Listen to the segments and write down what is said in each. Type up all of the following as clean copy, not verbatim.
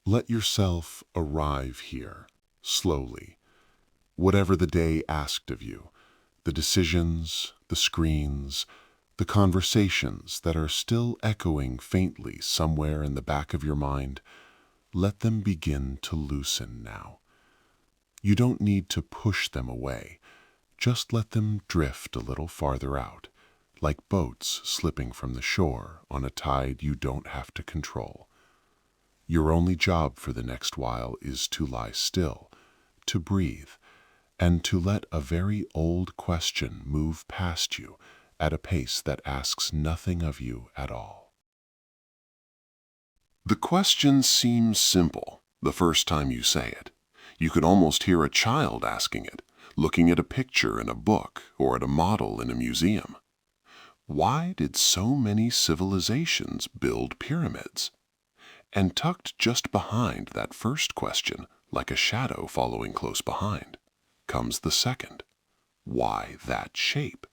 Let yourself arrive here, slowly. Whatever the day asked of you, the decisions, the screens, the conversations that are still echoing faintly somewhere in the back of your mind, let them begin to loosen now. You don't need to push them away. Just let them drift a little farther out, like boats slipping from the shore on a tide you don't have to control. Your only job for the next while is to lie still, to breathe, and to let a very old question move past you at a pace that asks nothing of you at all. The question seems simple the first time you say it. You could almost hear a child asking it, looking at a picture in a book or at a model in a museum. Why did so many civilizations build pyramids? And tucked just behind that first question, like a shadow following close behind, comes the second. Why that shape?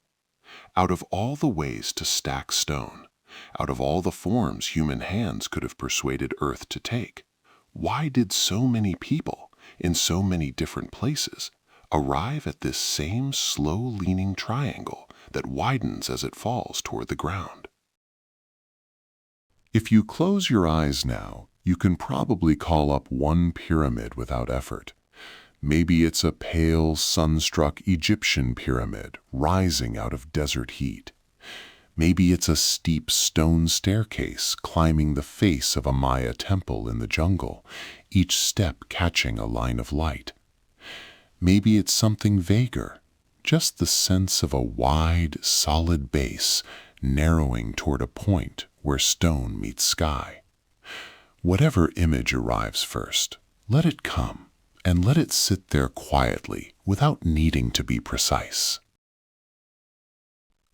Out of all the ways to stack stone, out of all the forms human hands could have persuaded Earth to take, why did so many people, in so many different places, arrive at this same slow-leaning triangle that widens as it falls toward the ground? If you close your eyes now, you can probably call up one pyramid without effort. Maybe it's a pale, sun-struck Egyptian pyramid rising out of desert heat. Maybe it's a steep stone staircase climbing the face of a Maya temple in the jungle, each step catching a line of light. Maybe it's something vaguer, just the sense of a wide, solid base narrowing toward a point where stone meets sky. Whatever image arrives first, let it come, and let it sit there quietly without needing to be precise.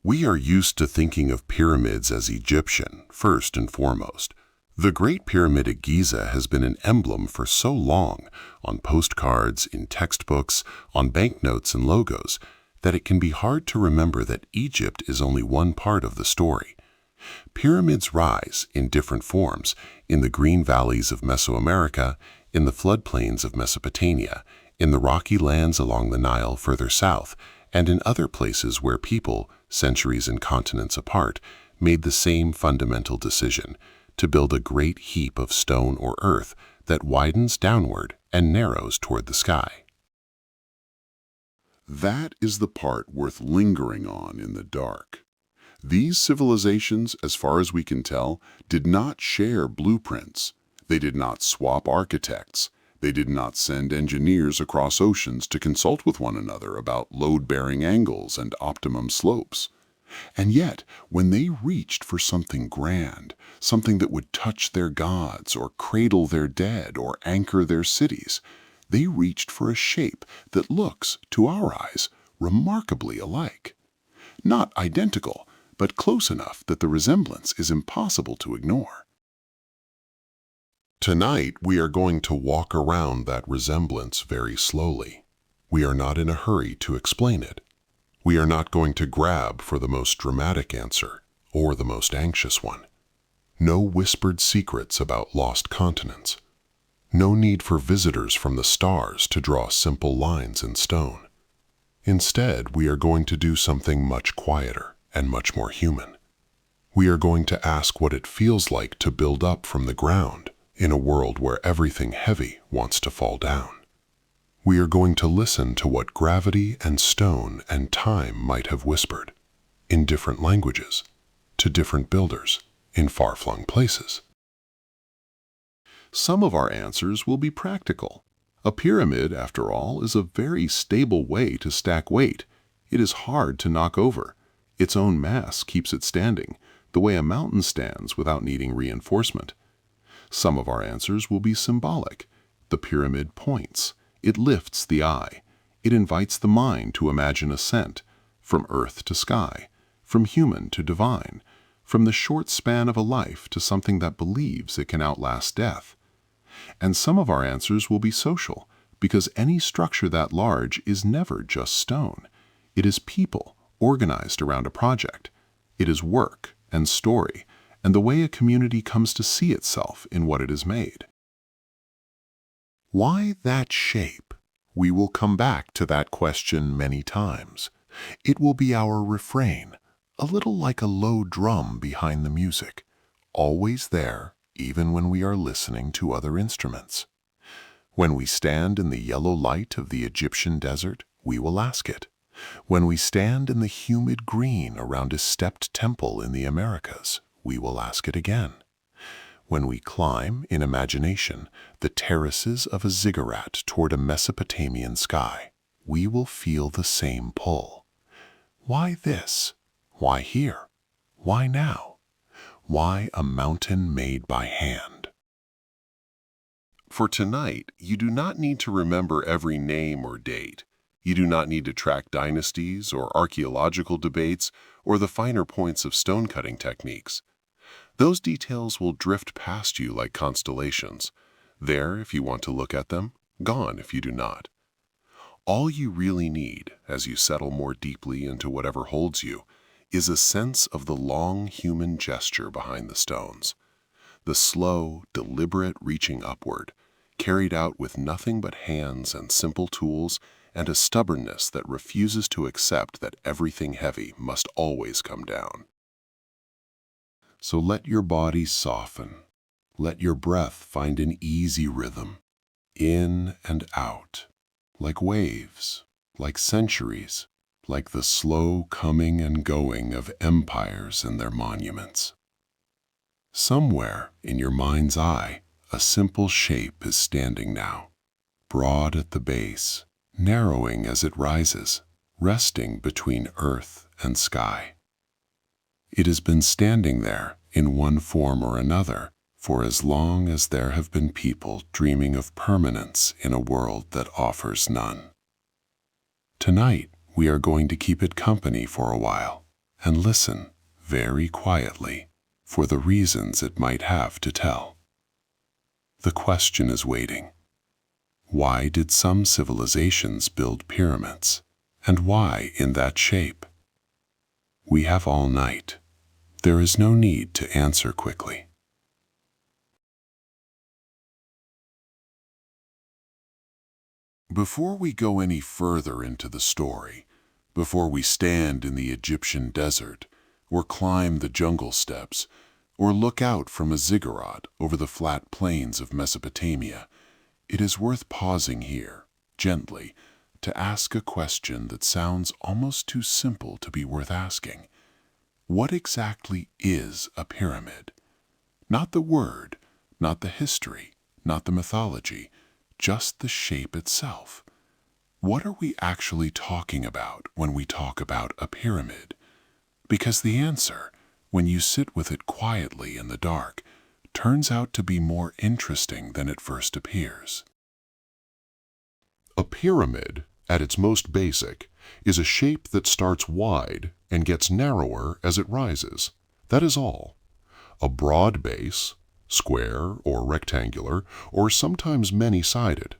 We are used to thinking of pyramids as Egyptian, first and foremost. The Great Pyramid at Giza has been an emblem for so long, on postcards, in textbooks, on banknotes and logos, that it can be hard to remember that Egypt is only one part of the story. Pyramids rise in different forms in the green valleys of Mesoamerica, in the floodplains of Mesopotamia, in the rocky lands along the Nile further south, and in other places where people, centuries and continents apart, made the same fundamental decision to build a great heap of stone or earth that widens downward and narrows toward the sky. That is the part worth lingering on in the dark. These civilizations, as far as we can tell, did not share blueprints. They did not swap architects. They did not send engineers across oceans to consult with one another about load-bearing angles and optimum slopes. And yet, when they reached for something grand, something that would touch their gods or cradle their dead or anchor their cities, they reached for a shape that looks, to our eyes, remarkably alike. Not identical, but close enough that the resemblance is impossible to ignore. Tonight, we are going to walk around that resemblance very slowly. We are not in a hurry to explain it. We are not going to grab for the most dramatic answer or the most anxious one. No whispered secrets about lost continents. No need for visitors from the stars to draw simple lines in stone. Instead, we are going to do something much quieter and much more human. We are going to ask what it feels like to build up from the ground in a world where everything heavy wants to fall down. We are going to listen to what gravity and stone and time might have whispered, in different languages, to different builders, in far-flung places. Some of our answers will be practical. A pyramid, after all, is a very stable way to stack weight. It is hard to knock over. Its own mass keeps it standing, the way a mountain stands without needing reinforcement. Some of our answers will be symbolic. The pyramid points. It lifts the eye. It invites the mind to imagine ascent, from earth to sky, from human to divine, from the short span of a life to something that believes it can outlast death. And some of our answers will be social, because any structure that large is never just stone. It is people organized around a project. It is work and story, and the way a community comes to see itself in what it has made. Why that shape? We will come back to that question many times. It will be our refrain, a little like a low drum behind the music, always there, even when we are listening to other instruments. When we stand in the yellow light of the Egyptian desert, we will ask it. When we stand in the humid green around a stepped temple in the Americas, we will ask it again. When we climb, in imagination, the terraces of a ziggurat toward a Mesopotamian sky, we will feel the same pull. Why this? Why here? Why now? Why a mountain made by hand? For tonight, you do not need to remember every name or date. You do not need to track dynasties or archaeological debates or the finer points of stone-cutting techniques. Those details will drift past you like constellations, there if you want to look at them, gone if you do not. All you really need, as you settle more deeply into whatever holds you, is a sense of the long human gesture behind the stones. The slow, deliberate reaching upward, carried out with nothing but hands and simple tools and a stubbornness that refuses to accept that everything heavy must always come down. So let your body soften. Let your breath find an easy rhythm, in and out, like waves, like centuries, like the slow coming and going of empires and their monuments. Somewhere in your mind's eye, a simple shape is standing now, broad at the base, narrowing as it rises, resting between earth and sky. It has been standing there in one form or another for as long as there have been people dreaming of permanence in a world that offers none. Tonight, we are going to keep it company for a while and listen very quietly for the reasons it might have to tell. The question is waiting. Why did some civilizations build pyramids, and why in that shape? We have all night. There is no need to answer quickly. Before we go any further into the story, before we stand in the Egyptian desert, or climb the jungle steps, or look out from a ziggurat over the flat plains of Mesopotamia, it is worth pausing here, gently, to ask a question that sounds almost too simple to be worth asking. What exactly is a pyramid? Not the word, not the history, not the mythology, just the shape itself. What are we actually talking about when we talk about a pyramid? Because the answer, when you sit with it quietly in the dark, turns out to be more interesting than it first appears. A pyramid, at its most basic, is a shape that starts wide and gets narrower as it rises. That is all. A broad base, square or rectangular, or sometimes many-sided,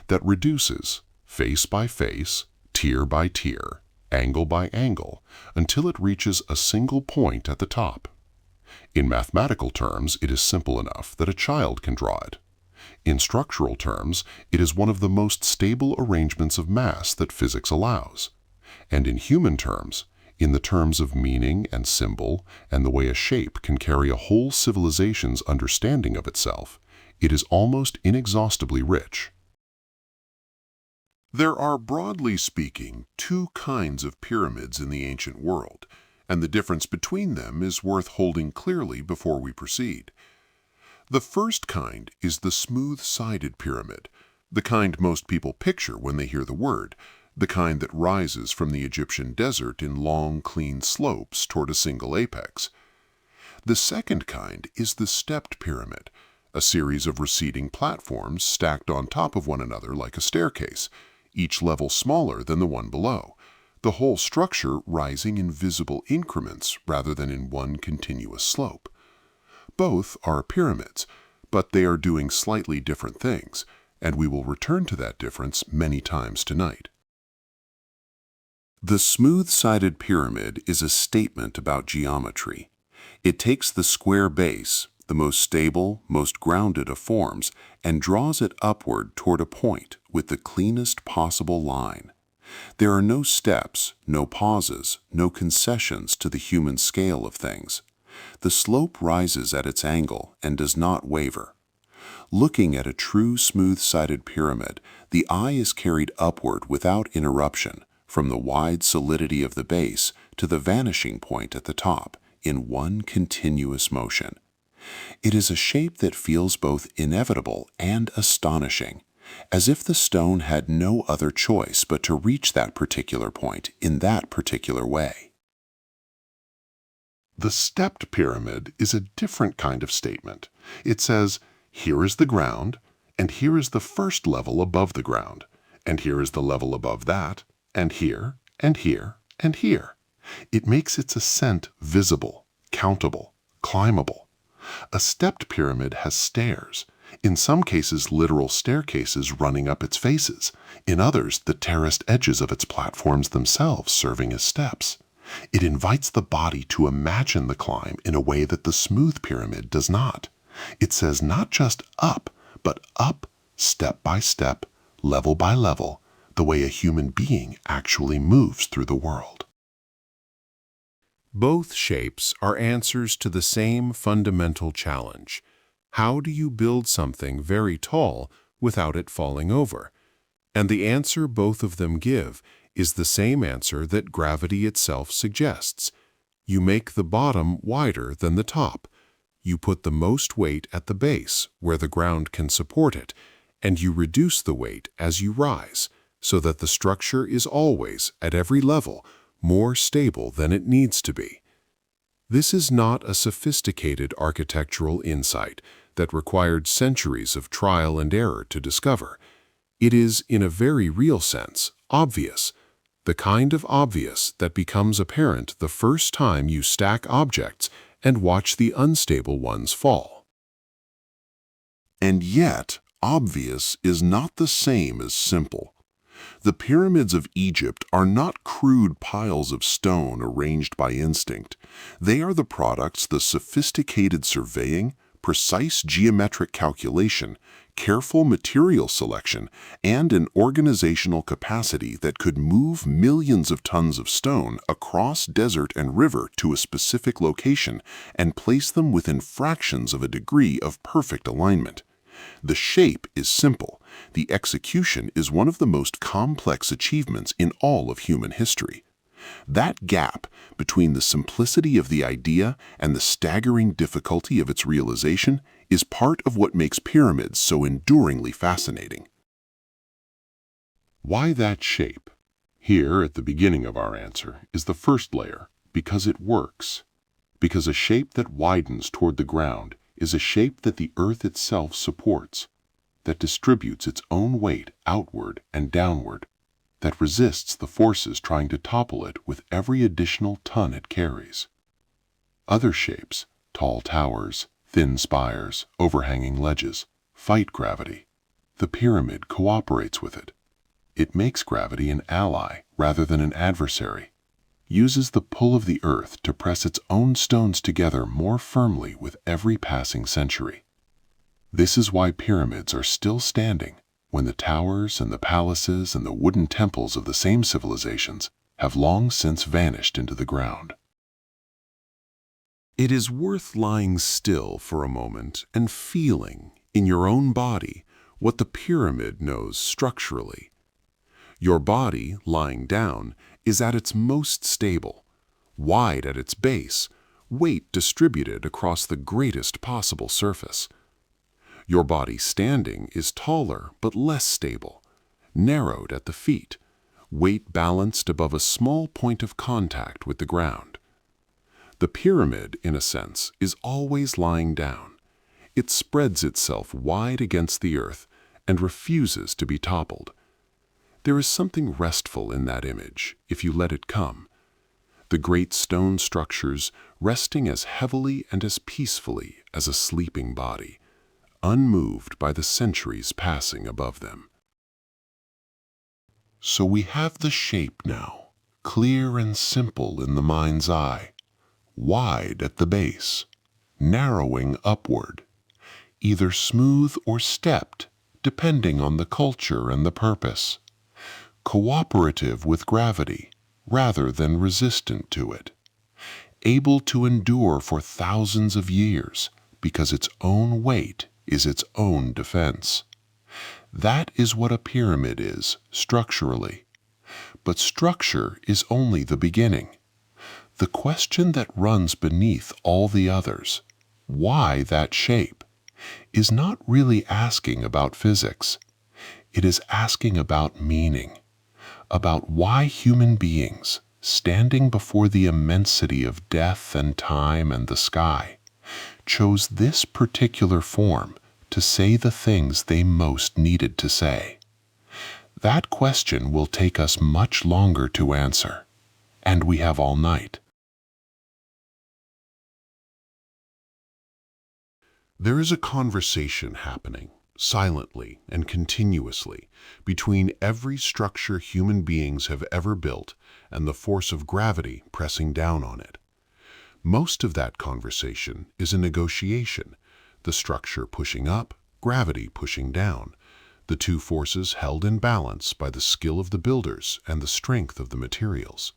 that reduces, face by face, tier by tier, angle by angle, until it reaches a single point at the top. In mathematical terms, it is simple enough that a child can draw it. In structural terms, it is one of the most stable arrangements of mass that physics allows. And in human terms, in the terms of meaning and symbol and the way a shape can carry a whole civilization's understanding of itself, it is almost inexhaustibly rich. There are, broadly speaking, two kinds of pyramids in the ancient world, and the difference between them is worth holding clearly before we proceed. The first kind is the smooth-sided pyramid, the kind most people picture when they hear the word, the kind that rises from the Egyptian desert in long, clean slopes toward a single apex. The second kind is the stepped pyramid, a series of receding platforms stacked on top of one another like a staircase, each level smaller than the one below, the whole structure rising in visible increments rather than in one continuous slope. Both are pyramids, but they are doing slightly different things, and we will return to that difference many times tonight. The smooth-sided pyramid is a statement about geometry. It takes the square base, the most stable, most grounded of forms, and draws it upward toward a point with the cleanest possible line. There are no steps, no pauses, no concessions to the human scale of things. The slope rises at its angle and does not waver. Looking at a true smooth-sided pyramid, the eye is carried upward without interruption, from the wide solidity of the base to the vanishing point at the top, in one continuous motion. It is a shape that feels both inevitable and astonishing, as if the stone had no other choice but to reach that particular point in that particular way. The stepped pyramid is a different kind of statement. It says, here is the ground, and here is the first level above the ground, and here is the level above that, and here, and here, and here. It makes its ascent visible, countable, climbable. A stepped pyramid has stairs, in some cases literal staircases running up its faces, in others the terraced edges of its platforms themselves serving as steps. It invites the body to imagine the climb in a way that the smooth pyramid does not. It says not just up, but up, step by step, level by level, the way a human being actually moves through the world. Both shapes are answers to the same fundamental challenge. How do you build something very tall without it falling over? And the answer both of them give is the same answer that gravity itself suggests. You make the bottom wider than the top. You put the most weight at the base, where the ground can support it, and you reduce the weight as you rise, so that the structure is always, at every level, more stable than it needs to be. This is not a sophisticated architectural insight that required centuries of trial and error to discover. It is, in a very real sense, obvious, the kind of obvious that becomes apparent the first time you stack objects and watch the unstable ones fall. And yet, obvious is not the same as simple. The pyramids of Egypt are not crude piles of stone arranged by instinct. They are the products the sophisticated surveying, precise geometric calculation, careful material selection, and an organizational capacity that could move millions of tons of stone across desert and river to a specific location and place them within fractions of a degree of perfect alignment. The shape is simple. The execution is one of the most complex achievements in all of human history. That gap between the simplicity of the idea and the staggering difficulty of its realization is part of what makes pyramids so enduringly fascinating. Why that shape? Here, at the beginning of our answer, is the first layer, because it works. Because a shape that widens toward the ground is a shape that the earth itself supports, that distributes its own weight outward and downward, that resists the forces trying to topple it with every additional ton it carries. Other shapes, tall towers, thin spires, overhanging ledges, fight gravity. The pyramid cooperates with it. It makes gravity an ally rather than an adversary, uses the pull of the earth to press its own stones together more firmly with every passing century. This is why pyramids are still standing when the towers and the palaces and the wooden temples of the same civilizations have long since vanished into the ground. It is worth lying still for a moment and feeling in your own body what the pyramid knows structurally. Your body, lying down, is at its most stable, wide at its base, weight distributed across the greatest possible surface. Your body standing is taller but less stable, narrowed at the feet, weight balanced above a small point of contact with the ground. The pyramid, in a sense, is always lying down. It spreads itself wide against the earth and refuses to be toppled. There is something restful in that image, if you let it come. The great stone structures resting as heavily and as peacefully as a sleeping body, unmoved by the centuries passing above them. So we have the shape now, clear and simple in the mind's eye, wide at the base, narrowing upward, either smooth or stepped, depending on the culture and the purpose, cooperative with gravity rather than resistant to it, able to endure for thousands of years because its own weight is its own defense. That is what a pyramid is, structurally. But structure is only the beginning. The question that runs beneath all the others, why that shape, is not really asking about physics. It is asking about meaning, about why human beings, standing before the immensity of death and time and the sky, chose this particular form to say the things they most needed to say. That question will take us much longer to answer, and we have all night. There is a conversation happening, silently and continuously, between every structure human beings have ever built and the force of gravity pressing down on it. Most of that conversation is a negotiation, the structure pushing up, gravity pushing down, the two forces held in balance by the skill of the builders and the strength of the materials.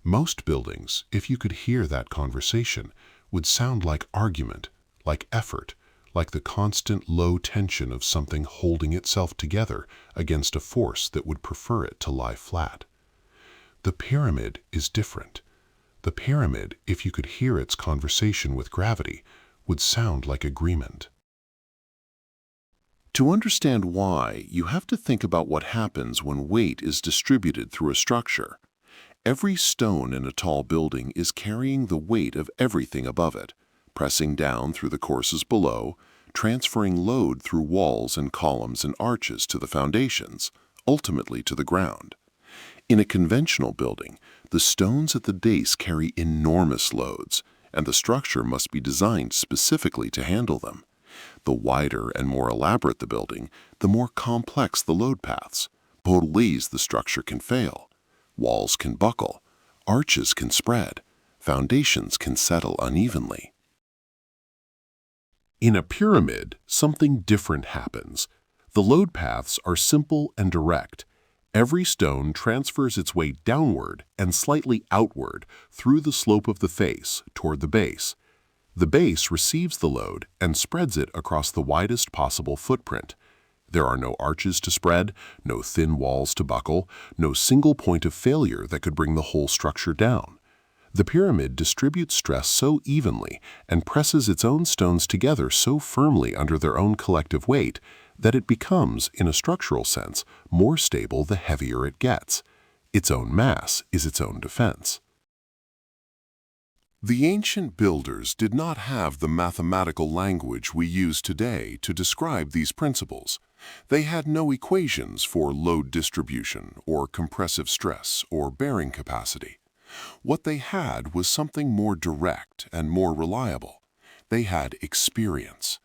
Most buildings, if you could hear that conversation, would sound like argument, like effort, like the constant low tension of something holding itself together against a force that would prefer it to lie flat. The pyramid is different. The pyramid, if you could hear its conversation with gravity, would sound like agreement. To understand why, you have to think about what happens when weight is distributed through a structure. Every stone in a tall building is carrying the weight of everything above it, pressing down through the courses below, transferring load through walls and columns and arches to the foundations, ultimately to the ground. In a conventional building, the stones at the base carry enormous loads, and the structure must be designed specifically to handle them. The wider and more elaborate the building, the more complex the load paths. Below these, the structure can fail. Walls can buckle, arches can spread, foundations can settle unevenly. In a pyramid, something different happens. The load paths are simple and direct. Every stone transfers its weight downward and slightly outward through the slope of the face toward the base. The base receives the load and spreads it across the widest possible footprint. There are no arches to spread, no thin walls to buckle, no single point of failure that could bring the whole structure down. The pyramid distributes stress so evenly and presses its own stones together so firmly under their own collective weight that it becomes, in a structural sense, more stable the heavier it gets. Its own mass is its own defense. The ancient builders did not have the mathematical language we use today to describe these principles. They had no equations for load distribution or compressive stress or bearing capacity. What they had was something more direct and more reliable. They had experience.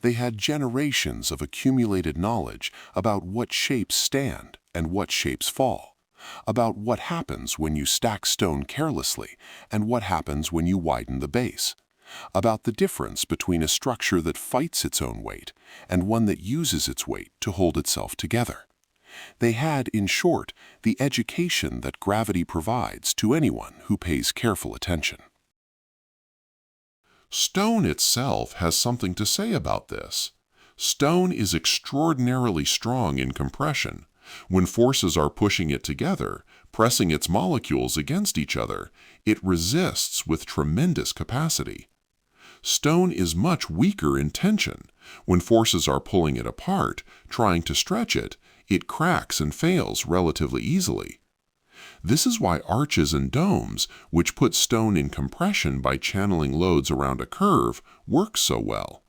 They had generations of accumulated knowledge about what shapes stand and what shapes fall, about what happens when you stack stone carelessly and what happens when you widen the base, about the difference between a structure that fights its own weight and one that uses its weight to hold itself together. They had, in short, the education that gravity provides to anyone who pays careful attention. Stone itself has something to say about this. Stone is extraordinarily strong in compression. When forces are pushing it together, pressing its molecules against each other, it resists with tremendous capacity. Stone is much weaker in tension. When forces are pulling it apart, trying to stretch it, it cracks and fails relatively easily. This is why arches and domes, which put stone in compression by channeling loads around a curve, work so well.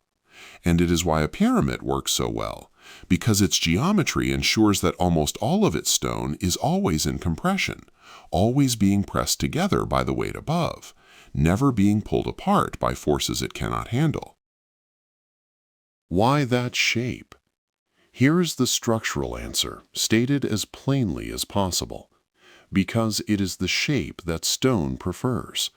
And it is why a pyramid works so well, because its geometry ensures that almost all of its stone is always in compression, always being pressed together by the weight above, never being pulled apart by forces it cannot handle. Why that shape? Here is the structural answer, stated as plainly as possible. Because it is the shape that stone prefers.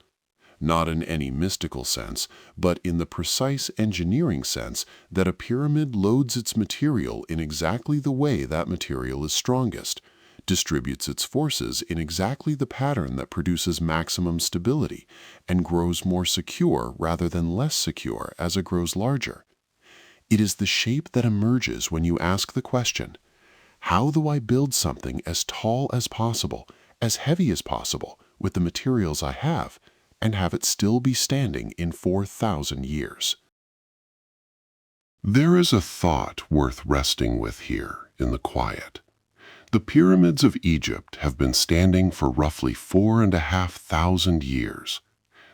not in any mystical sense, but in the precise engineering sense that a pyramid loads its material in exactly the way that material is strongest, distributes its forces in exactly the pattern that produces maximum stability, and grows more secure rather than less secure as it grows larger. It is the shape that emerges when you ask the question, how do I build something as tall as possible, as heavy as possible, with the materials I have, and have it still be standing in 4,000 years? There is a thought worth resting with here in the quiet. The pyramids of Egypt have been standing for roughly 4,500 years.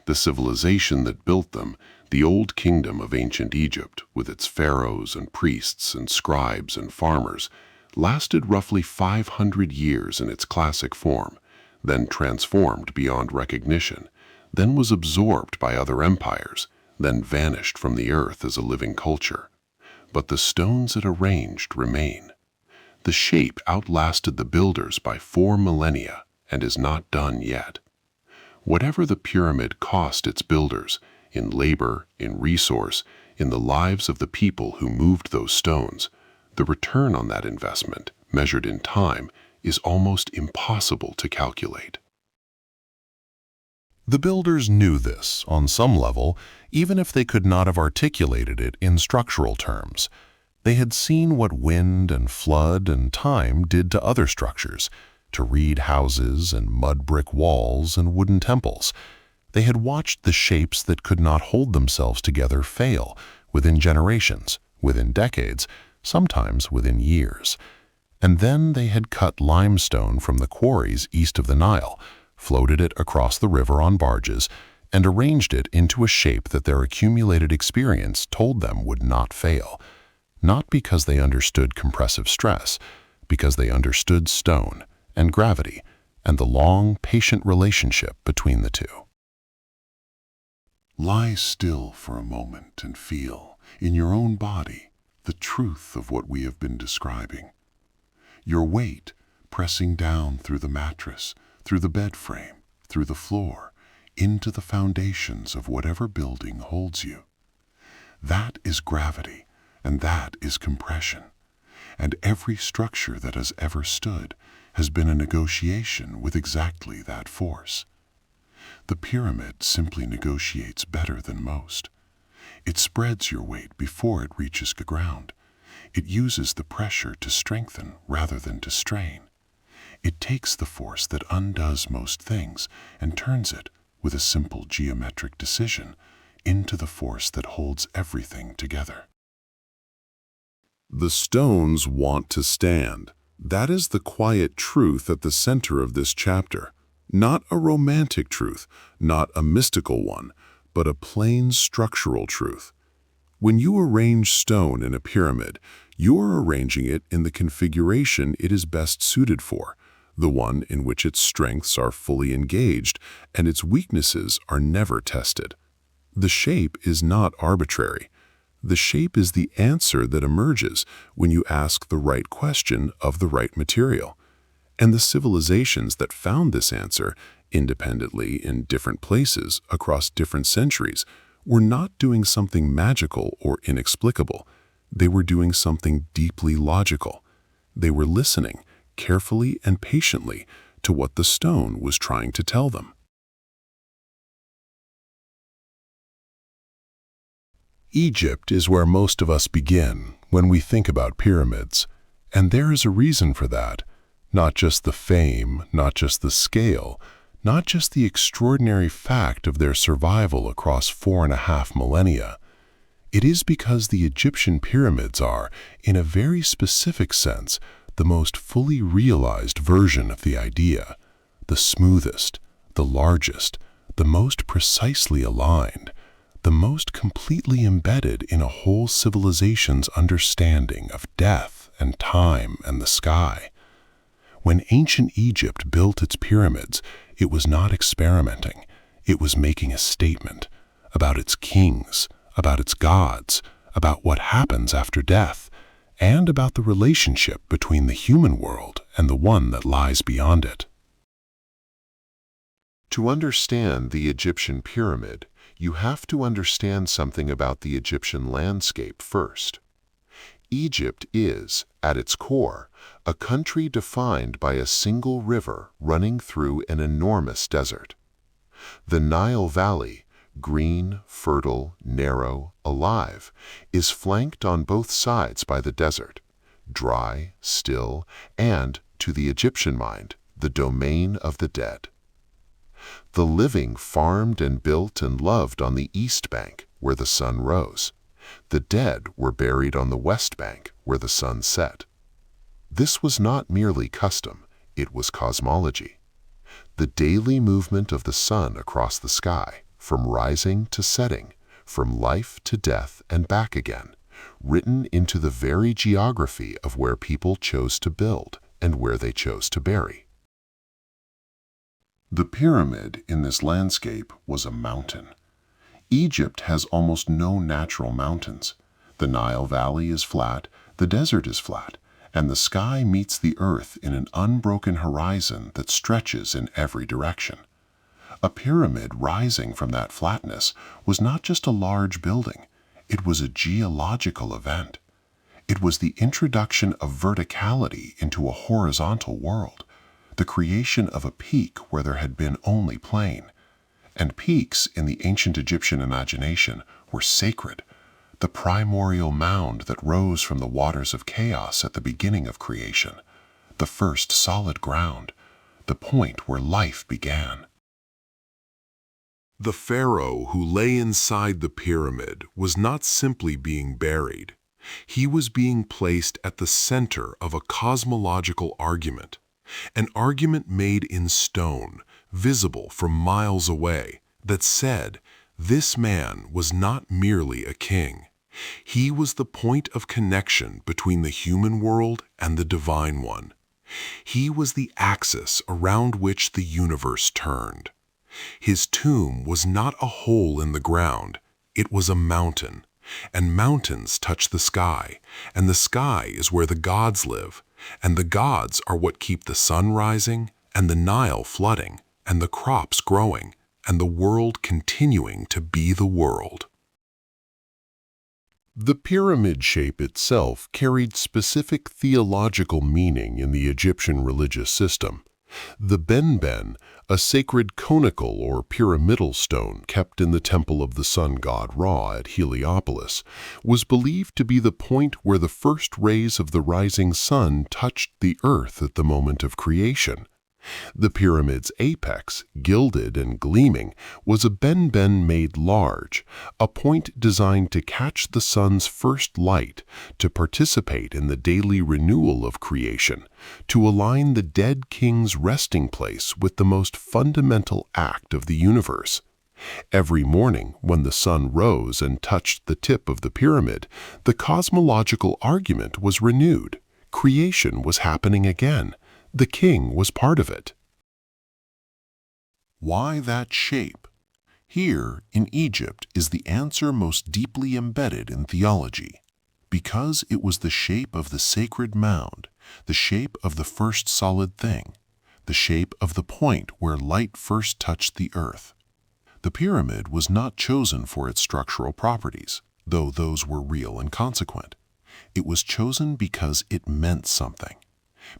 The civilization that built them, the old kingdom of ancient Egypt, with its pharaohs and priests and scribes and farmers, lasted roughly 500 years in its classic form, then transformed beyond recognition, then was absorbed by other empires, then vanished from the earth as a living culture. But the stones it arranged remain. The shape outlasted the builders by 4 millennia and is not done yet. Whatever the pyramid cost its builders, in labor, in resource, in the lives of the people who moved those stones, the return on that investment, measured in time, is almost impossible to calculate. The builders knew this, on some level, even if they could not have articulated it in structural terms. They had seen what wind and flood and time did to other structures, to reed houses and mud brick walls and wooden temples. They had watched the shapes that could not hold themselves together fail within generations, within decades, sometimes within years. And then they had cut limestone from the quarries east of the Nile, floated it across the river on barges, and arranged it into a shape that their accumulated experience told them would not fail. Not because they understood compressive stress, because they understood stone and gravity and the long, patient relationship between the two. Lie still for a moment and feel, in your own body, the truth of what we have been describing. Your weight pressing down through the mattress, through the bed frame, through the floor, into the foundations of whatever building holds you. That is gravity, and that is compression. And every structure that has ever stood has been a negotiation with exactly that force. The pyramid simply negotiates better than most. It spreads your weight before it reaches the ground. It uses the pressure to strengthen rather than to strain. It takes the force that undoes most things and turns it, with a simple geometric decision, into the force that holds everything together. The stones want to stand. That is the quiet truth at the center of this chapter. Not a romantic truth, not a mystical one, but a plain structural truth. When you arrange stone in a pyramid, you are arranging it in the configuration it is best suited for, the one in which its strengths are fully engaged and its weaknesses are never tested. The shape is not arbitrary. The shape is the answer that emerges when you ask the right question of the right material. And the civilizations that found this answer, independently in different places across different centuries, were not doing something magical or inexplicable. They were doing something deeply logical. They were listening carefully and patiently to what the stone was trying to tell them. Egypt is where most of us begin when we think about pyramids, and there is a reason for that. Not just the fame, not just the scale, not just the extraordinary fact of their survival across 4.5 millennia. It is because the Egyptian pyramids are, in a very specific sense, the most fully realized version of the idea, the smoothest, the largest, the most precisely aligned, the most completely embedded in a whole civilization's understanding of death and time and the sky. When ancient Egypt built its pyramids, it was not experimenting. It was making a statement about its kings, about its gods, about what happens after death, and about the relationship between the human world and the one that lies beyond it. To understand the Egyptian pyramid, you have to understand something about the Egyptian landscape first. Egypt is, at its core, a country defined by a single river running through an enormous desert. The Nile Valley, green, fertile, narrow, alive, is flanked on both sides by the desert, dry, still, and, to the Egyptian mind, the domain of the dead. The living farmed and built and loved on the east bank, where the sun rose. The dead were buried on the west bank, where the sun set. This was not merely custom, it was cosmology. The daily movement of the sun across the sky, from rising to setting, from life to death and back again, written into the very geography of where people chose to build and where they chose to bury. The pyramid in this landscape was a mountain. Egypt has almost no natural mountains. The Nile Valley is flat, the desert is flat, and the sky meets the earth in an unbroken horizon that stretches in every direction. A pyramid rising from that flatness was not just a large building, it was a geological event. It was the introduction of verticality into a horizontal world, the creation of a peak where there had been only plain. And peaks in the ancient Egyptian imagination were sacred, the primordial mound that rose from the waters of chaos at the beginning of creation, the first solid ground, the point where life began. The pharaoh who lay inside the pyramid was not simply being buried. He was being placed at the center of a cosmological argument, an argument made in stone, visible from miles away, that said, this man was not merely a king. He was the point of connection between the human world and the divine one. He was the axis around which the universe turned. His tomb was not a hole in the ground, it was a mountain, and mountains touch the sky, and the sky is where the gods live, and the gods are what keep the sun rising, and the Nile flooding, and the crops growing, and the world continuing to be the world. The pyramid shape itself carried specific theological meaning in the Egyptian religious system. The benben, a sacred conical or pyramidal stone kept in the temple of the sun god Ra at Heliopolis, was believed to be the point where the first rays of the rising sun touched the earth at the moment of creation. The pyramid's apex, gilded and gleaming, was a benben made large, a point designed to catch the sun's first light, to participate in the daily renewal of creation, to align the dead king's resting place with the most fundamental act of the universe. Every morning, when the sun rose and touched the tip of the pyramid, the cosmological argument was renewed. Creation was happening again. The king was part of it. Why that shape? Here, in Egypt, is the answer most deeply embedded in theology. Because it was the shape of the sacred mound, the shape of the first solid thing, the shape of the point where light first touched the earth. The pyramid was not chosen for its structural properties, though those were real and consequent. It was chosen because it meant something.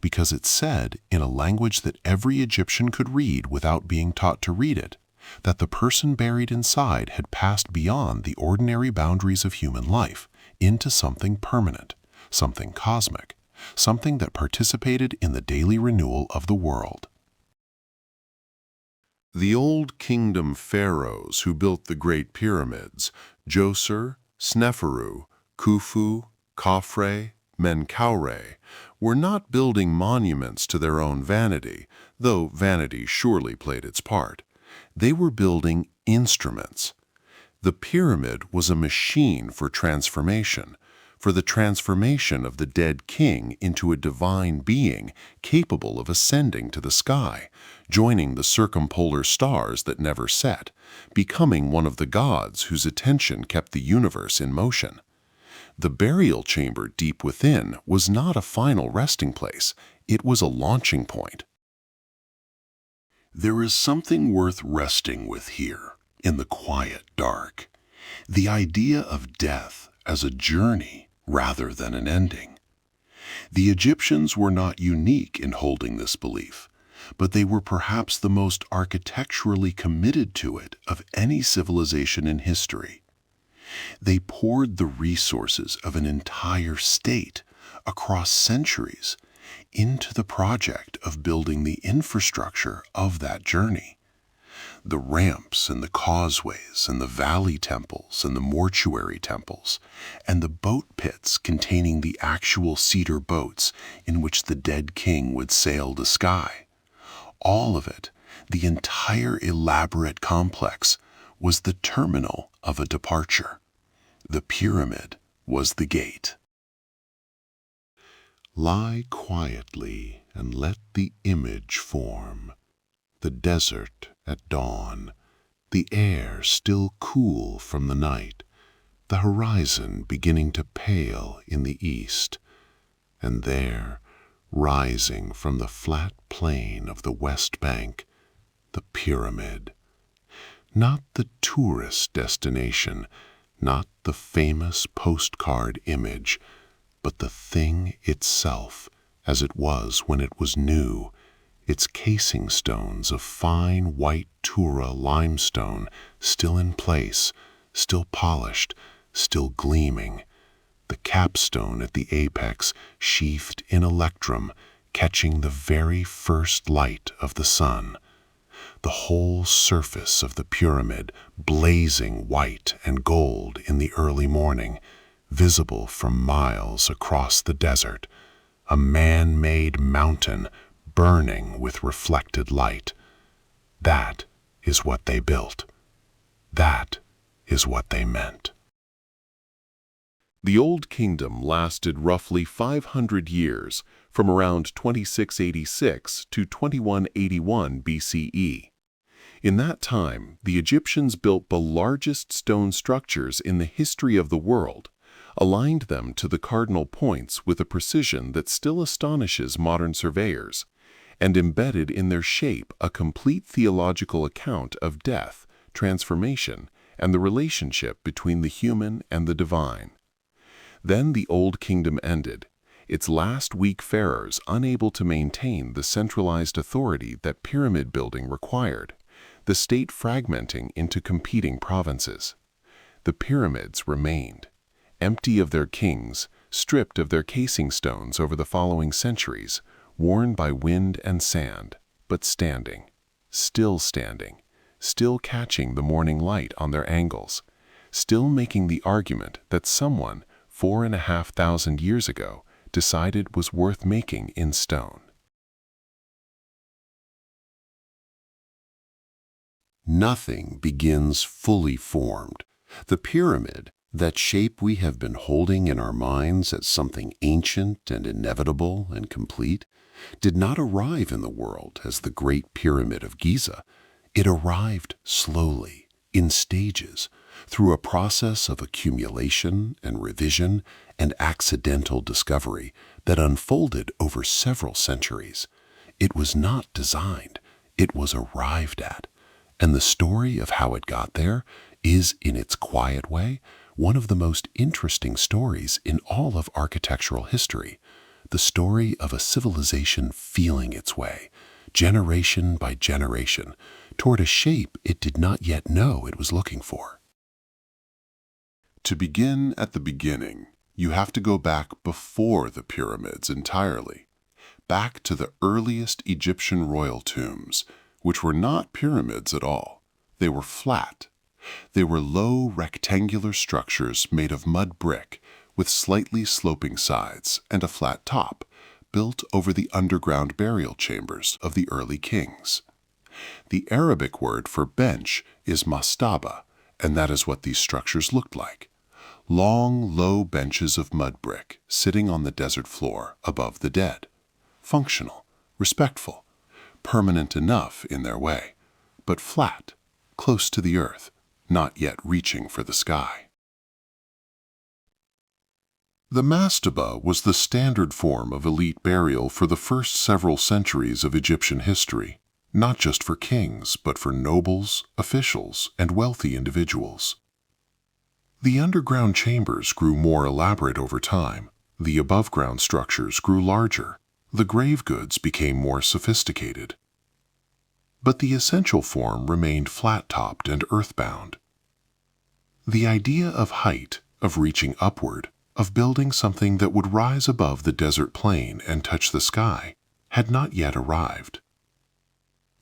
Because it said, in a language that every Egyptian could read without being taught to read it, that the person buried inside had passed beyond the ordinary boundaries of human life into something permanent, something cosmic, something that participated in the daily renewal of the world. The Old Kingdom pharaohs who built the Great Pyramids, Djoser, Sneferu, Khufu, Khafre, Menkaure, were not building monuments to their own vanity, though vanity surely played its part. They were building instruments. The pyramid was a machine for transformation, for the transformation of the dead king into a divine being capable of ascending to the sky, joining the circumpolar stars that never set, becoming one of the gods whose attention kept the universe in motion. The burial chamber deep within was not a final resting place, it was a launching point. There is something worth resting with here, in the quiet dark. The idea of death as a journey rather than an ending. The Egyptians were not unique in holding this belief, but they were perhaps the most architecturally committed to it of any civilization in history. They poured the resources of an entire state across centuries into the project of building the infrastructure of that journey. The ramps and the causeways and the valley temples and the mortuary temples and the boat pits containing the actual cedar boats in which the dead king would sail the sky. All of it, the entire elaborate complex, was the terminal of a departure. The pyramid was the gate. Lie quietly and let the image form. The desert at dawn, the air still cool from the night, the horizon beginning to pale in the east, and there, rising from the flat plain of the West Bank, the pyramid. Not the tourist destination, not the famous postcard image, but the thing itself, as it was when it was new, its casing stones of fine white Tura limestone still in place, still polished, still gleaming, the capstone at the apex sheathed in electrum, catching the very first light of the sun. The whole surface of the pyramid blazing white and gold in the early morning, visible from miles across the desert, a man-made mountain burning with reflected light. That is what they built. That is what they meant. The Old Kingdom lasted roughly 500 years, from around 2686 to 2181 BCE. In that time, the Egyptians built the largest stone structures in the history of the world, aligned them to the cardinal points with a precision that still astonishes modern surveyors, and embedded in their shape a complete theological account of death, transformation, and the relationship between the human and the divine. Then the Old Kingdom ended, its last weak pharaohs unable to maintain the centralized authority that pyramid building required, the state fragmenting into competing provinces. The pyramids remained, empty of their kings, stripped of their casing stones over the following centuries, worn by wind and sand, but standing, still catching the morning light on their angles, still making the argument that someone 4,500 years ago decided was worth making in stone. Nothing begins fully formed. The pyramid, that shape we have been holding in our minds as something ancient and inevitable and complete, did not arrive in the world as the Great Pyramid of Giza. It arrived slowly, in stages, through a process of accumulation and revision and accidental discovery that unfolded over several centuries. It was not designed, it was arrived at. And the story of how it got there is, in its quiet way, one of the most interesting stories in all of architectural history. The story of a civilization feeling its way, generation by generation, toward a shape it did not yet know it was looking for. To begin at the beginning, you have to go back before the pyramids entirely, back to the earliest Egyptian royal tombs, which were not pyramids at all. They were flat. They were low rectangular structures made of mud brick with slightly sloping sides and a flat top, built over the underground burial chambers of the early kings. The Arabic word for bench is mastaba, and that is what these structures looked like. Long, low benches of mud brick sitting on the desert floor above the dead. Functional, respectful, permanent enough in their way, but flat, close to the earth, not yet reaching for the sky. The mastaba was the standard form of elite burial for the first several centuries of Egyptian history. not just for kings, but for nobles, officials, and wealthy individuals. The underground chambers grew more elaborate over time. The above-ground structures grew larger. The grave goods became more sophisticated. But the essential form remained flat-topped and earthbound. The idea of height, of reaching upward, of building something that would rise above the desert plain and touch the sky, had not yet arrived.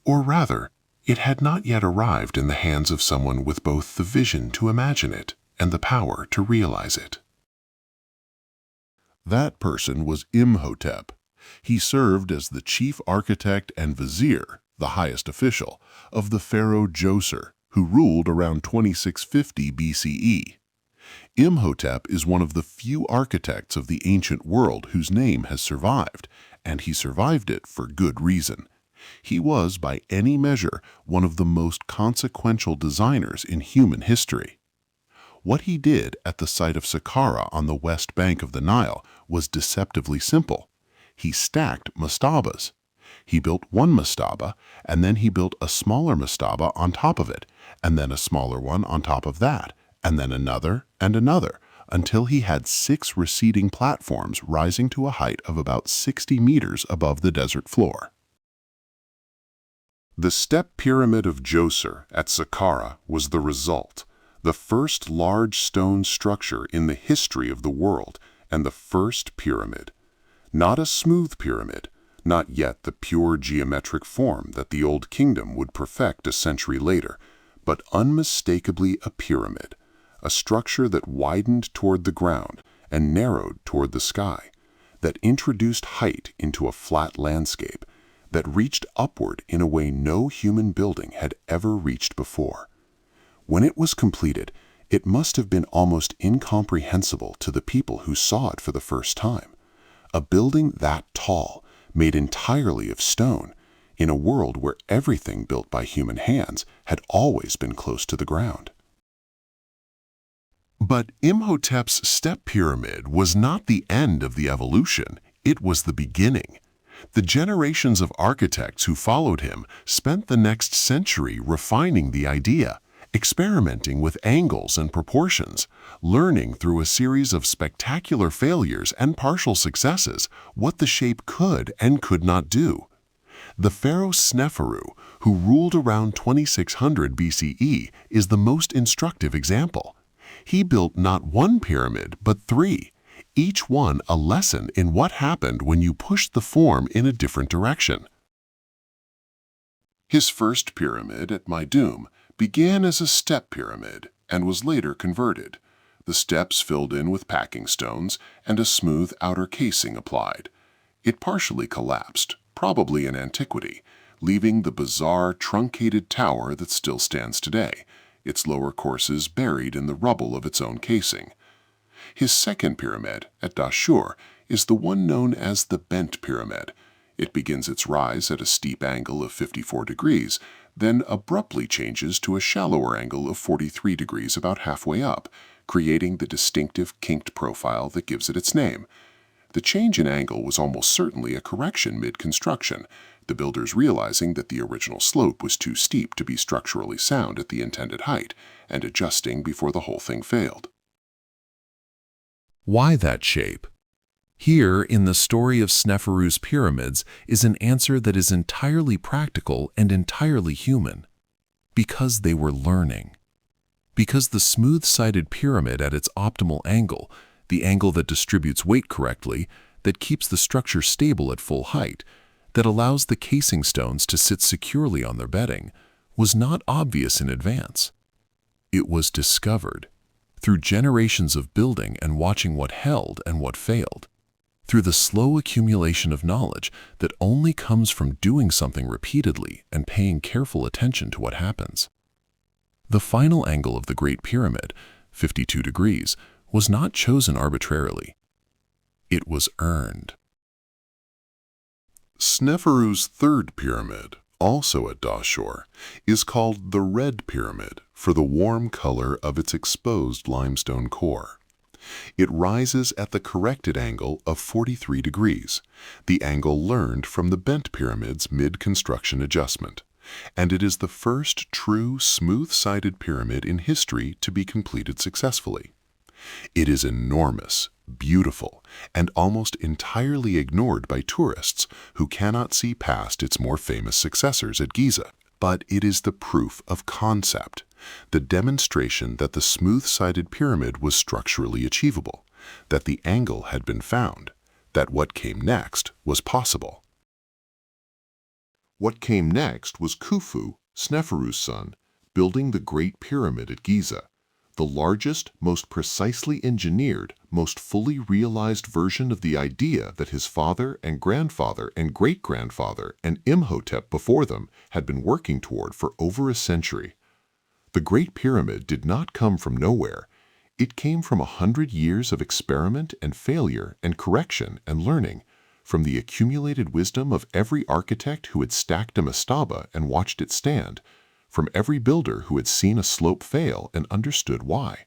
Or rather, it had not yet arrived in the hands of someone with both the vision to imagine it and the power to realize it. That person was Imhotep. He served as the chief architect and vizier, the highest official, of the pharaoh Djoser, who ruled around 2650 BCE. Imhotep is one of the few architects of the ancient world whose name has survived, and he survived it for good reason. He was, by any measure, one of the most consequential designers in human history. What he did at the site of Saqqara on the west bank of the Nile was deceptively simple. He stacked mastabas. He built one mastaba, and then he built a smaller mastaba on top of it, and then a smaller one on top of that, and then another and another, until he had 6 receding platforms rising to a height of about 60 meters above the desert floor. The step pyramid of Djoser at Saqqara was the result, the first large stone structure in the history of the world, and the first pyramid. Not a smooth pyramid, not yet the pure geometric form that the Old Kingdom would perfect a century later, but unmistakably a pyramid, a structure that widened toward the ground and narrowed toward the sky, that introduced height into a flat landscape, that reached upward in a way no human building had ever reached before. When it was completed, it must have been almost incomprehensible to the people who saw it for the first time. A building that tall, made entirely of stone, in a world where everything built by human hands had always been close to the ground. But Imhotep's step pyramid was not the end of the evolution, it was the beginning. The generations of architects who followed him spent the next century refining the idea, experimenting with angles and proportions, learning through a series of spectacular failures and partial successes what the shape could and could not do. The pharaoh Sneferu, who ruled around 2600 BCE, is the most instructive example. He built not one pyramid, but 3, each one a lesson in what happened when you pushed the form in a different direction. His first pyramid at Meidum began as a step pyramid and was later converted, the steps filled in with packing stones and a smooth outer casing applied. It partially collapsed, probably in antiquity, leaving the bizarre truncated tower that still stands today, its lower courses buried in the rubble of its own casing. His second pyramid, at Dashur, is the one known as the bent pyramid. It begins its rise at a steep angle of 54 degrees, then abruptly changes to a shallower angle of 43 degrees about halfway up, creating the distinctive kinked profile that gives it its name. The change in angle was almost certainly a correction mid-construction, the builders realizing that the original slope was too steep to be structurally sound at the intended height, and adjusting before the whole thing failed. Why that shape? Here, in the story of Sneferu's pyramids, is an answer that is entirely practical and entirely human. Because they were learning. Because the smooth-sided pyramid at its optimal angle, the angle that distributes weight correctly, that keeps the structure stable at full height, that allows the casing stones to sit securely on their bedding, was not obvious in advance. It was discovered through generations of building and watching what held and what failed, through the slow accumulation of knowledge that only comes from doing something repeatedly and paying careful attention to what happens. The final angle of the Great Pyramid, 52 degrees, was not chosen arbitrarily. It was earned. Sneferu's third pyramid, also at Dashur, is called the Red Pyramid for the warm color of its exposed limestone core. It rises at the corrected angle of 43 degrees, the angle learned from the bent pyramid's mid-construction adjustment, and it is the first true smooth-sided pyramid in history to be completed successfully. It is enormous, beautiful, and almost entirely ignored by tourists who cannot see past its more famous successors at Giza. But it is the proof of concept, the demonstration that the smooth-sided pyramid was structurally achievable, that the angle had been found, that what came next was possible. What came next was Khufu, Sneferu's son, building the Great Pyramid at Giza, the largest, most precisely engineered, most fully realized version of the idea that his father and grandfather and great-grandfather and Imhotep before them had been working toward for over a century. The Great Pyramid did not come from nowhere. It came from 100 years of experiment and failure and correction and learning, from the accumulated wisdom of every architect who had stacked a mastaba and watched it stand, from every builder who had seen a slope fail and understood why,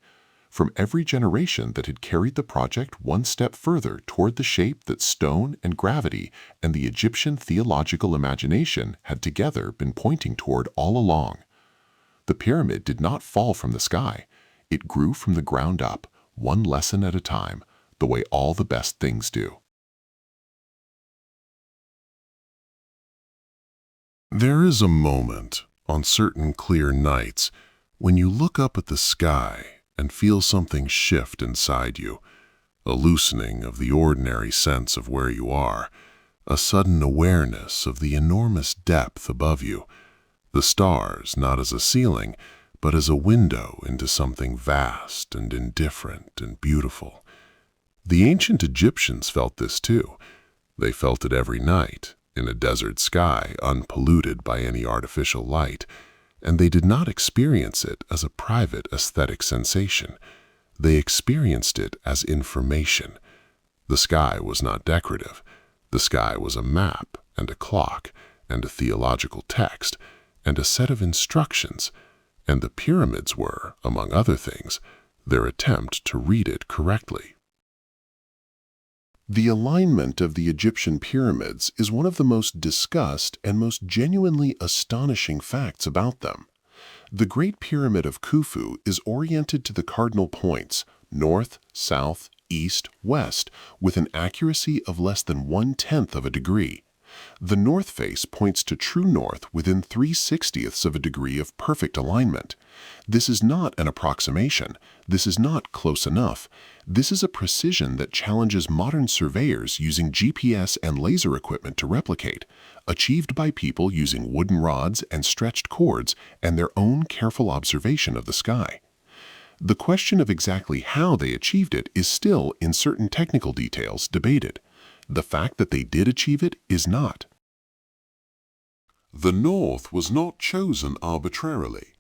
from every generation that had carried the project one step further toward the shape that stone and gravity and the Egyptian theological imagination had together been pointing toward all along. The pyramid did not fall from the sky. It grew from the ground up, one lesson at a time, the way all the best things do. There is a moment, on certain clear nights, when you look up at the sky and feel something shift inside you, a loosening of the ordinary sense of where you are, a sudden awareness of the enormous depth above you, the stars not as a ceiling, but as a window into something vast and indifferent and beautiful. The ancient Egyptians felt this too. They felt it every night, in a desert sky unpolluted by any artificial light, and they did not experience it as a private aesthetic sensation. They experienced it as information. The sky was not decorative. The sky was a map and a clock and a theological text and a set of instructions, and the pyramids were, among other things, their attempt to read it correctly. The alignment of the Egyptian pyramids is one of the most discussed and most genuinely astonishing facts about them. The Great Pyramid of Khufu is oriented to the cardinal points, north, south, east, west, with an accuracy of less than 1/10 of a degree. The north face points to true north within 3/60ths of a degree of perfect alignment. This is not an approximation. This is not close enough. This is a precision that challenges modern surveyors using GPS and laser equipment to replicate, achieved by people using wooden rods and stretched cords and their own careful observation of the sky. The question of exactly how they achieved it is still, in certain technical details, debated. The fact that they did achieve it is not. The north was not chosen arbitrarily.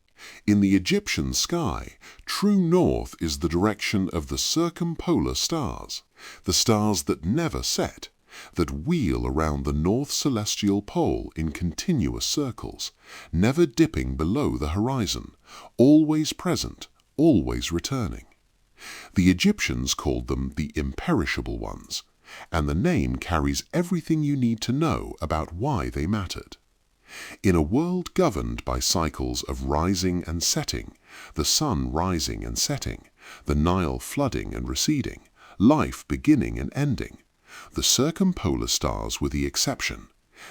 In the Egyptian sky, true north is the direction of the circumpolar stars, the stars that never set, that wheel around the north celestial pole in continuous circles, never dipping below the horizon, always present, always returning. The Egyptians called them the imperishable ones, and the name carries everything you need to know about why they mattered. In a world governed by cycles of rising and setting, the sun rising and setting, the Nile flooding and receding, life beginning and ending, the circumpolar stars were the exception.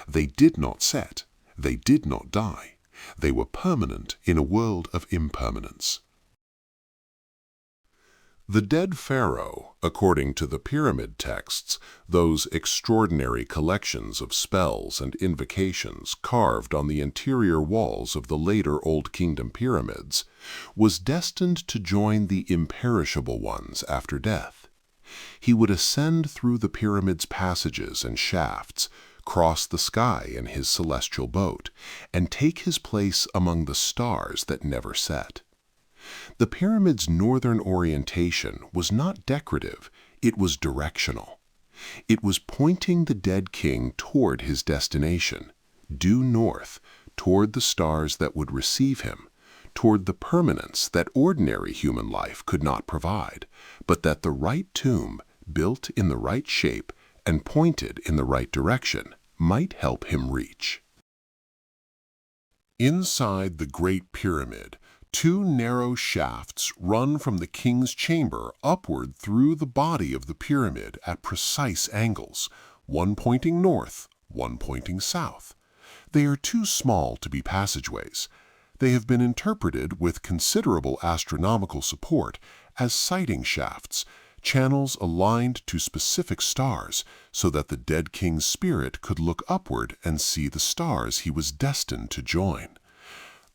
They did not set, they did not die, they were permanent in a world of impermanence. The dead pharaoh, according to the pyramid texts, those extraordinary collections of spells and invocations carved on the interior walls of the later Old Kingdom pyramids, was destined to join the imperishable ones after death. He would ascend through the pyramid's passages and shafts, cross the sky in his celestial boat, and take his place among the stars that never set. The pyramid's northern orientation was not decorative, it was directional. It was pointing the dead king toward his destination, due north, toward the stars that would receive him, toward the permanence that ordinary human life could not provide, but that the right tomb, built in the right shape and pointed in the right direction, might help him reach. Inside the Great Pyramid, two narrow shafts run from the king's chamber upward through the body of the pyramid at precise angles, one pointing north, one pointing south. They are too small to be passageways. They have been interpreted with considerable astronomical support as sighting shafts, channels aligned to specific stars so that the dead king's spirit could look upward and see the stars he was destined to join.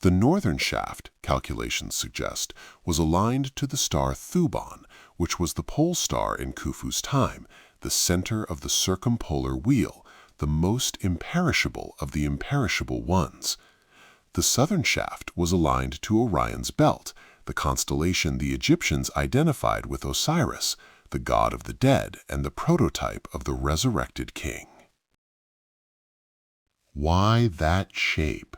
The northern shaft, calculations suggest, was aligned to the star Thuban, which was the pole star in Khufu's time, the center of the circumpolar wheel, the most imperishable of the imperishable ones. The southern shaft was aligned to Orion's belt, the constellation the Egyptians identified with Osiris, the god of the dead and the prototype of the resurrected king. Why that shape?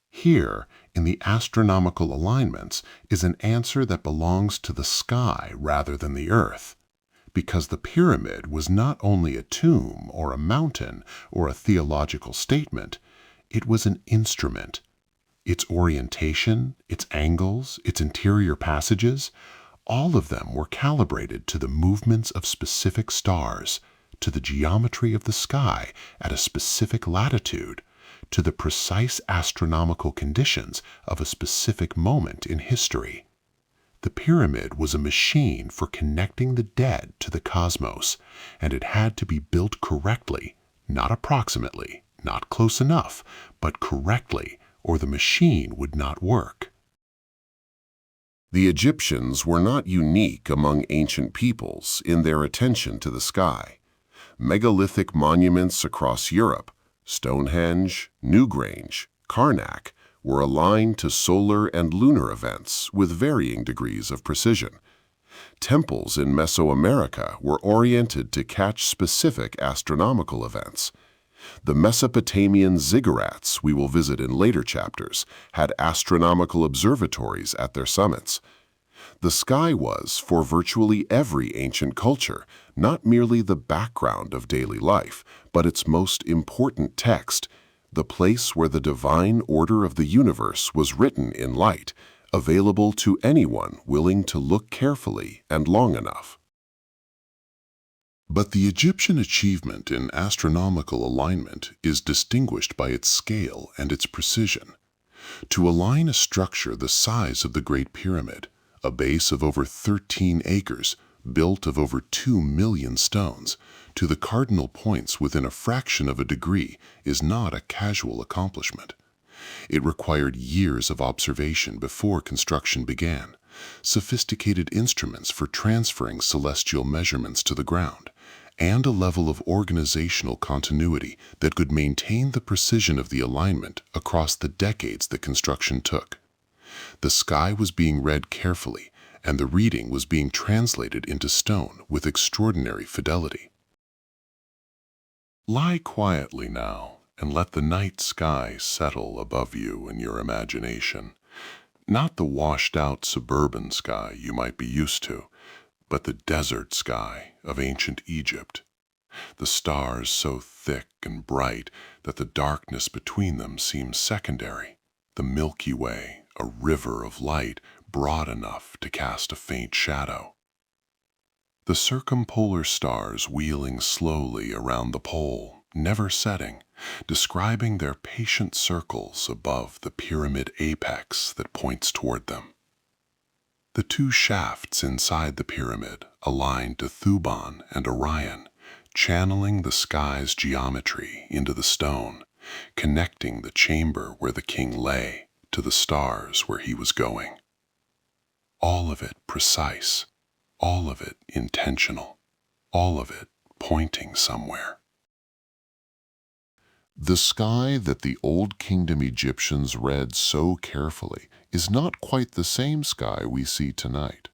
Here, in the astronomical alignments, is an answer that belongs to the sky rather than the earth. Because the pyramid was not only a tomb or a mountain or a theological statement, it was an instrument. Its orientation, its angles, its interior passages, all of them were calibrated to the movements of specific stars, to the geometry of the sky at a specific latitude, to the precise astronomical conditions of a specific moment in history. The pyramid was a machine for connecting the dead to the cosmos, and it had to be built correctly, not approximately, not close enough, but correctly, or the machine would not work. The Egyptians were not unique among ancient peoples in their attention to the sky. Megalithic monuments across Europe, Stonehenge, Newgrange, Karnak, were aligned to solar and lunar events with varying degrees of precision. Temples in Mesoamerica were oriented to catch specific astronomical events. The Mesopotamian ziggurats we will visit in later chapters had astronomical observatories at their summits. The sky was, for virtually every ancient culture, not merely the background of daily life, but its most important text, the place where the divine order of the universe was written in light, available to anyone willing to look carefully and long enough. But the Egyptian achievement in astronomical alignment is distinguished by its scale and its precision. To align a structure the size of the Great Pyramid, a base of over 13 acres, built of over 2 million stones, to the cardinal points within a fraction of a degree is not a casual accomplishment. It required years of observation before construction began, sophisticated instruments for transferring celestial measurements to the ground, and a level of organizational continuity that could maintain the precision of the alignment across the decades the construction took. The sky was being read carefully, and the reading was being translated into stone with extraordinary fidelity. Lie quietly now, and let the night sky settle above you in your imagination. Not the washed-out suburban sky you might be used to, but the desert sky of ancient Egypt. The stars so thick and bright that the darkness between them seems secondary. The Milky Way, a river of light broad enough to cast a faint shadow. The circumpolar stars wheeling slowly around the pole, never setting, describing their patient circles above the pyramid apex that points toward them. The two shafts inside the pyramid aligned to Thuban and Orion, channeling the sky's geometry into the stone, connecting the chamber where the king lay to the stars where he was going. All of it precise, all of it intentional, all of it pointing somewhere. The sky that the Old Kingdom Egyptians read so carefully is not quite the same sky we see tonight.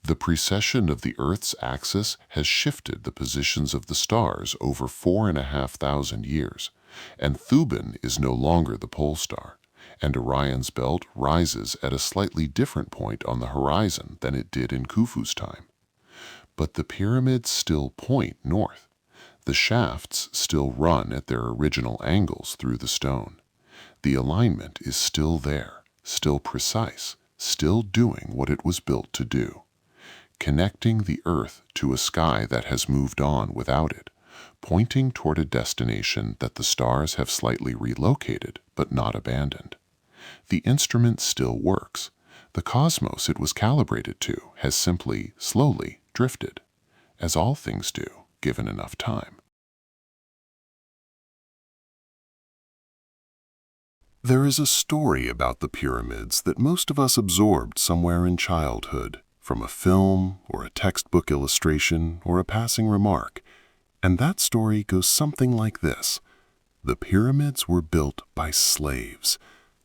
The precession of the Earth's axis has shifted the positions of the stars over 4,500 years, and Thuban is no longer the pole star. and Orion's belt rises at a slightly different point on the horizon than it did in Khufu's time. But the pyramids still point north. The shafts still run at their original angles through the stone. The alignment is still there, still precise, still doing what it was built to do, connecting the earth to a sky that has moved on without it, pointing toward a destination that the stars have slightly relocated but not abandoned. The instrument still works. The cosmos it was calibrated to has simply, slowly drifted, as all things do, given enough time. There is a story about the pyramids that most of us absorbed somewhere in childhood, from a film or a textbook illustration or a passing remark. And that story goes something like this. The pyramids were built by slaves,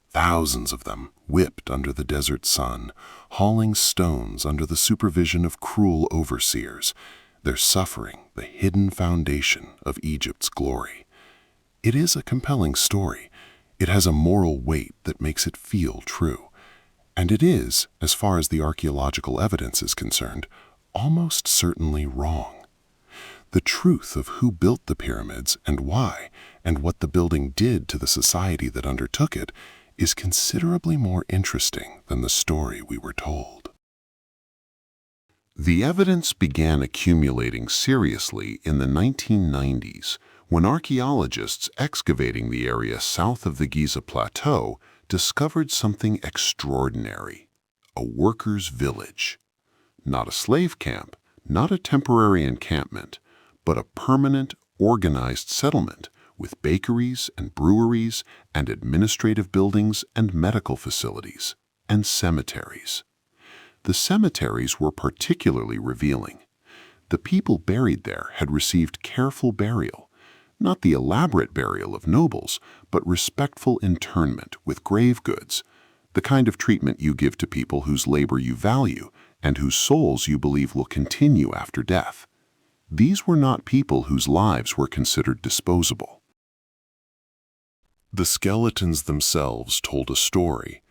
thousands of them whipped under the desert sun, hauling stones under the supervision of cruel overseers, their suffering the hidden foundation of Egypt's glory. It is a compelling story. It has a moral weight that makes it feel true. And it is, as far as the archaeological evidence is concerned, almost certainly wrong. The truth of who built the pyramids and why, and what the building did to the society that undertook it, is considerably more interesting than the story we were told. The evidence began accumulating seriously in the 1990s when archaeologists excavating the area south of the Giza Plateau discovered something extraordinary: a workers' village. Not a slave camp, not a temporary encampment, but a permanent, organized settlement with bakeries and breweries and administrative buildings and medical facilities and cemeteries. The cemeteries were particularly revealing. The people buried there had received careful burial, not the elaborate burial of nobles, but respectful interment with grave goods, the kind of treatment you give to people whose labor you value and whose souls you believe will continue after death. These were not people whose lives were considered disposable. The skeletons themselves told a story.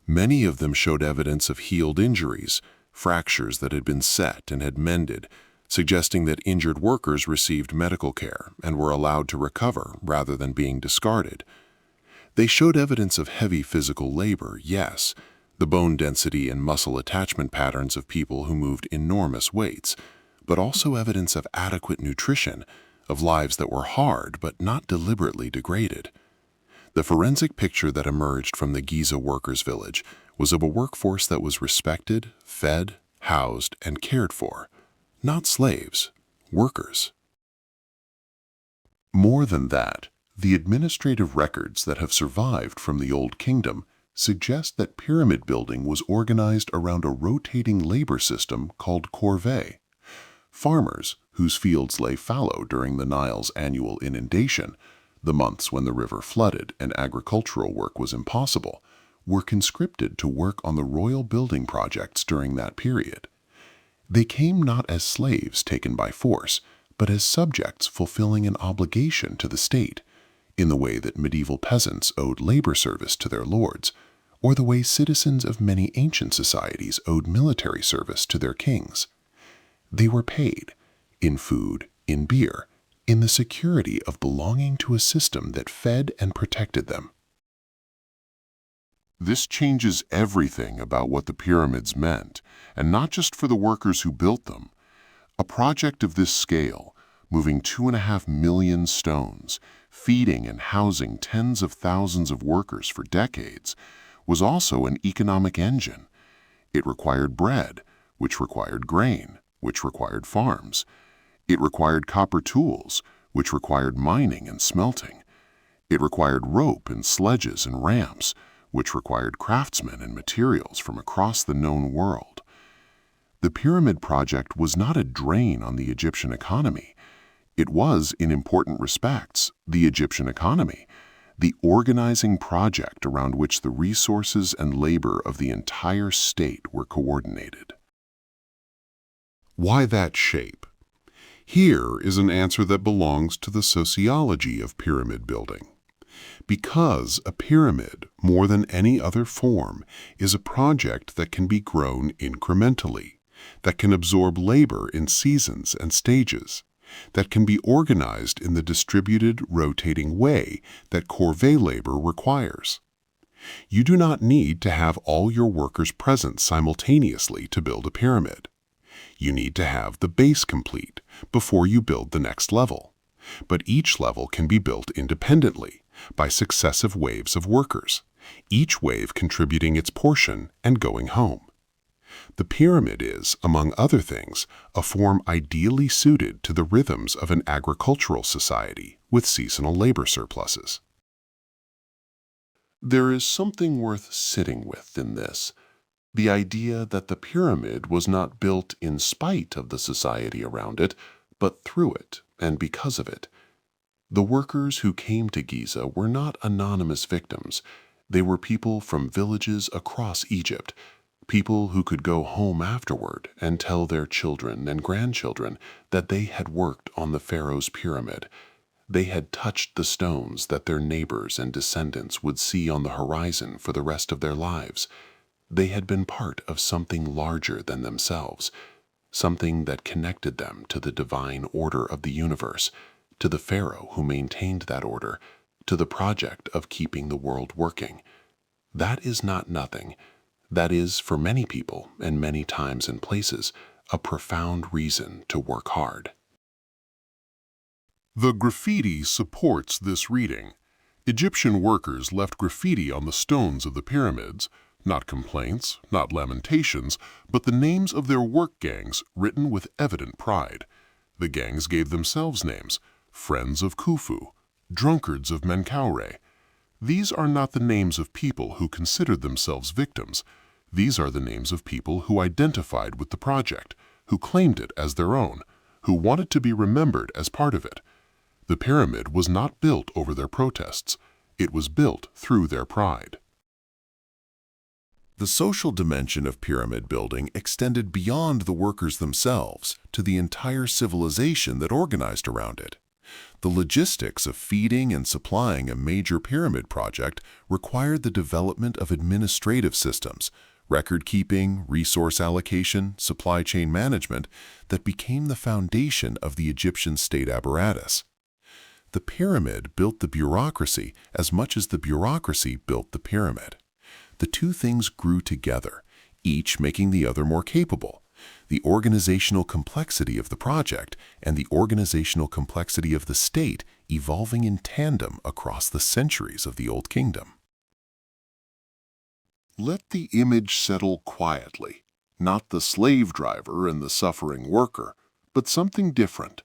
Many of them showed evidence of healed injuries, fractures that had been set and had mended, suggesting that injured workers received medical care and were allowed to recover rather than being discarded. They showed evidence of heavy physical labor, yes, the bone density and muscle attachment patterns of people who moved enormous weights, but also evidence of adequate nutrition, of lives that were hard but not deliberately degraded. The forensic picture that emerged from the Giza workers' village was of a workforce that was respected, fed, housed, and cared for. Not slaves, workers. More than that, the administrative records that have survived from the Old Kingdom suggest that pyramid building was organized around a rotating labor system called corvée. Farmers, whose fields lay fallow during the Nile's annual inundation, the months when the river flooded and agricultural work was impossible, were conscripted to work on the royal building projects during that period. They came not as slaves taken by force, but as subjects fulfilling an obligation to the state, in the way that medieval peasants owed labor service to their lords, or the way citizens of many ancient societies owed military service to their kings. They were paid, in food, in beer, in the security of belonging to a system that fed and protected them. This changes everything about what the pyramids meant, and not just for the workers who built them. A project of this scale, moving 2.5 million stones, feeding and housing tens of thousands of workers for decades, was also an economic engine. It required bread, which required grain, which required farms. It required copper tools, which required mining and smelting. It required rope and sledges and ramps, which required craftsmen and materials from across the known world. The pyramid project was not a drain on the Egyptian economy. It was, in important respects, the Egyptian economy, the organizing project around which the resources and labor of the entire state were coordinated. Why that shape? Here is an answer that belongs to the sociology of pyramid building. Because a pyramid, more than any other form, is a project that can be grown incrementally, that can absorb labor in seasons and stages, that can be organized in the distributed, rotating way that corvée labor requires. You do not need to have all your workers present simultaneously to build a pyramid. You need to have the base complete before you build the next level. But each level can be built independently by successive waves of workers, each wave contributing its portion and going home. The pyramid is, among other things, a form ideally suited to the rhythms of an agricultural society with seasonal labor surpluses. There is something worth sitting with in this, the idea that the pyramid was not built in spite of the society around it, but through it and because of it. The workers who came to Giza were not anonymous victims. They were people from villages across Egypt, people who could go home afterward and tell their children and grandchildren that they had worked on the pharaoh's pyramid. They had touched the stones that their neighbors and descendants would see on the horizon for the rest of their lives. They had been part of something larger than themselves, something that connected them to the divine order of the universe, to the pharaoh who maintained that order, to the project of keeping the world working. That is not nothing. That is, for many people and many times and places, a profound reason to work hard. The graffiti supports this reading. Egyptian workers left graffiti on the stones of the pyramids, not complaints, not lamentations, but the names of their work gangs written with evident pride. The gangs gave themselves names: Friends of Khufu, Drunkards of Menkaure. These are not the names of people who considered themselves victims. These are the names of people who identified with the project, who claimed it as their own, who wanted to be remembered as part of it. The pyramid was not built over their protests. It was built through their pride. The social dimension of pyramid building extended beyond the workers themselves to the entire civilization that organized around it. The logistics of feeding and supplying a major pyramid project required the development of administrative systems, record-keeping, resource allocation, supply chain management that became the foundation of the Egyptian state apparatus. The pyramid built the bureaucracy as much as the bureaucracy built the pyramid. The two things grew together, each making the other more capable. The organizational complexity of the project and the organizational complexity of the state evolving in tandem across the centuries of the Old Kingdom. Let the image settle quietly, not the slave driver and the suffering worker, but something different.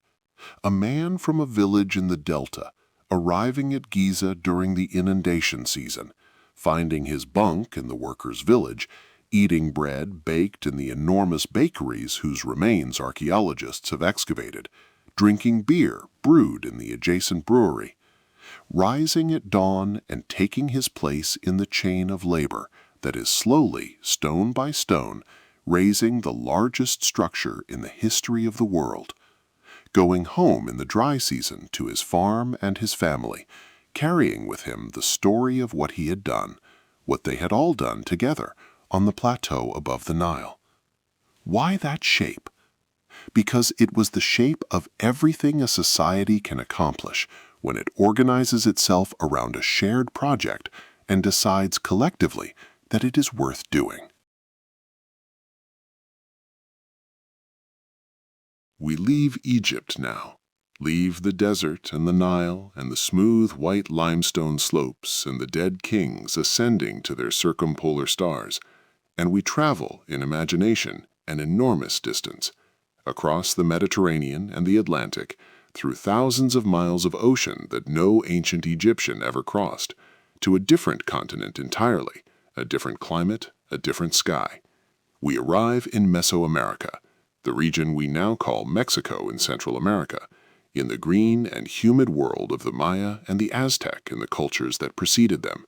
A man from a village in the Delta, arriving at Giza during the inundation season, finding his bunk in the workers' village, eating bread baked in the enormous bakeries whose remains archaeologists have excavated, drinking beer brewed in the adjacent brewery, rising at dawn and taking his place in the chain of labor that is slowly, stone by stone, raising the largest structure in the history of the world, going home in the dry season to his farm and his family, carrying with him the story of what he had done, what they had all done together on the plateau above the Nile. Why that shape? Because it was the shape of everything a society can accomplish when it organizes itself around a shared project and decides collectively that it is worth doing. We leave Egypt now, leave the desert and the Nile and the smooth white limestone slopes and the dead kings ascending to their circumpolar stars, and we travel in imagination an enormous distance, across the Mediterranean and the Atlantic, through thousands of miles of ocean that no ancient Egyptian ever crossed, to a different continent entirely, a different climate, a different sky. We arrive in Mesoamerica, the region we now call Mexico in Central America, in the green and humid world of the Maya and the Aztec and the cultures that preceded them.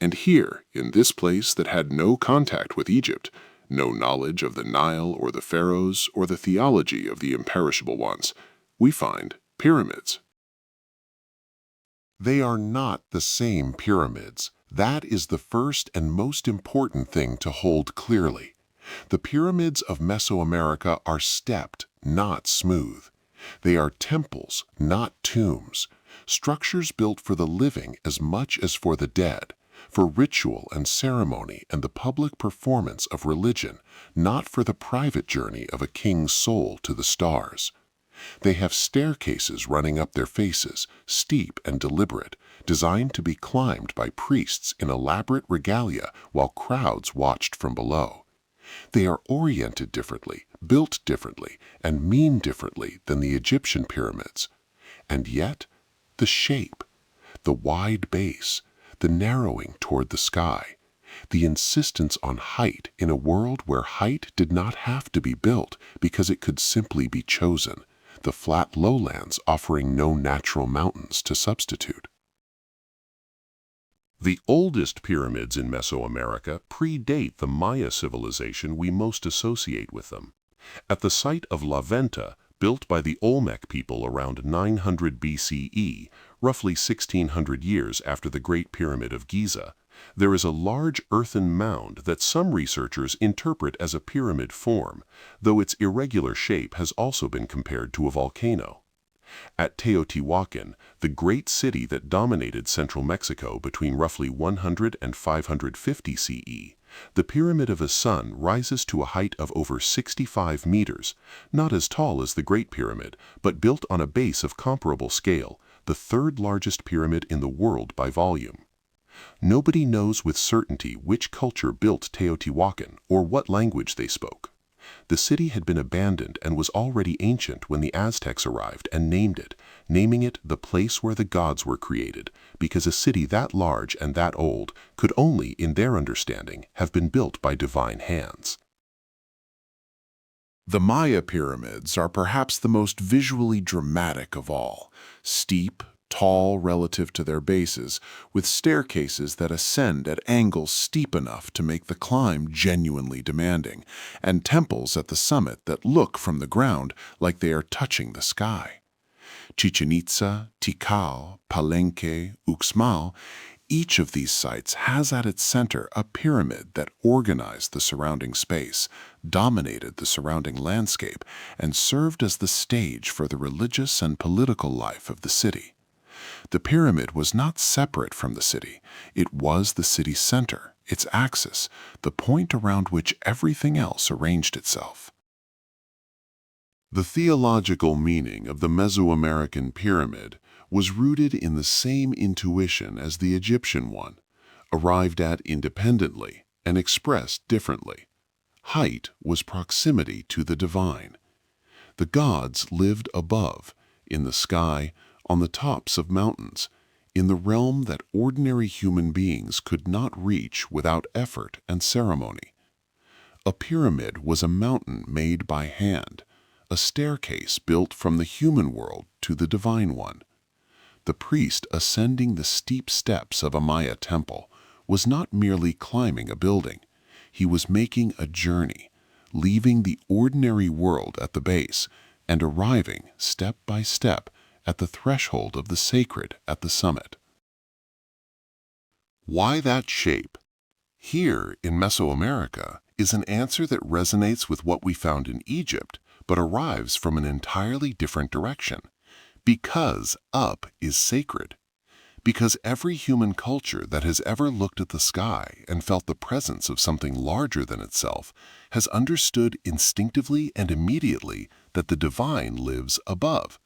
And here, in this place that had no contact with Egypt, no knowledge of the Nile or the pharaohs or the theology of the imperishable ones, we find pyramids. They are not the same pyramids. That is the first and most important thing to hold clearly. The pyramids of Mesoamerica are stepped, not smooth. They are temples, not tombs, structures built for the living as much as for the dead, for ritual and ceremony and the public performance of religion, not for the private journey of a king's soul to the stars. They have staircases running up their faces, steep and deliberate, designed to be climbed by priests in elaborate regalia while crowds watched from below. They are oriented differently, built differently, and mean differently than the Egyptian pyramids. And yet, the shape, the wide base, the narrowing toward the sky, the insistence on height in a world where height did not have to be built because it could simply be chosen, the flat lowlands offering no natural mountains to substitute. The oldest pyramids in Mesoamerica predate the Maya civilization we most associate with them. At the site of La Venta, built by the Olmec people around 900 BCE, roughly 1600 years after the Great Pyramid of Giza, there is a large earthen mound that some researchers interpret as a pyramid form, though its irregular shape has also been compared to a volcano. At Teotihuacan, the great city that dominated central Mexico between roughly 100 and 550 CE, the Pyramid of a Sun rises to a height of over 65 meters, not as tall as the Great Pyramid, but built on a base of comparable scale, the third largest pyramid in the world by volume. Nobody knows with certainty which culture built Teotihuacan or what language they spoke. The city had been abandoned and was already ancient when the Aztecs arrived and named it, naming it the place where the gods were created, because a city that large and that old could only, in their understanding, have been built by divine hands. The Maya pyramids are perhaps the most visually dramatic of all, steep, tall relative to their bases, with staircases that ascend at angles steep enough to make the climb genuinely demanding, and temples at the summit that look from the ground like they are touching the sky. Chichen Itza, Tikal, Palenque, Uxmal, each of these sites has at its center a pyramid that organized the surrounding space, dominated the surrounding landscape, and served as the stage for the religious and political life of the city. The pyramid was not separate from the city. It was the city's center, its axis, the point around which everything else arranged itself. The theological meaning of the Mesoamerican pyramid was rooted in the same intuition as the Egyptian one, arrived at independently and expressed differently. Height was proximity to the divine. The gods lived above, in the sky, on the tops of mountains, in the realm that ordinary human beings could not reach without effort and ceremony. A pyramid was a mountain made by hand, a staircase built from the human world to the divine one. The priest ascending the steep steps of a Maya temple was not merely climbing a building. He was making a journey, leaving the ordinary world at the base and arriving, step by step, at the threshold of the sacred at the summit. Why that shape? Here in Mesoamerica is an answer that resonates with what we found in Egypt, but arrives from an entirely different direction. Because up is sacred. Because every human culture that has ever looked at the sky and felt the presence of something larger than itself has understood instinctively and immediately that the divine lives above.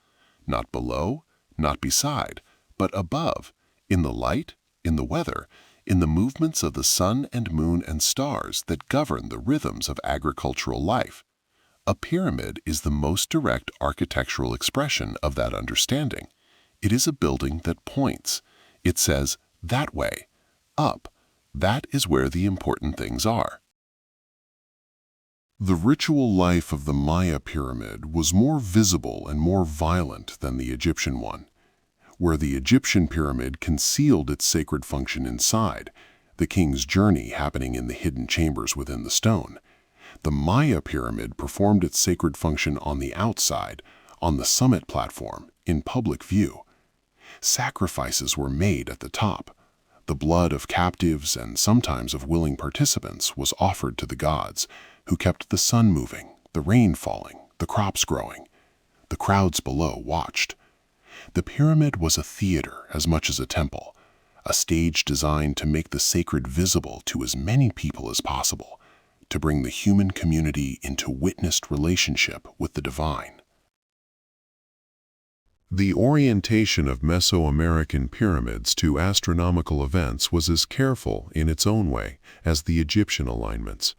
Not below, not beside, but above, in the light, in the weather, in the movements of the sun and moon and stars that govern the rhythms of agricultural life. A pyramid is the most direct architectural expression of that understanding. It is a building that points. It says, that way, up. That is where the important things are. The ritual life of the Maya pyramid was more visible and more violent than the Egyptian one. Where the Egyptian pyramid concealed its sacred function inside, the king's journey happening in the hidden chambers within the stone, the Maya pyramid performed its sacred function on the outside, on the summit platform, in public view. Sacrifices were made at the top. The blood of captives and sometimes of willing participants was offered to the gods, who kept the sun moving, the rain falling, the crops growing. The crowds below watched. The pyramid was a theater as much as a temple, a stage designed to make the sacred visible to as many people as possible, to bring the human community into witnessed relationship with the divine. The orientation of Mesoamerican pyramids to astronomical events was as careful in its own way as the Egyptian alignments.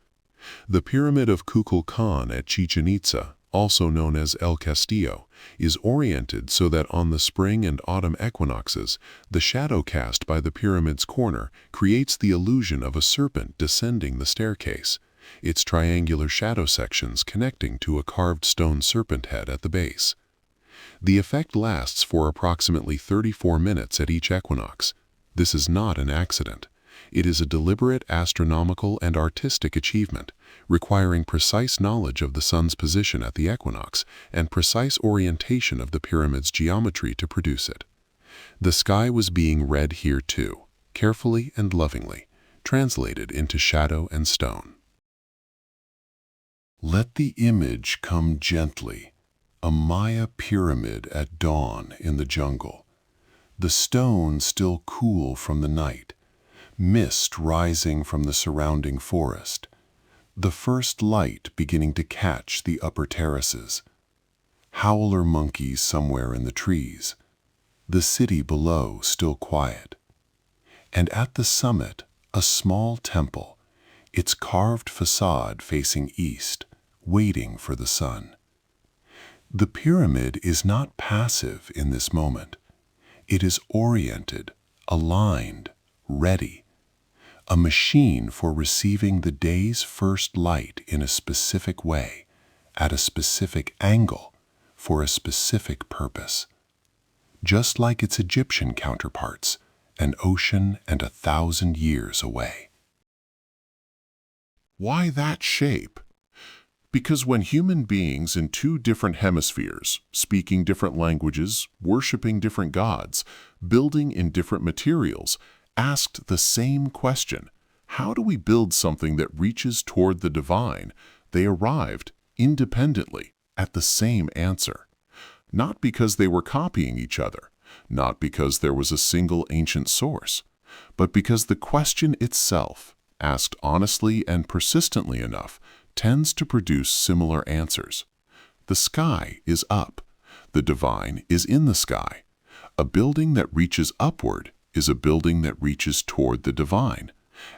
The Pyramid of Kukulkan at Chichen Itza, also known as El Castillo, is oriented so that on the spring and autumn equinoxes, the shadow cast by the pyramid's corner creates the illusion of a serpent descending the staircase, its triangular shadow sections connecting to a carved stone serpent head at the base. The effect lasts for approximately 34 minutes at each equinox. This is not an accident. It is a deliberate astronomical and artistic achievement, requiring precise knowledge of the sun's position at the equinox and precise orientation of the pyramid's geometry to produce it. The sky was being read here too, carefully and lovingly, translated into shadow and stone. Let the image come gently, a Maya pyramid at dawn in the jungle. The stone still cool from the night, mist rising from the surrounding forest, the first light beginning to catch the upper terraces. Howler monkeys somewhere in the trees, the city below still quiet. And at the summit, a small temple, its carved facade facing east, waiting for the sun. The pyramid is not passive in this moment. It is oriented, aligned, ready, a machine for receiving the day's first light in a specific way, at a specific angle, for a specific purpose. Just like its Egyptian counterparts, an ocean and 1,000 years away. Why that shape? Because when human beings in two different hemispheres, speaking different languages, worshiping different gods, building in different materials, asked the same question, how do we build something that reaches toward the divine, they arrived, independently, at the same answer. Not because they were copying each other, not because there was a single ancient source, but because the question itself, asked honestly and persistently enough, tends to produce similar answers. The sky is up. The divine is in the sky. A building that reaches upward is a building that reaches toward the divine.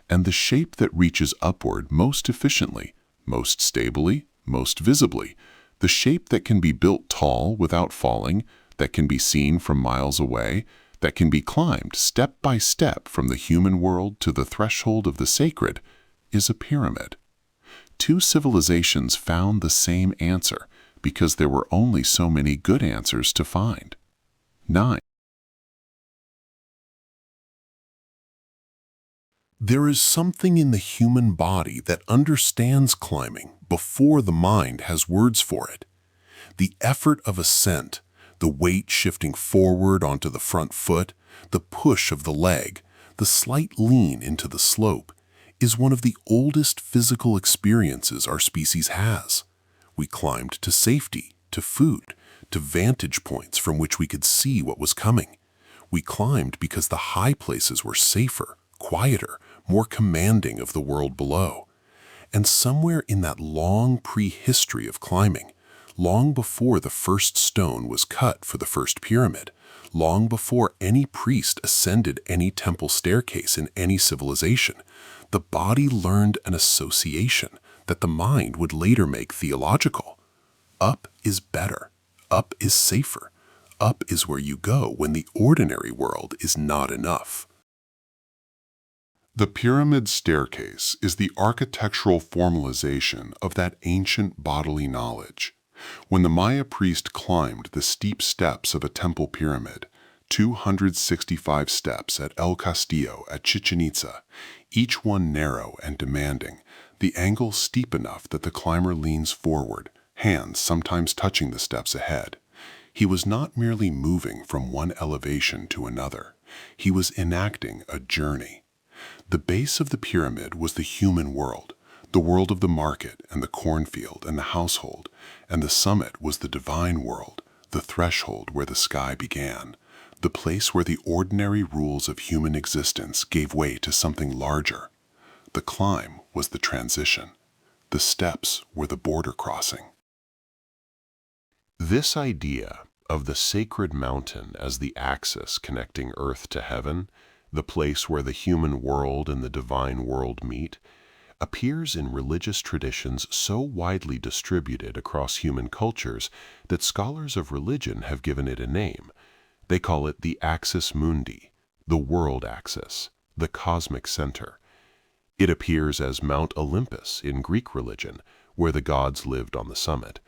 And the shape that reaches upward most efficiently, most stably, most visibly, the shape that can be built tall without falling, that can be seen from miles away, that can be climbed step by step from the human world to the threshold of the sacred, is a pyramid. Two civilizations found the same answer because there were only so many good answers to find. 9. There is something in the human body that understands climbing before the mind has words for it. The effort of ascent, the weight shifting forward onto the front foot, the push of the leg, the slight lean into the slope, is one of the oldest physical experiences our species has. We climbed to safety, to food, to vantage points from which we could see what was coming. We climbed because the high places were safer, quieter, more commanding of the world below. And somewhere in that long prehistory of climbing, long before the first stone was cut for the first pyramid, long before any priest ascended any temple staircase in any civilization, the body learned an association that the mind would later make theological. Up is better. Up is safer. Up is where you go when the ordinary world is not enough. The pyramid staircase is the architectural formalization of that ancient bodily knowledge. When the Maya priest climbed the steep steps of a temple pyramid, 265 steps at El Castillo at Chichen Itza, each one narrow and demanding, the angle steep enough that the climber leans forward, hands sometimes touching the steps ahead. He was not merely moving from one elevation to another. He was enacting a journey. The base of the pyramid was the human world, the world of the market and the cornfield and the household, and the summit was the divine world, the threshold where the sky began, the place where the ordinary rules of human existence gave way to something larger. The climb was the transition. The steps were the border crossing. This idea of the sacred mountain as the axis connecting earth to heaven, the place where the human world and the divine world meet, appears in religious traditions so widely distributed across human cultures that scholars of religion have given it a name. They call it the axis mundi, the world axis, the cosmic center. It appears as Mount Olympus in Greek religion, where the gods lived on the summit.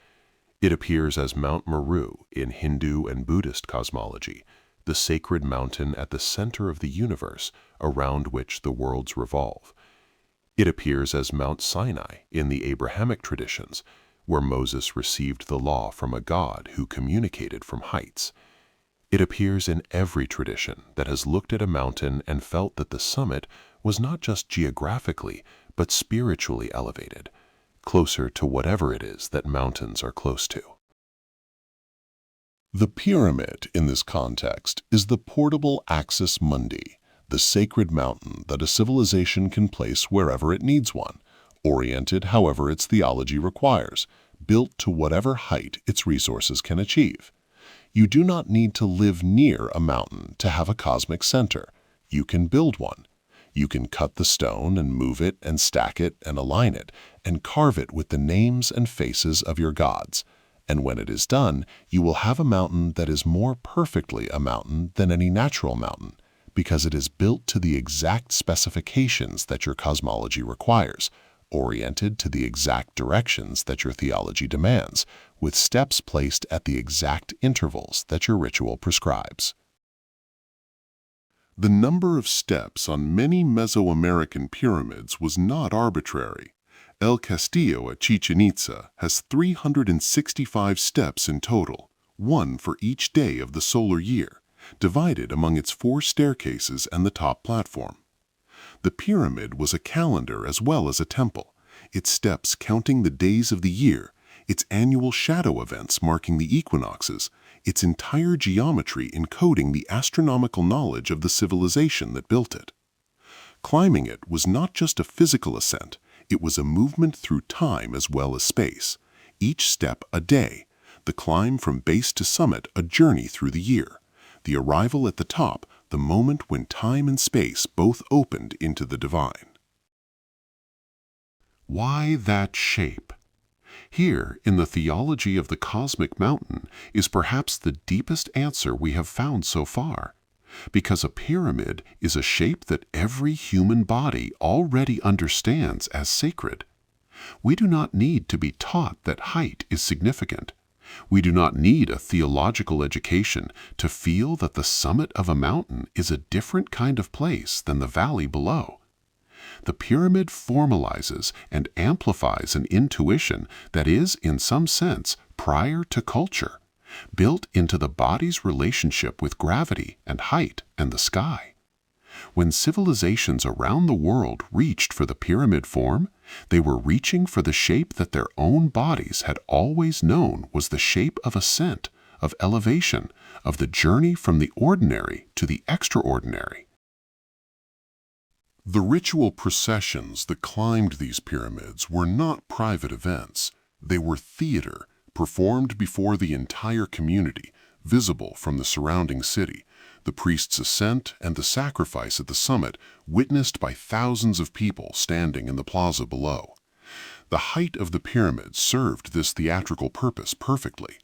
It appears as Mount Meru in Hindu and Buddhist cosmology, the sacred mountain at the center of the universe around which the worlds revolve. It appears as Mount Sinai in the Abrahamic traditions, where Moses received the law from a God who communicated from heights. It appears in every tradition that has looked at a mountain and felt that the summit was not just geographically, but spiritually elevated, closer to whatever it is that mountains are close to. The pyramid in this context is the portable axis mundi, the sacred mountain that a civilization can place wherever it needs one, oriented however its theology requires, built to whatever height its resources can achieve. You do not need to live near a mountain to have a cosmic center. You can build one. You can cut the stone and move it and stack it and align it and carve it with the names and faces of your gods. And when it is done, you will have a mountain that is more perfectly a mountain than any natural mountain, because it is built to the exact specifications that your cosmology requires, oriented to the exact directions that your theology demands, with steps placed at the exact intervals that your ritual prescribes. The number of steps on many Mesoamerican pyramids was not arbitrary. El Castillo at Chichen Itza has 365 steps in total, one for each day of the solar year, divided among its 4 staircases and the top platform. The pyramid was a calendar as well as a temple, its steps counting the days of the year, its annual shadow events marking the equinoxes, its entire geometry encoding the astronomical knowledge of the civilization that built it. Climbing it was not just a physical ascent, it was a movement through time as well as space, each step a day, the climb from base to summit a journey through the year, the arrival at the top the moment when time and space both opened into the divine. Why that shape? Here, in the theology of the cosmic mountain, is perhaps the deepest answer we have found so far. Because a pyramid is a shape that every human body already understands as sacred. We do not need to be taught that height is significant. We do not need a theological education to feel that the summit of a mountain is a different kind of place than the valley below. The pyramid formalizes and amplifies an intuition that is, in some sense, prior to culture, built into the body's relationship with gravity and height and the sky. When civilizations around the world reached for the pyramid form, they were reaching for the shape that their own bodies had always known was the shape of ascent, of elevation, of the journey from the ordinary to the extraordinary. The ritual processions that climbed these pyramids were not private events. They were theater, performed before the entire community, visible from the surrounding city, the priest's ascent and the sacrifice at the summit witnessed by thousands of people standing in the plaza below. The height of the pyramid served this theatrical purpose perfectly.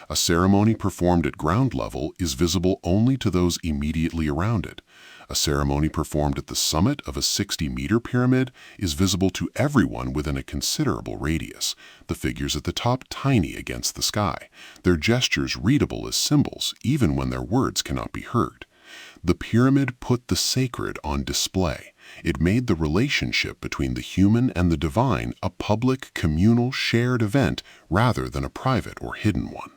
A ceremony performed at ground level is visible only to those immediately around it. A ceremony performed at the summit of a 60-meter pyramid is visible to everyone within a considerable radius, the figures at the top tiny against the sky, their gestures readable as symbols even when their words cannot be heard. The pyramid put the sacred on display. It made the relationship between the human and the divine a public, communal, shared event rather than a private or hidden one.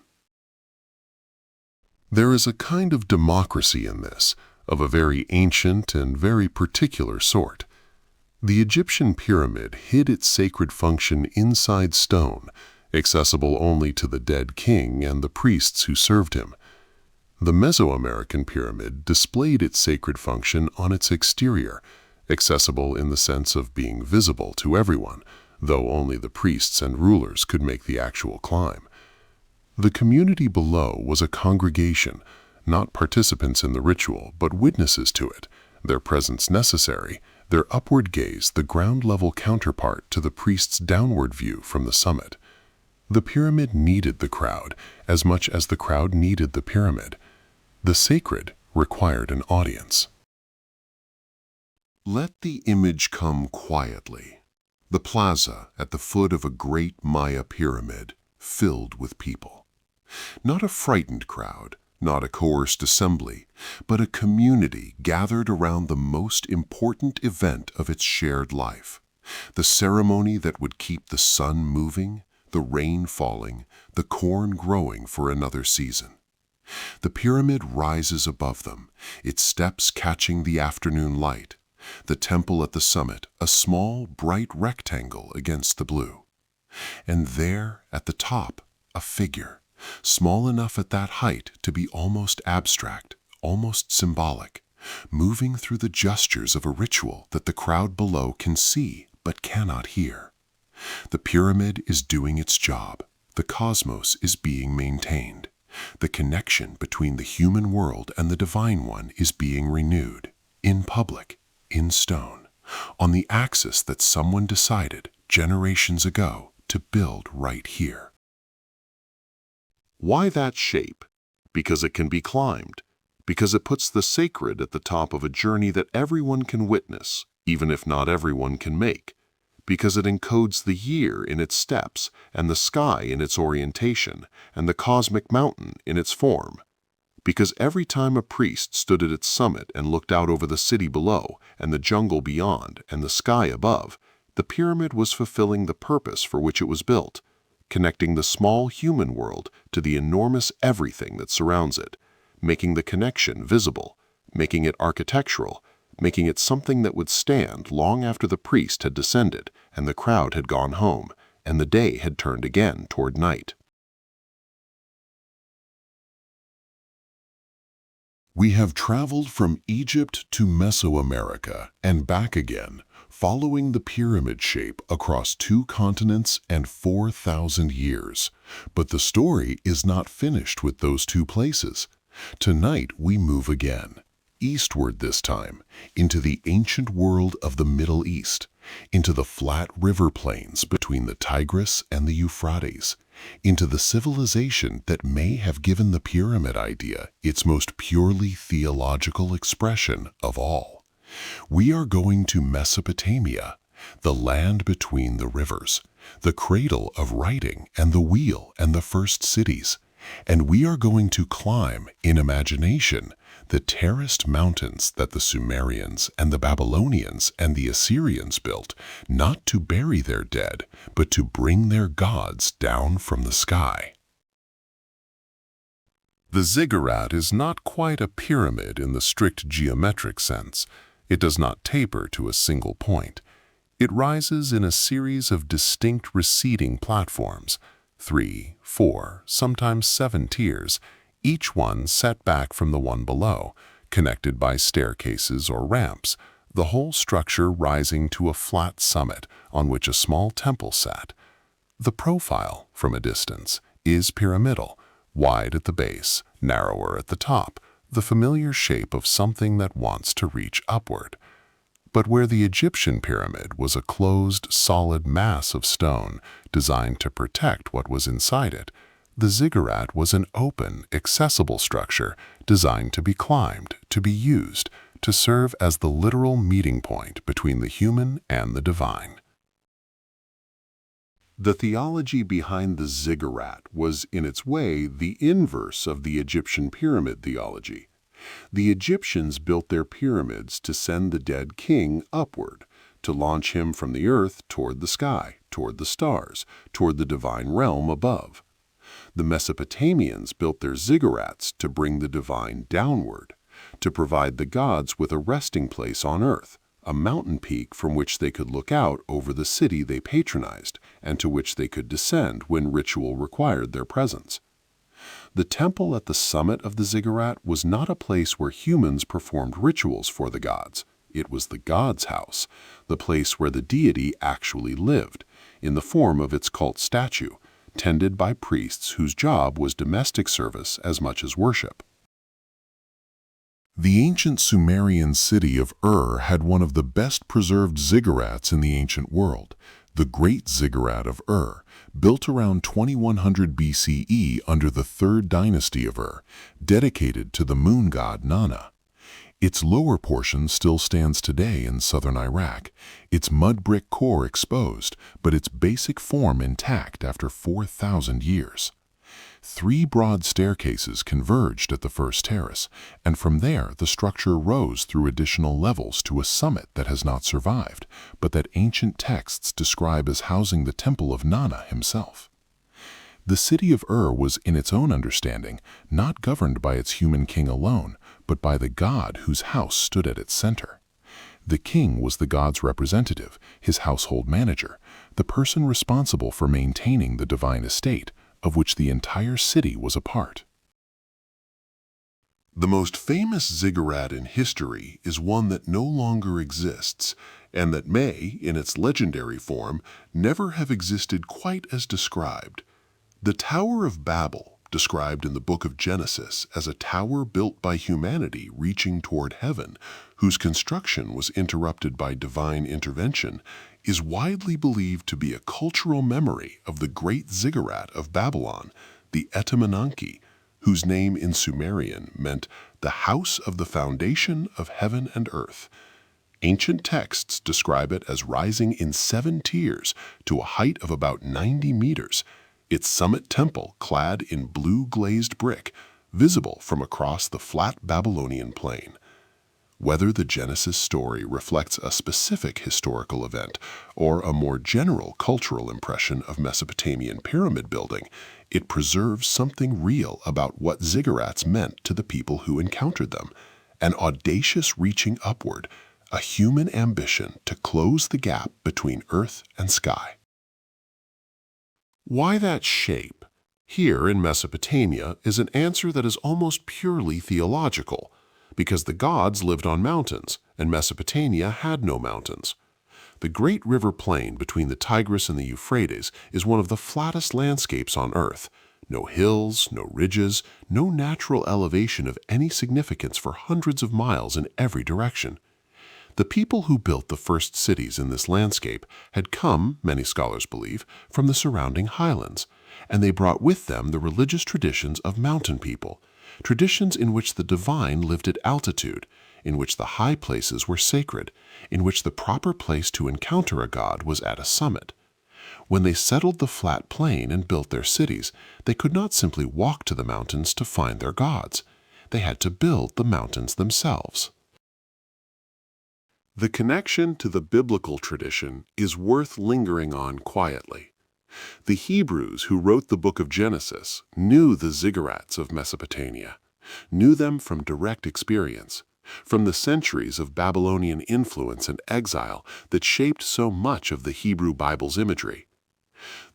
There is a kind of democracy in this, of a very ancient and very particular sort. The Egyptian pyramid hid its sacred function inside stone, accessible only to the dead king and the priests who served him. The Mesoamerican pyramid displayed its sacred function on its exterior, accessible in the sense of being visible to everyone, though only the priests and rulers could make the actual climb. The community below was a congregation, not participants in the ritual, but witnesses to it, their presence necessary, their upward gaze the ground-level counterpart to the priest's downward view from the summit. The pyramid needed the crowd as much as the crowd needed the pyramid. The sacred required an audience. Let the image come quietly. The plaza at the foot of a great Maya pyramid filled with people. Not a frightened crowd, not a coerced assembly, but a community gathered around the most important event of its shared life, the ceremony that would keep the sun moving, the rain falling, the corn growing for another season. The pyramid rises above them, its steps catching the afternoon light, the temple at the summit a small, bright rectangle against the blue. And there, at the top, a figure, small enough at that height to be almost abstract, almost symbolic, moving through the gestures of a ritual that the crowd below can see but cannot hear. The pyramid is doing its job. The cosmos is being maintained. The connection between the human world and the divine one is being renewed, in public, in stone, on the axis that someone decided generations ago to build right here. Why that shape? Because it can be climbed. Because it puts the sacred at the top of a journey that everyone can witness, even if not everyone can make. Because it encodes the year in its steps, and the sky in its orientation, and the cosmic mountain in its form. Because every time a priest stood at its summit and looked out over the city below, and the jungle beyond, and the sky above, the pyramid was fulfilling the purpose for which it was built, connecting the small human world to the enormous everything that surrounds it, making the connection visible, making it architectural, making it something that would stand long after the priest had descended and the crowd had gone home, and the day had turned again toward night. We have traveled from Egypt to Mesoamerica and back again, following the pyramid shape across 2 continents and 4,000 years. But the story is not finished with those 2 places. Tonight we move again, eastward this time, into the ancient world of the Middle East, into the flat river plains between the Tigris and the Euphrates, into the civilization that may have given the pyramid idea its most purely theological expression of all. We are going to Mesopotamia, the land between the rivers, the cradle of writing and the wheel and the first cities, and we are going to climb, in imagination, the terraced mountains that the Sumerians and the Babylonians and the Assyrians built, not to bury their dead, but to bring their gods down from the sky. The ziggurat is not quite a pyramid in the strict geometric sense. It does not taper to a single point. It rises in a series of distinct receding platforms, 3, 4, sometimes 7 tiers, each one set back from the one below, connected by staircases or ramps, the whole structure rising to a flat summit on which a small temple sat. The profile, from a distance, is pyramidal, wide at the base, narrower at the top, the familiar shape of something that wants to reach upward. But where the Egyptian pyramid was a closed, solid mass of stone designed to protect what was inside it, the ziggurat was an open, accessible structure designed to be climbed, to be used, to serve as the literal meeting point between the human and the divine. The theology behind the ziggurat was, in its way, the inverse of the Egyptian pyramid theology. The Egyptians built their pyramids to send the dead king upward, to launch him from the earth toward the sky, toward the stars, toward the divine realm above. The Mesopotamians built their ziggurats to bring the divine downward, to provide the gods with a resting place on earth, a mountain peak from which they could look out over the city they patronized and to which they could descend when ritual required their presence. The temple at the summit of the ziggurat was not a place where humans performed rituals for the gods. It was the god's house, the place where the deity actually lived, in the form of its cult statue, tended by priests whose job was domestic service as much as worship. The ancient Sumerian city of had one of the best preserved ziggurats in the ancient world, the Great Ziggurat of built around 2100 BCE under the third dynasty of dedicated to the moon god Nana. Its lower portion still stands today in southern Iraq, its mud brick core exposed, but its basic form intact after 4,000 years. 3 broad staircases converged at the first terrace, and from there the structure rose through additional levels to a summit that has not survived, but that ancient texts describe as housing the temple of Nana himself. The city of was, in its own understanding, not governed by its human king alone, but by the god whose house stood at its center. The king was the god's representative, his household manager, the person responsible for maintaining the divine estate, of which the entire city was a part. The most famous ziggurat in history is one that no longer exists, and that may, in its legendary form, never have existed quite as described. The Tower of Babel, described in the book of Genesis as a tower built by humanity reaching toward heaven, whose construction was interrupted by divine intervention, is widely believed to be a cultural memory of the great ziggurat of Babylon, the Etemenanki, whose name in Sumerian meant the house of the foundation of heaven and earth. Ancient texts describe it as rising in 7 tiers to a height of about 90 meters, its summit temple clad in blue glazed brick, visible from across the flat Babylonian plain. Whether the Genesis story reflects a specific historical event or a more general cultural impression of Mesopotamian pyramid building, it preserves something real about what ziggurats meant to the people who encountered them, an audacious reaching upward, a human ambition to close the gap between earth and sky. Why that shape? Here in Mesopotamia is an answer that is almost purely theological, because the gods lived on mountains, and Mesopotamia had no mountains. The great river plain between the Tigris and the Euphrates is one of the flattest landscapes on earth. No hills, no ridges, no natural elevation of any significance for hundreds of miles in every direction. The people who built the first cities in this landscape had come, many scholars believe, from the surrounding highlands, and they brought with them the religious traditions of mountain people, traditions in which the divine lived at altitude, in which the high places were sacred, in which the proper place to encounter a god was at a summit. When they settled the flat plain and built their cities, they could not simply walk to the mountains to find their gods. They had to build the mountains themselves. The connection to the biblical tradition is worth lingering on quietly. The Hebrews who wrote the book of Genesis knew the ziggurats of Mesopotamia, knew them from direct experience, from the centuries of Babylonian influence and exile that shaped so much of the Hebrew Bible's imagery.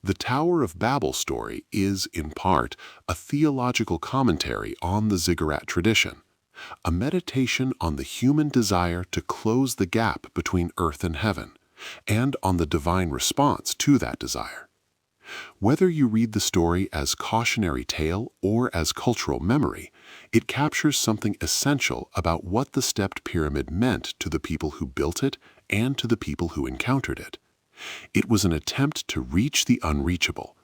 The Tower of Babel story is, in part, a theological commentary on the ziggurat tradition, a meditation on the human desire to close the gap between earth and heaven, and on the divine response to that desire. Whether you read the story as cautionary tale or as cultural memory, it captures something essential about what the stepped pyramid meant to the people who built it and to the people who encountered it. It was an attempt to reach the unreachable,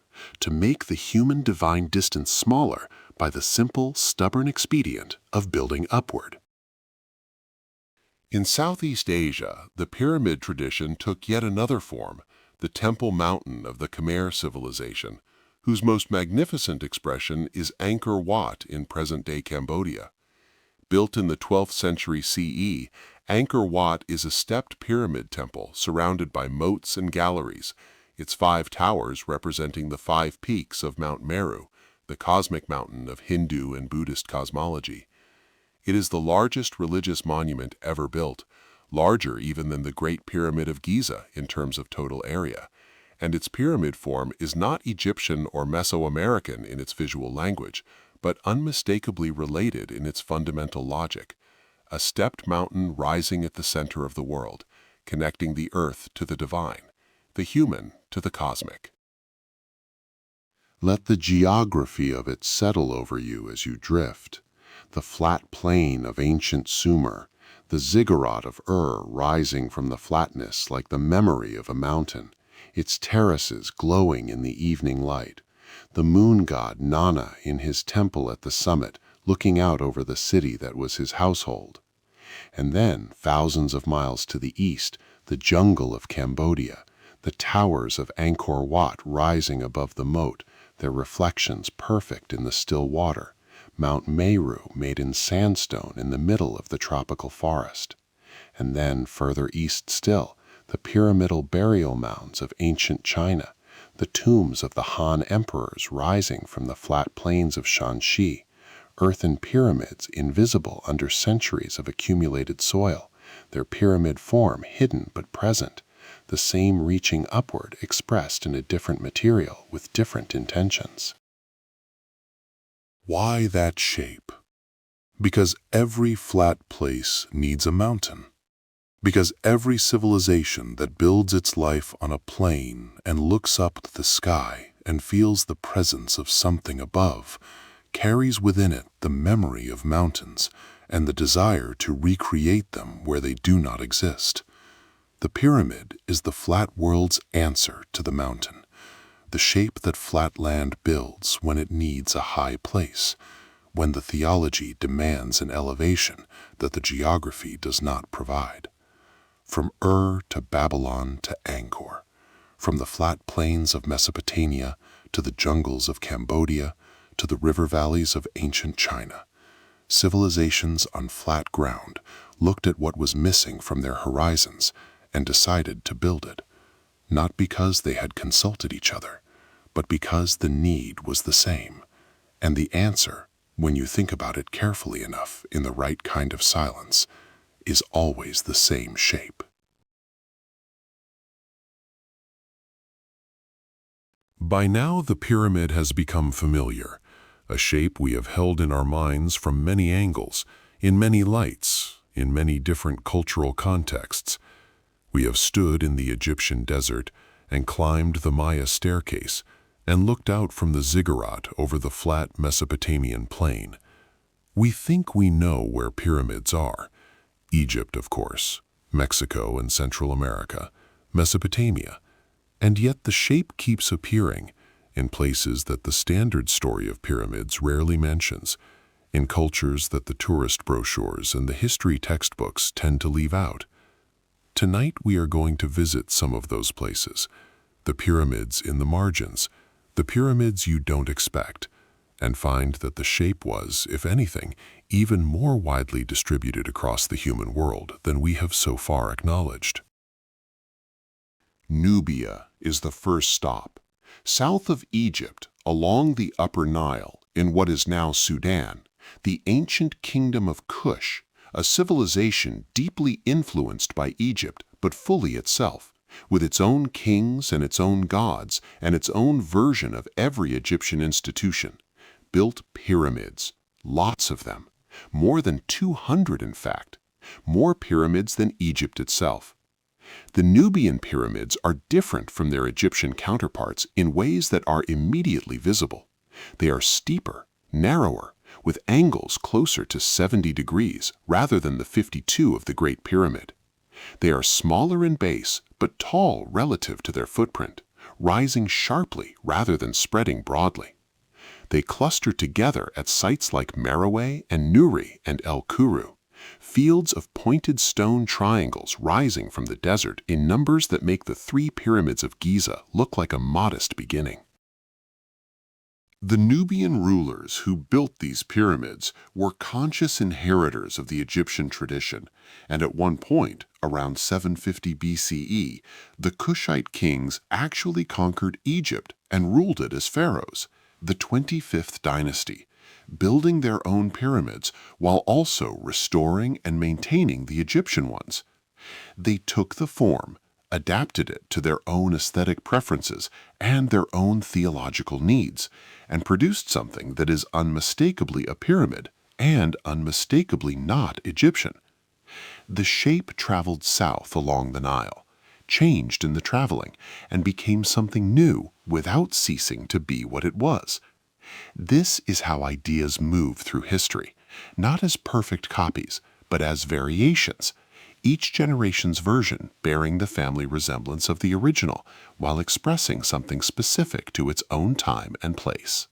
to make the human-divine distance smaller by the simple, stubborn expedient of building upward. In Southeast Asia, the pyramid tradition took yet another form, the Temple Mountain of the Khmer civilization, whose most magnificent expression is Angkor Wat in present-day Cambodia. Built in the 12th century CE, Angkor Wat is a stepped pyramid temple surrounded by moats and galleries, its 5 towers representing the 5 peaks of Mount Meru, the cosmic mountain of Hindu and Buddhist cosmology. It is the largest religious monument ever built, larger even than the Great Pyramid of Giza in terms of total area, and its pyramid form is not Egyptian or Mesoamerican in its visual language, but unmistakably related in its fundamental logic. A stepped mountain rising at the center of the world, connecting the earth to the divine, the human to the cosmic. Let the geography of it settle over you as you drift. The flat plain of ancient Sumer, the ziggurat of rising from the flatness like the memory of a mountain, its terraces glowing in the evening light, the moon god Nana in his temple at the summit looking out over the city that was his household. And then, thousands of miles to the east, the jungle of Cambodia, the towers of Angkor Wat rising above the moat, their reflections perfect in the still water, Mount Meru made in sandstone in the middle of the tropical forest. And then, further east still, the pyramidal burial mounds of ancient China, the tombs of the Han emperors rising from the flat plains of Shanxi, earthen pyramids invisible under centuries of accumulated soil, their pyramid form hidden but present, the same reaching upward expressed in a different material with different intentions. Why that shape? Because every flat place needs a mountain. Because every civilization that builds its life on a plain and looks up at the sky and feels the presence of something above carries within it the memory of mountains and the desire to recreate them where they do not exist. The pyramid is the flat world's answer to the mountain, the shape that flat land builds when it needs a high place, when the theology demands an elevation that the geography does not provide. From to Babylon to Angkor, from the flat plains of Mesopotamia to the jungles of Cambodia to the river valleys of ancient China, civilizations on flat ground looked at what was missing from their horizons and decided to build it, not because they had consulted each other, but because the need was the same, and the answer, when you think about it carefully enough in the right kind of silence, is always the same shape. By now, the pyramid has become familiar, a shape we have held in our minds from many angles, in many lights, in many different cultural contexts. We have stood in the Egyptian desert and climbed the Maya staircase and looked out from the ziggurat over the flat Mesopotamian plain. We think we know where pyramids are. Egypt, of course, Mexico and Central America, Mesopotamia, and yet the shape keeps appearing in places that the standard story of pyramids rarely mentions, in cultures that the tourist brochures and the history textbooks tend to leave out. Tonight we are going to visit some of those places, the pyramids in the margins, the pyramids you don't expect, and find that the shape was, if anything, even more widely distributed across the human world than we have so far acknowledged. Nubia is the first stop. South of Egypt, along the Upper Nile, in what is now Sudan, the ancient kingdom of Kush, a civilization deeply influenced by Egypt but fully itself, with its own kings and its own gods and its own version of every Egyptian institution, built pyramids, lots of them, more than 200 in fact, more pyramids than Egypt itself. The Nubian pyramids are different from their Egyptian counterparts in ways that are immediately visible. They are steeper, narrower, with angles closer to 70 degrees rather than the 52 of the Great Pyramid. They are smaller in base but tall relative to their footprint, rising sharply rather than spreading broadly. They cluster together at sites like Meroe and Nuri and El Kuru, fields of pointed stone triangles rising from the desert in numbers that make the three pyramids of Giza look like a modest beginning. The Nubian rulers who built these pyramids were conscious inheritors of the Egyptian tradition, and at one point, around 750 BCE, the Kushite kings actually conquered Egypt and ruled it as pharaohs. the 25th dynasty, building their own pyramids while also restoring and maintaining the Egyptian ones. They took the form, adapted it to their own aesthetic preferences and their own theological needs, and produced something that is unmistakably a pyramid and unmistakably not Egyptian. The shape traveled south along the Nile, changed in the traveling, and became something new without ceasing to be what it was. This is how ideas move through history, not as perfect copies, but as variations, each generation's version bearing the family resemblance of the original while expressing something specific to its own time and place.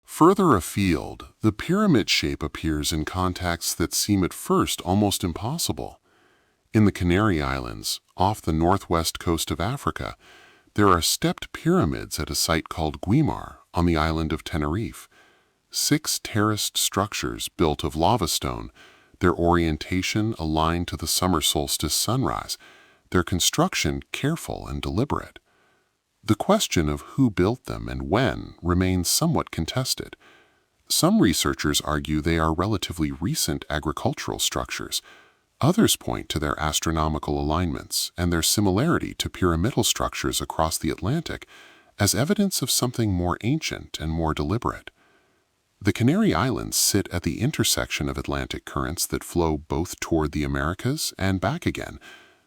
Further afield, the pyramid shape appears in contexts that seem at first almost impossible. In the Canary Islands, off the northwest coast of Africa, there are stepped pyramids at a site called Guimar on the island of Tenerife. 6 terraced structures built of lava stone, their orientation aligned to the summer solstice sunrise, their construction careful and deliberate. The question of who built them and when remains somewhat contested. Some researchers argue they are relatively recent agricultural structures. Others point to their astronomical alignments and their similarity to pyramidal structures across the Atlantic as evidence of something more ancient and more deliberate. The Canary Islands sit at the intersection of Atlantic currents that flow both toward the Americas and back again,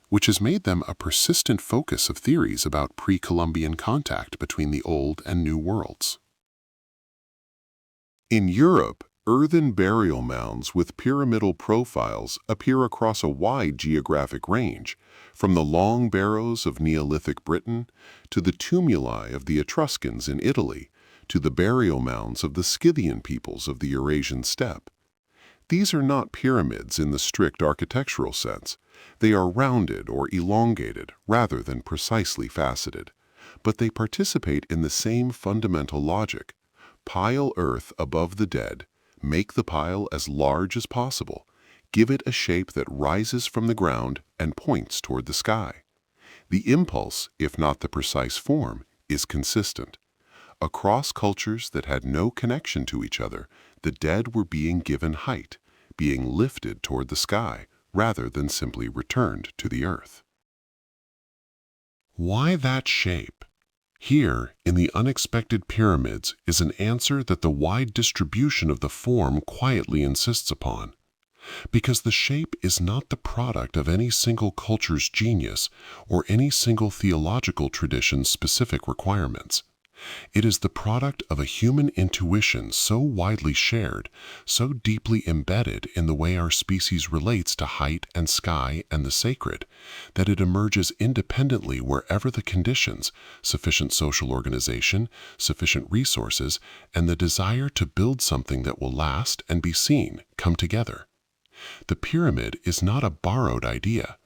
which has made them a persistent focus of theories about pre-Columbian contact between the Old and New Worlds. In Europe, earthen burial mounds with pyramidal profiles appear across a wide geographic range, from the long barrows of Neolithic Britain to the tumuli of the Etruscans in Italy, to the burial mounds of the Scythian peoples of the Eurasian steppe. These are not pyramids in the strict architectural sense. They are rounded or elongated rather than precisely faceted, but they participate in the same fundamental logic. Pile earth above the dead, make the pile as large as possible, give it a shape that rises from the ground and points toward the sky. The impulse, if not the precise form, is consistent. Across cultures that had no connection to each other, the dead were being given height, being lifted toward the sky, rather than simply returned to the earth. Why that shape? Here, in the unexpected pyramids, is an answer that the wide distribution of the form quietly insists upon. Because the shape is not the product of any single culture's genius or any single theological tradition's specific requirements. It is the product of a human intuition so widely shared, so deeply embedded in the way our species relates to height and sky and the sacred, that it emerges independently wherever the conditions, sufficient social organization, sufficient resources, and the desire to build something that will last and be seen come together. The pyramid is not a borrowed idea.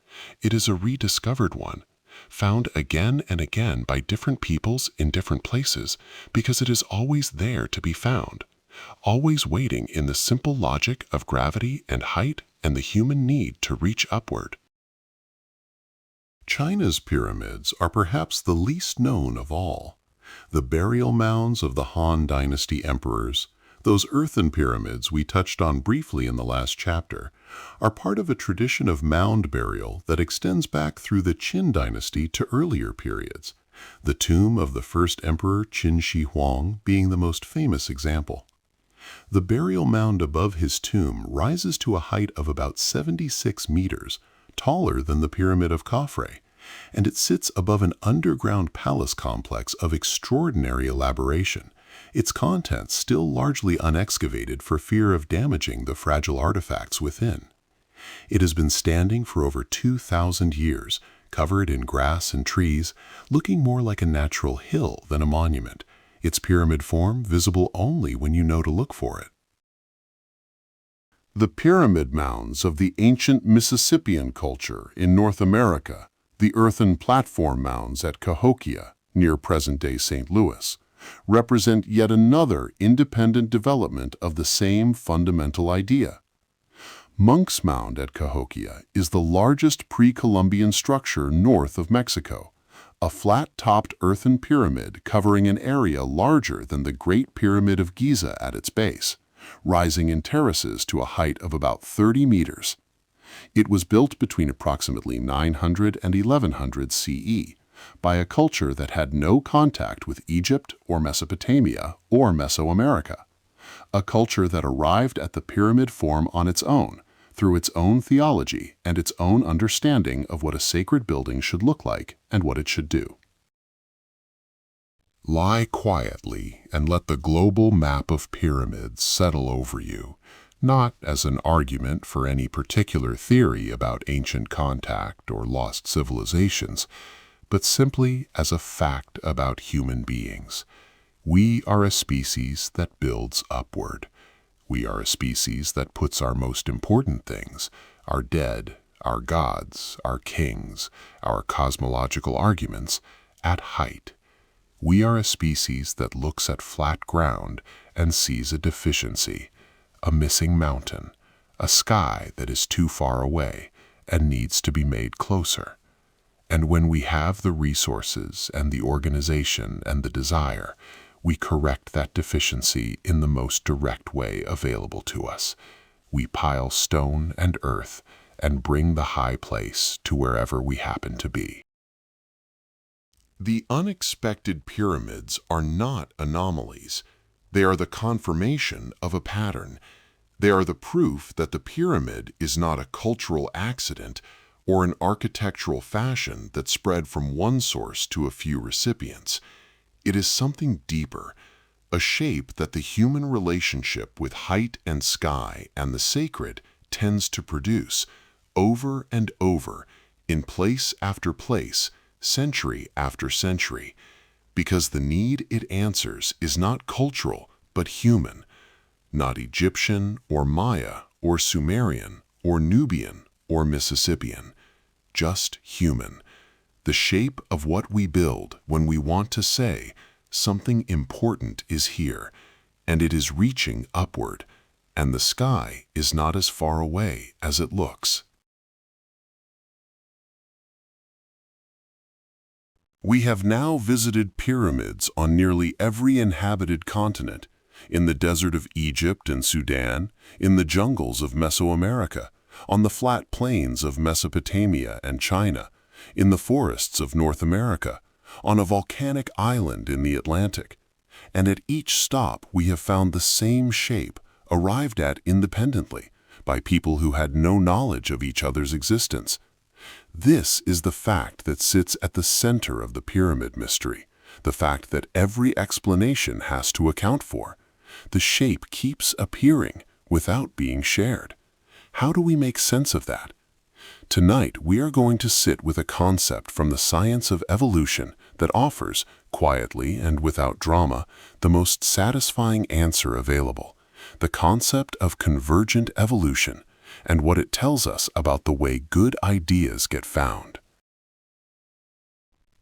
It is a rediscovered one, found again and again by different peoples in different places because it is always there to be found, always waiting in the simple logic of gravity and height and the human need to reach upward. China's pyramids are perhaps the least known of all. The burial mounds of the Han Dynasty emperors, those earthen pyramids we touched on briefly in the last chapter, are part of a tradition of mound burial that extends back through the Qin dynasty to earlier periods, the tomb of the first emperor Qin Shi Huang being the most famous example. The burial mound above his tomb rises to a height of about 76 meters, taller than the Pyramid of Khafre, and it sits above an underground palace complex of extraordinary elaboration, its contents still largely unexcavated for fear of damaging the fragile artifacts within. It has been standing for over 2,000 years, covered in grass and trees, looking more like a natural hill than a monument, its pyramid form visible only when you know to look for it. The pyramid mounds of the ancient Mississippian culture in North America, the earthen platform mounds at Cahokia, near present-day St. Louis, represent yet another independent development of the same fundamental idea. Monk's Mound at Cahokia is the largest pre-Columbian structure north of Mexico, a flat-topped earthen pyramid covering an area larger than the Great Pyramid of Giza at its base, rising in terraces to a height of about 30 meters. It was built between approximately 900 and 1100 CE by a culture that had no contact with Egypt or Mesopotamia or Mesoamerica, a culture that arrived at the pyramid form on its own, through its own theology and its own understanding of what a sacred building should look like and what it should do. Lie quietly and let the global map of pyramids settle over you, not as an argument for any particular theory about ancient contact or lost civilizations, but simply as a fact about human beings. We are a species that builds upward. We are a species that puts our most important things, our dead, our gods, our kings, our cosmological arguments, at height. We are a species that looks at flat ground and sees a deficiency, a missing mountain, a sky that is too far away and needs to be made closer. And when we have the resources and the organization and the desire, we correct that deficiency in the most direct way available to us. We pile stone and earth and bring the high place to wherever we happen to be. The unexpected pyramids are not anomalies. They are the confirmation of a pattern. They are the proof that the pyramid is not a cultural accident or an architectural fashion that spread from one source to a few recipients. It is something deeper, a shape that the human relationship with height and sky and the sacred tends to produce over and over, in place after place, century after century, because the need it answers is not cultural but human, not Egyptian or Maya or Sumerian or Nubian or Mississippian, just human. The shape of what we build when we want to say something important is here, and it is reaching upward, and the sky is not as far away as it looks. We have now visited pyramids on nearly every inhabited continent, in the desert of Egypt and Sudan, in the jungles of Mesoamerica, on the flat plains of Mesopotamia and China, in the forests of North America, on a volcanic island in the Atlantic. And at each stop we have found the same shape, arrived at independently, by people who had no knowledge of each other's existence. This is the fact that sits at the center of the pyramid mystery, the fact that every explanation has to account for. The shape keeps appearing without being shared. How do we make sense of that? Tonight, we are going to sit with a concept from the science of evolution that offers, quietly and without drama, the most satisfying answer available, the concept of convergent evolution, and what it tells us about the way good ideas get found.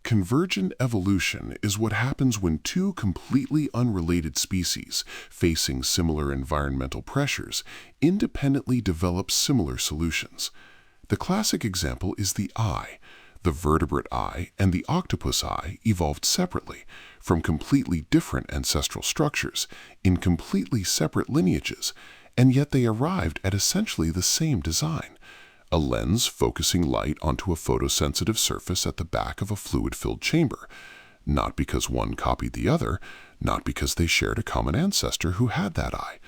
Convergent evolution is what happens when two completely unrelated species, facing similar environmental pressures, independently develop similar solutions. The classic example is the eye. The vertebrate eye and the octopus eye evolved separately, from completely different ancestral structures, in completely separate lineages, and yet they arrived at essentially the same design. A lens focusing light onto a photosensitive surface at the back of a fluid-filled chamber, not because one copied the other, not because they shared a common ancestor who had that eye,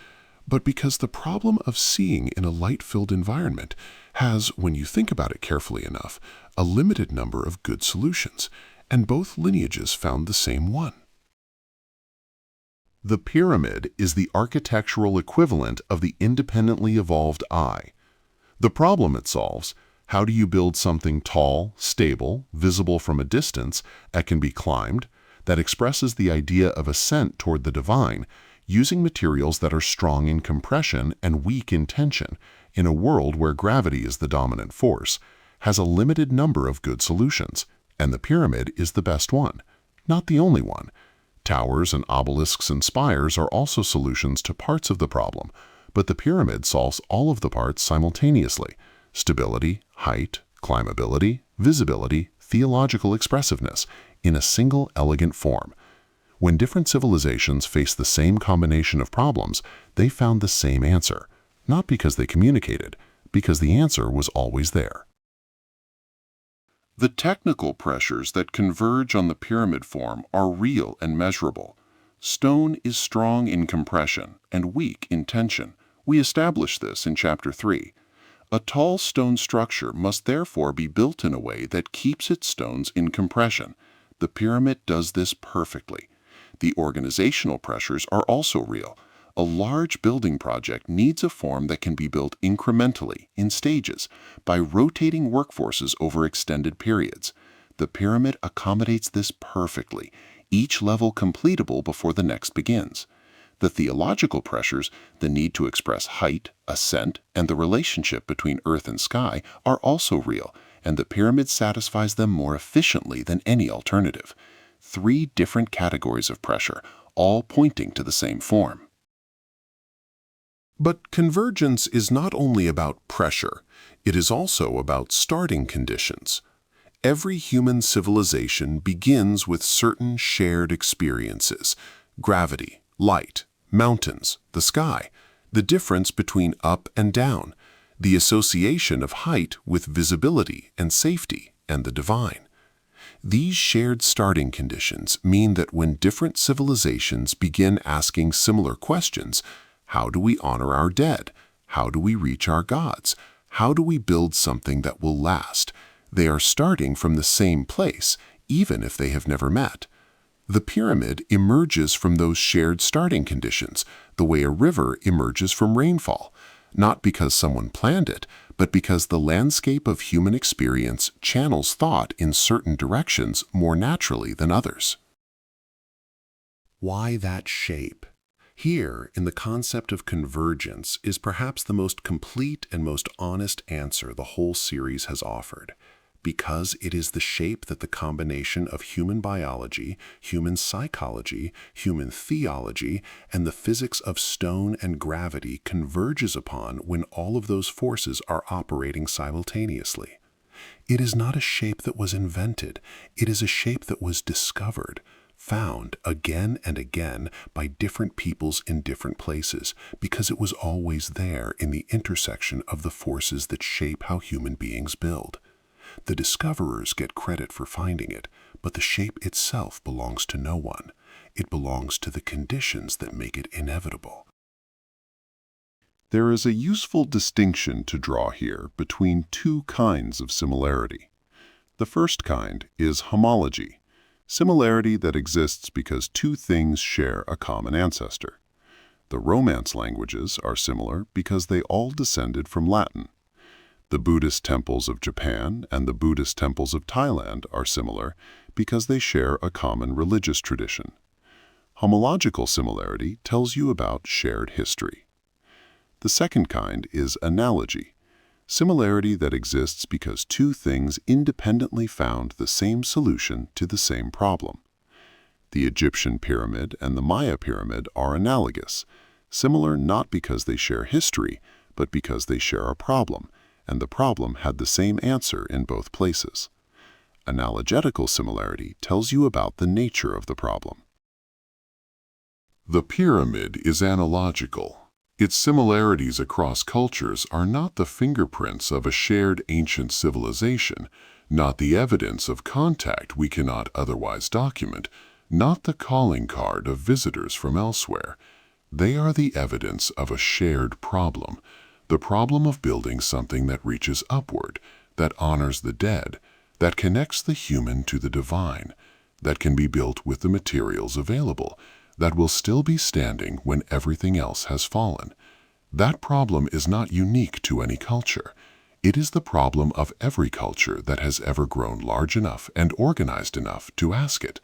but because the problem of seeing in a light-filled environment has, when you think about it carefully enough, a limited number of good solutions, and both lineages found the same one. The pyramid is the architectural equivalent of the independently evolved eye. The problem it solves, how do you build something tall, stable, visible from a distance, that can be climbed, that expresses the idea of ascent toward the divine, using materials that are strong in compression and weak in tension, in a world where gravity is the dominant force, has a limited number of good solutions, and the pyramid is the best one, not the only one. Towers and obelisks and spires are also solutions to parts of the problem, but the pyramid solves all of the parts simultaneously: stability, height, climbability, visibility, theological expressiveness, in a single elegant form. When different civilizations faced the same combination of problems, they found the same answer, not because they communicated, because the answer was always there. The technical pressures that converge on the pyramid form are real and measurable. Stone is strong in compression and weak in tension. We established this in Chapter 3. A tall stone structure must therefore be built in a way that keeps its stones in compression. The pyramid does this perfectly. The organizational pressures are also real. A large building project needs a form that can be built incrementally, in stages, by rotating workforces over extended periods. The pyramid accommodates this perfectly, each level completable before the next begins. The theological pressures, the need to express height, ascent, and the relationship between earth and sky are also real, and the pyramid satisfies them more efficiently than any alternative. 3 different categories of pressure, all pointing to the same form. But convergence is not only about pressure, it is also about starting conditions. Every human civilization begins with certain shared experiences: gravity, light, mountains, the sky, the difference between up and down, the association of height with visibility and safety and the divine. These shared starting conditions mean that when different civilizations begin asking similar questions, how do we honor our dead? How do we reach our gods? How do we build something that will last? They are starting from the same place, even if they have never met. The pyramid emerges from those shared starting conditions, the way a river emerges from rainfall, not because someone planned it, but because the landscape of human experience channels thought in certain directions more naturally than others. Why that shape? Here, in the concept of convergence, is perhaps the most complete and most honest answer the whole series has offered. Because it is the shape that the combination of human biology, human psychology, human theology, and the physics of stone and gravity converges upon when all of those forces are operating simultaneously. It is not a shape that was invented, it is a shape that was discovered, found again and again by different peoples in different places, because it was always there in the intersection of the forces that shape how human beings build. The discoverers get credit for finding it, but the shape itself belongs to no one. It belongs to the conditions that make it inevitable. There is a useful distinction to draw here between 2 kinds of similarity. The first kind is homology, similarity that exists because 2 things share a common ancestor. The Romance languages are similar because they all descended from Latin. The Buddhist temples of Japan and the Buddhist temples of Thailand are similar because they share a common religious tradition. Homological similarity tells you about shared history. The second kind is analogy, similarity that exists because 2 things independently found the same solution to the same problem. The Egyptian pyramid and the Maya pyramid are analogous, similar not because they share history, but because they share a problem, and the problem had the same answer in both places. Analogetical similarity tells you about the nature of the problem. The pyramid is analogical. Its similarities across cultures are not the fingerprints of a shared ancient civilization, not the evidence of contact we cannot otherwise document, not the calling card of visitors from elsewhere. They are the evidence of a shared problem. The problem of building something that reaches upward, that honors the dead, that connects the human to the divine, that can be built with the materials available, that will still be standing when everything else has fallen. That problem is not unique to any culture. It is the problem of every culture that has ever grown large enough and organized enough to ask it.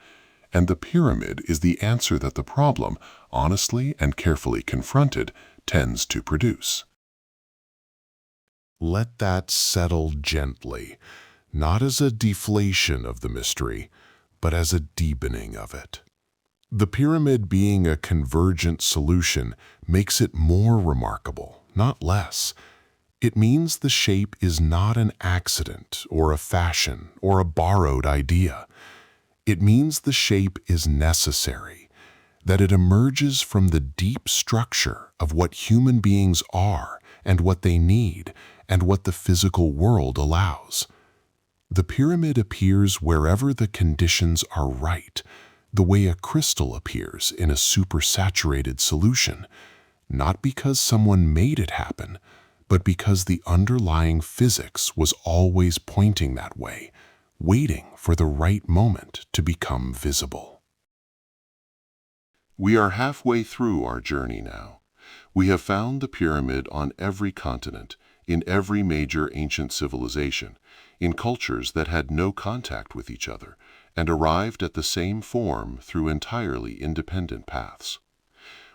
And the pyramid is the answer that the problem, honestly and carefully confronted, tends to produce. Let that settle gently, not as a deflation of the mystery, but as a deepening of it. The pyramid being a convergent solution makes it more remarkable, not less. It means the shape is not an accident or a fashion or a borrowed idea. It means the shape is necessary, that it emerges from the deep structure of what human beings are and what they need and what the physical world allows. The pyramid appears wherever the conditions are right, the way a crystal appears in a supersaturated solution, not because someone made it happen, but because the underlying physics was always pointing that way, waiting for the right moment to become visible. We are halfway through our journey now. We have found the pyramid on every continent, in every major ancient civilization, in cultures that had no contact with each other, and arrived at the same form through entirely independent paths.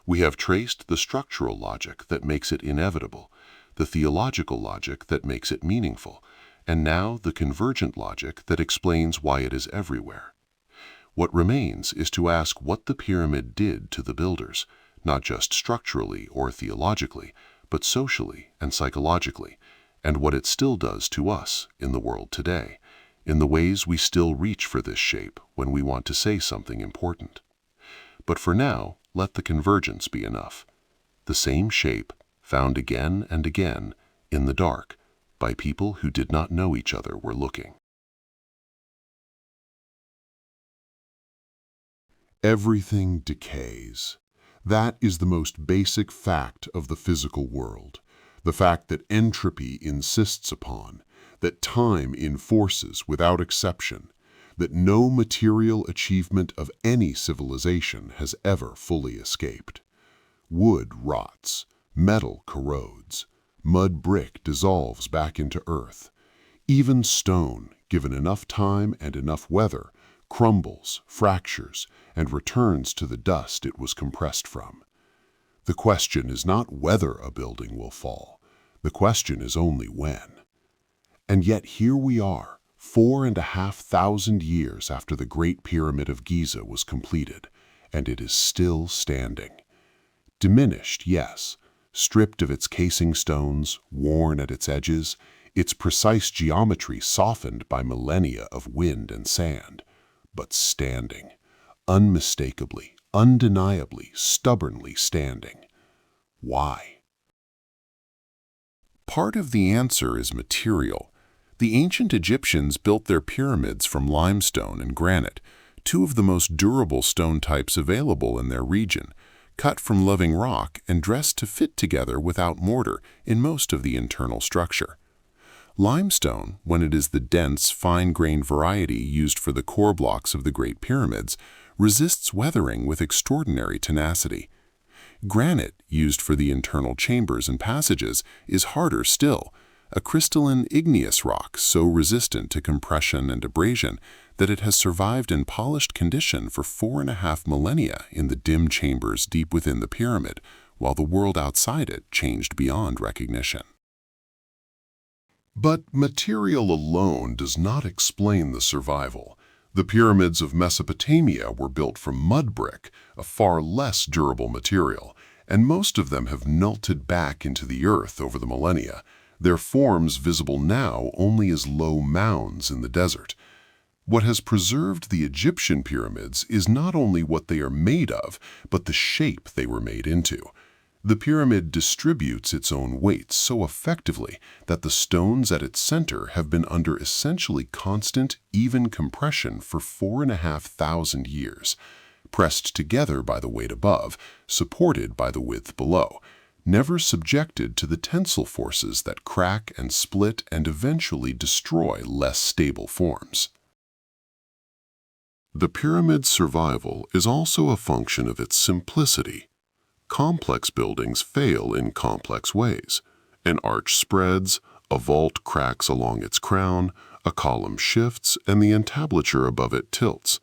We have traced the structural logic that makes it inevitable, the theological logic that makes it meaningful, and now the convergent logic that explains why it is everywhere. What remains is to ask what the pyramid did to the builders, not just structurally or theologically, but socially and psychologically, and what it still does to us in the world today, in the ways we still reach for this shape when we want to say something important. But for now, let the convergence be enough. The same shape, found again and again, in the dark, by people who did not know each other were looking. Everything decays. That is the most basic fact of the physical world, the fact that entropy insists upon, that time enforces without exception, that no material achievement of any civilization has ever fully escaped. Wood rots, metal corrodes, mud brick dissolves back into earth. Even stone, given enough time and enough weather, crumbles, fractures, and returns to the dust it was compressed from. The question is not whether a building will fall. The question is only when. And yet here we are, 4,500 years after the Great Pyramid of Giza was completed, and it is still standing. Diminished, yes, stripped of its casing stones, worn at its edges, its precise geometry softened by millennia of wind and sand, but standing, unmistakably, undeniably, stubbornly standing. Why? Part of the answer is material. The ancient Egyptians built their pyramids from limestone and granite, two of the most durable stone types available in their region, cut from living rock and dressed to fit together without mortar in most of the internal structure. Limestone, when it is the dense, fine-grained variety used for the core blocks of the Great Pyramids, resists weathering with extraordinary tenacity. Granite, used for the internal chambers and passages, is harder still, a crystalline igneous rock so resistant to compression and abrasion that it has survived in polished condition for 4.5 millennia in the dim chambers deep within the pyramid, while the world outside it changed beyond recognition. But material alone does not explain the survival. The pyramids of Mesopotamia were built from mud brick, a far less durable material, and most of them have melted back into the earth over the millennia, their forms visible now only as low mounds in the desert. What has preserved the Egyptian pyramids is not only what they are made of, but the shape they were made into. The pyramid distributes its own weight so effectively that the stones at its center have been under essentially constant, even compression for 4,500 years, pressed together by the weight above, supported by the width below, never subjected to the tensile forces that crack and split and eventually destroy less stable forms. The pyramid's survival is also a function of its simplicity. Complex buildings fail in complex ways. An arch spreads, a vault cracks along its crown, a column shifts, and the entablature above it tilts.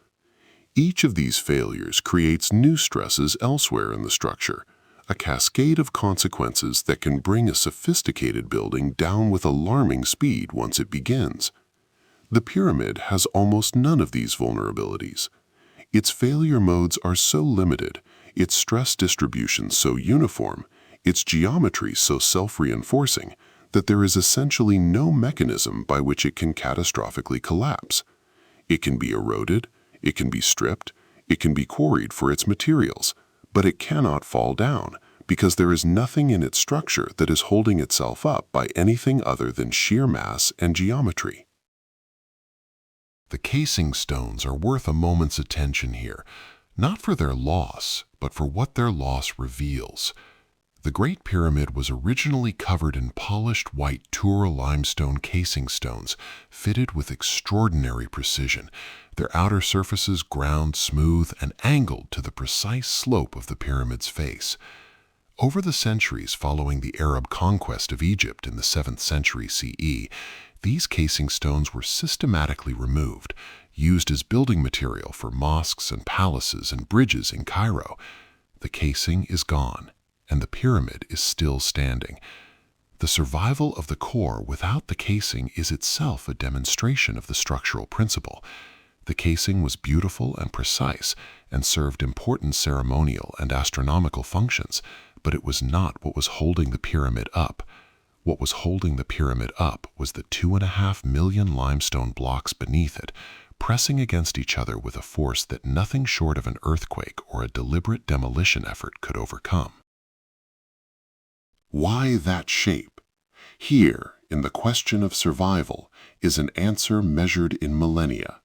Each of these failures creates new stresses elsewhere in the structure, a cascade of consequences that can bring a sophisticated building down with alarming speed once it begins. The pyramid has almost none of these vulnerabilities. Its failure modes are so limited, its stress distribution so uniform, its geometry so self-reinforcing, that there is essentially no mechanism by which it can catastrophically collapse. It can be eroded, it can be stripped, it can be quarried for its materials, but it cannot fall down because there is nothing in its structure that is holding itself up by anything other than sheer mass and geometry. The casing stones are worth a moment's attention here, not for their loss, but for what their loss reveals. The Great Pyramid was originally covered in polished white Tura limestone casing stones, fitted with extraordinary precision, their outer surfaces ground smooth and angled to the precise slope of the pyramid's face. Over the centuries following the Arab conquest of Egypt in the 7th century CE, these casing stones were systematically removed, used as building material for mosques and palaces and bridges in Cairo. The casing is gone, and the pyramid is still standing. The survival of the core without the casing is itself a demonstration of the structural principle. The casing was beautiful and precise and served important ceremonial and astronomical functions, but it was not what was holding the pyramid up. What was holding the pyramid up was the 2.5 million limestone blocks beneath it, pressing against each other with a force that nothing short of an earthquake or a deliberate demolition effort could overcome. Why that shape? Here, in the question of survival, is an answer measured in millennia.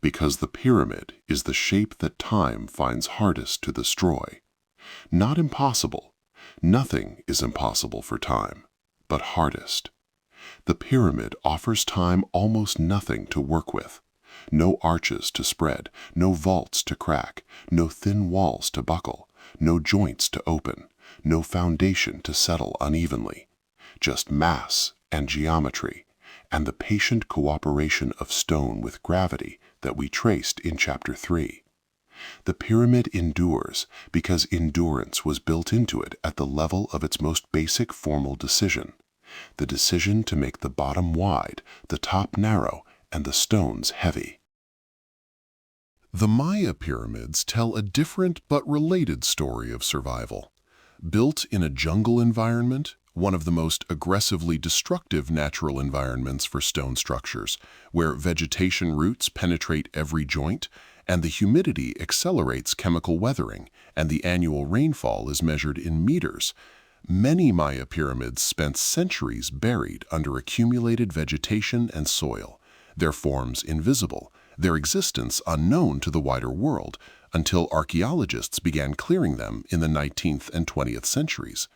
Because the pyramid is the shape that time finds hardest to destroy. Not impossible. Nothing is impossible for time, but hardest. The pyramid offers time almost nothing to work with. No arches to spread, no vaults to crack, no thin walls to buckle, no joints to open, no foundation to settle unevenly. Just mass and geometry, and the patient cooperation of stone with gravity that we traced in Chapter 3. The pyramid endures because endurance was built into it at the level of its most basic formal decision, the decision to make the bottom wide, the top narrow, and the stones heavy. The Maya pyramids tell a different but related story of survival. Built in a jungle environment, one of the most aggressively destructive natural environments for stone structures, where vegetation roots penetrate every joint, and the humidity accelerates chemical weathering, and the annual rainfall is measured in meters. Many Maya pyramids spent centuries buried under accumulated vegetation and soil, their forms invisible, their existence unknown to the wider world, until archaeologists began clearing them in the 19th and 20th centuries.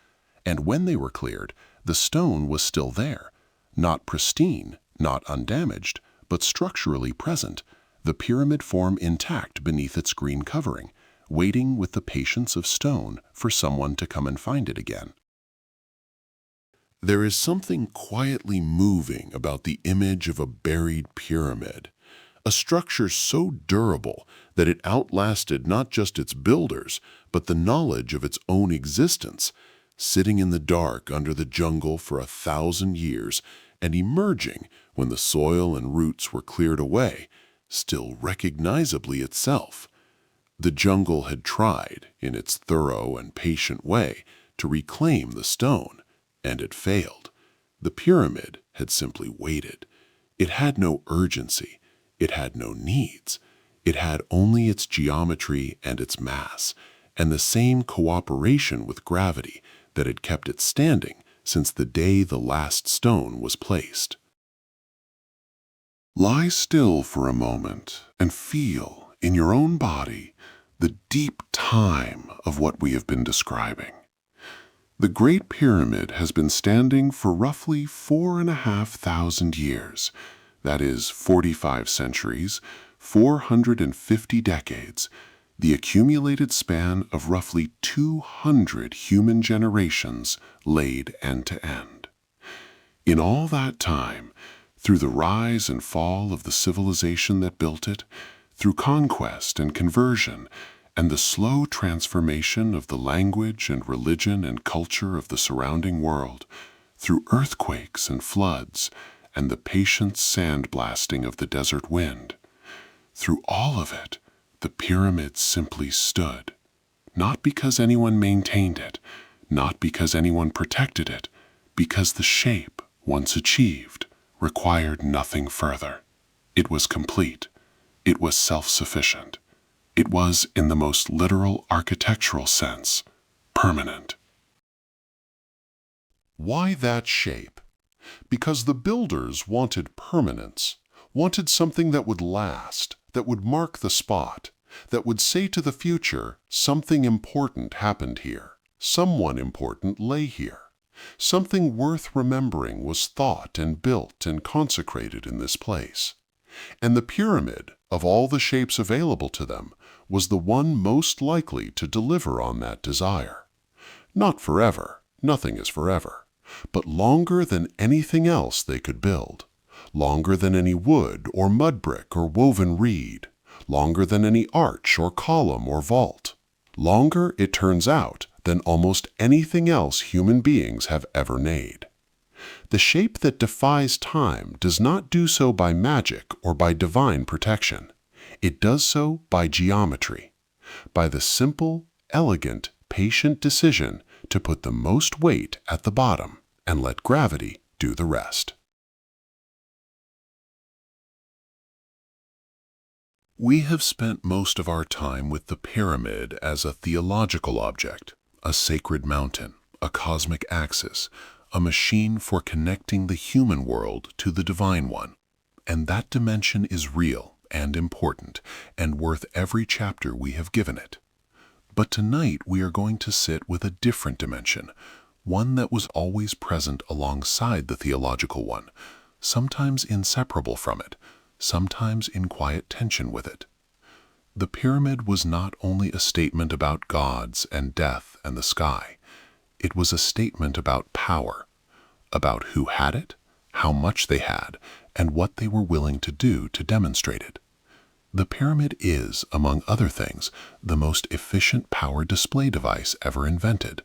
And when they were cleared, the stone was still there, not pristine, not undamaged, but structurally present, the pyramid form intact beneath its green covering, waiting with the patience of stone for someone to come and find it again. There is something quietly moving about the image of a buried pyramid, a structure so durable that it outlasted not just its builders, but the knowledge of its own existence, sitting in the dark under the jungle for 1,000 years and emerging when the soil and roots were cleared away, still recognizably itself. The jungle had tried, in its thorough and patient way, to reclaim the stone, and it failed. The pyramid had simply waited. It had no urgency. It had no needs. It had only its geometry and its mass, and the same cooperation with gravity that had kept it standing since the day the last stone was placed. Lie still for a moment and feel in your own body the deep time of what we have been describing. The Great Pyramid has been standing for roughly 4,500 years. That is 45 centuries, 450 decades, the accumulated span of roughly 200 human generations laid end to end. In all that time, through the rise and fall of the civilization that built it, through conquest and conversion, and the slow transformation of the language and religion and culture of the surrounding world, through earthquakes and floods, and the patient sandblasting of the desert wind, through all of it, the pyramid simply stood, not because anyone maintained it, not because anyone protected it, because the shape once achieved, required nothing further. It was complete. It was self-sufficient. It was, in the most literal architectural sense, permanent. Why that shape? Because the builders wanted permanence, wanted something that would last, that would mark the spot, that would say to the future, something important happened here, someone important lay here. Something worth remembering was thought and built and consecrated in this place. And the pyramid, of all the shapes available to them, was the one most likely to deliver on that desire. Not forever, nothing is forever, but longer than anything else they could build, longer than any wood or mud brick or woven reed, longer than any arch or column or vault, longer, it turns out, than almost anything else human beings have ever made. The shape that defies time does not do so by magic or by divine protection. It does so by geometry, by the simple, elegant, patient decision to put the most weight at the bottom and let gravity do the rest. We have spent most of our time with the pyramid as a theological object, a sacred mountain, a cosmic axis, a machine for connecting the human world to the divine one. And that dimension is real and important and worth every chapter we have given it. But tonight we are going to sit with a different dimension, one that was always present alongside the theological one, sometimes inseparable from it, sometimes in quiet tension with it. The pyramid was not only a statement about gods and death and the sky. It was a statement about power, about who had it, how much they had, and what they were willing to do to demonstrate it. The pyramid is, among other things, the most efficient power display device ever invented,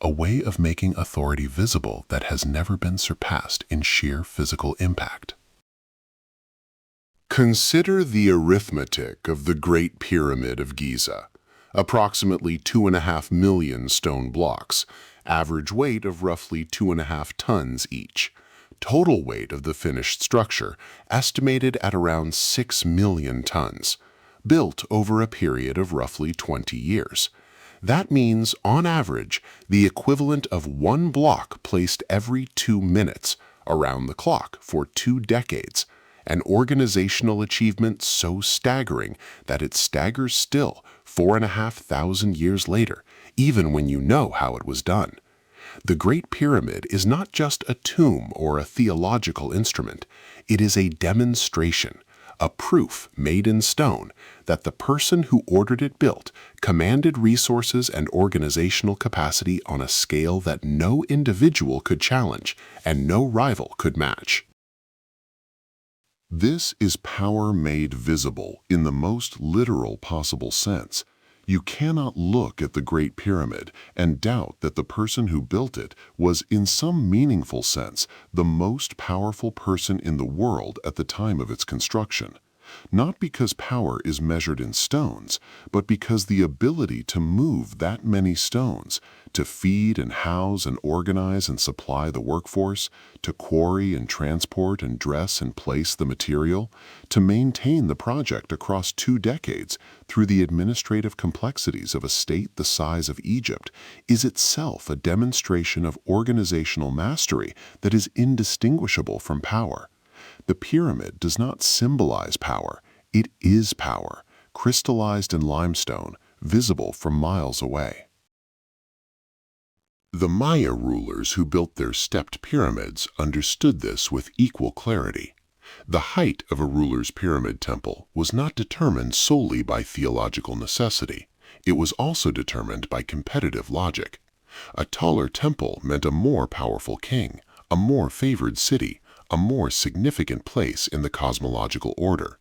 a way of making authority visible that has never been surpassed in sheer physical impact. Consider the arithmetic of the Great Pyramid of Giza. Approximately 2.5 million stone blocks, average weight of roughly 2.5 tons each. Total weight of the finished structure estimated at around 6 million tons, built over a period of roughly 20 years. That means, on average, the equivalent of one block placed every 2 minutes, around the clock for 2 decades. An organizational achievement so staggering that it staggers still 4,500 years later, even when you know how it was done. The Great Pyramid is not just a tomb or a theological instrument. It is a demonstration, a proof made in stone that the person who ordered it built commanded resources and organizational capacity on a scale that no individual could challenge and no rival could match. This is power made visible in the most literal possible sense. You cannot look at the Great Pyramid and doubt that the person who built it was, in some meaningful sense, the most powerful person in the world at the time of its construction. Not because power is measured in stones, but because the ability to move that many stones, to feed and house and organize and supply the workforce, to quarry and transport and dress and place the material, to maintain the project across 2 decades through the administrative complexities of a state the size of Egypt, is itself a demonstration of organizational mastery that is indistinguishable from power. The pyramid does not symbolize power. It is power, crystallized in limestone, visible from miles away. The Maya rulers who built their stepped pyramids understood this with equal clarity. The height of a ruler's pyramid temple was not determined solely by theological necessity. It was also determined by competitive logic. A taller temple meant a more powerful king, a more favored city, a more significant place in the cosmological order.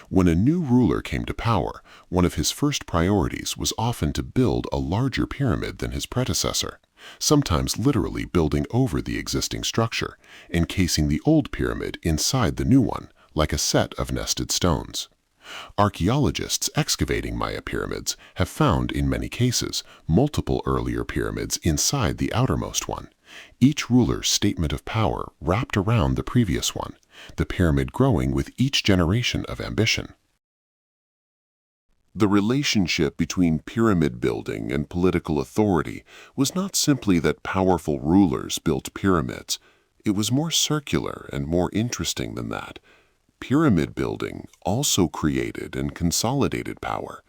When a new ruler came to power, one of his first priorities was often to build a larger pyramid than his predecessor, sometimes literally building over the existing structure, encasing the old pyramid inside the new one, like a set of nested stones. Archaeologists excavating Maya pyramids have found, in many cases, multiple earlier pyramids inside the outermost one, Each ruler's statement of power wrapped around the previous one, the pyramid growing with each generation of ambition. The relationship between pyramid building and political authority was not simply that powerful rulers built pyramids. It was more circular and more interesting than that. Pyramid building also created and consolidated power.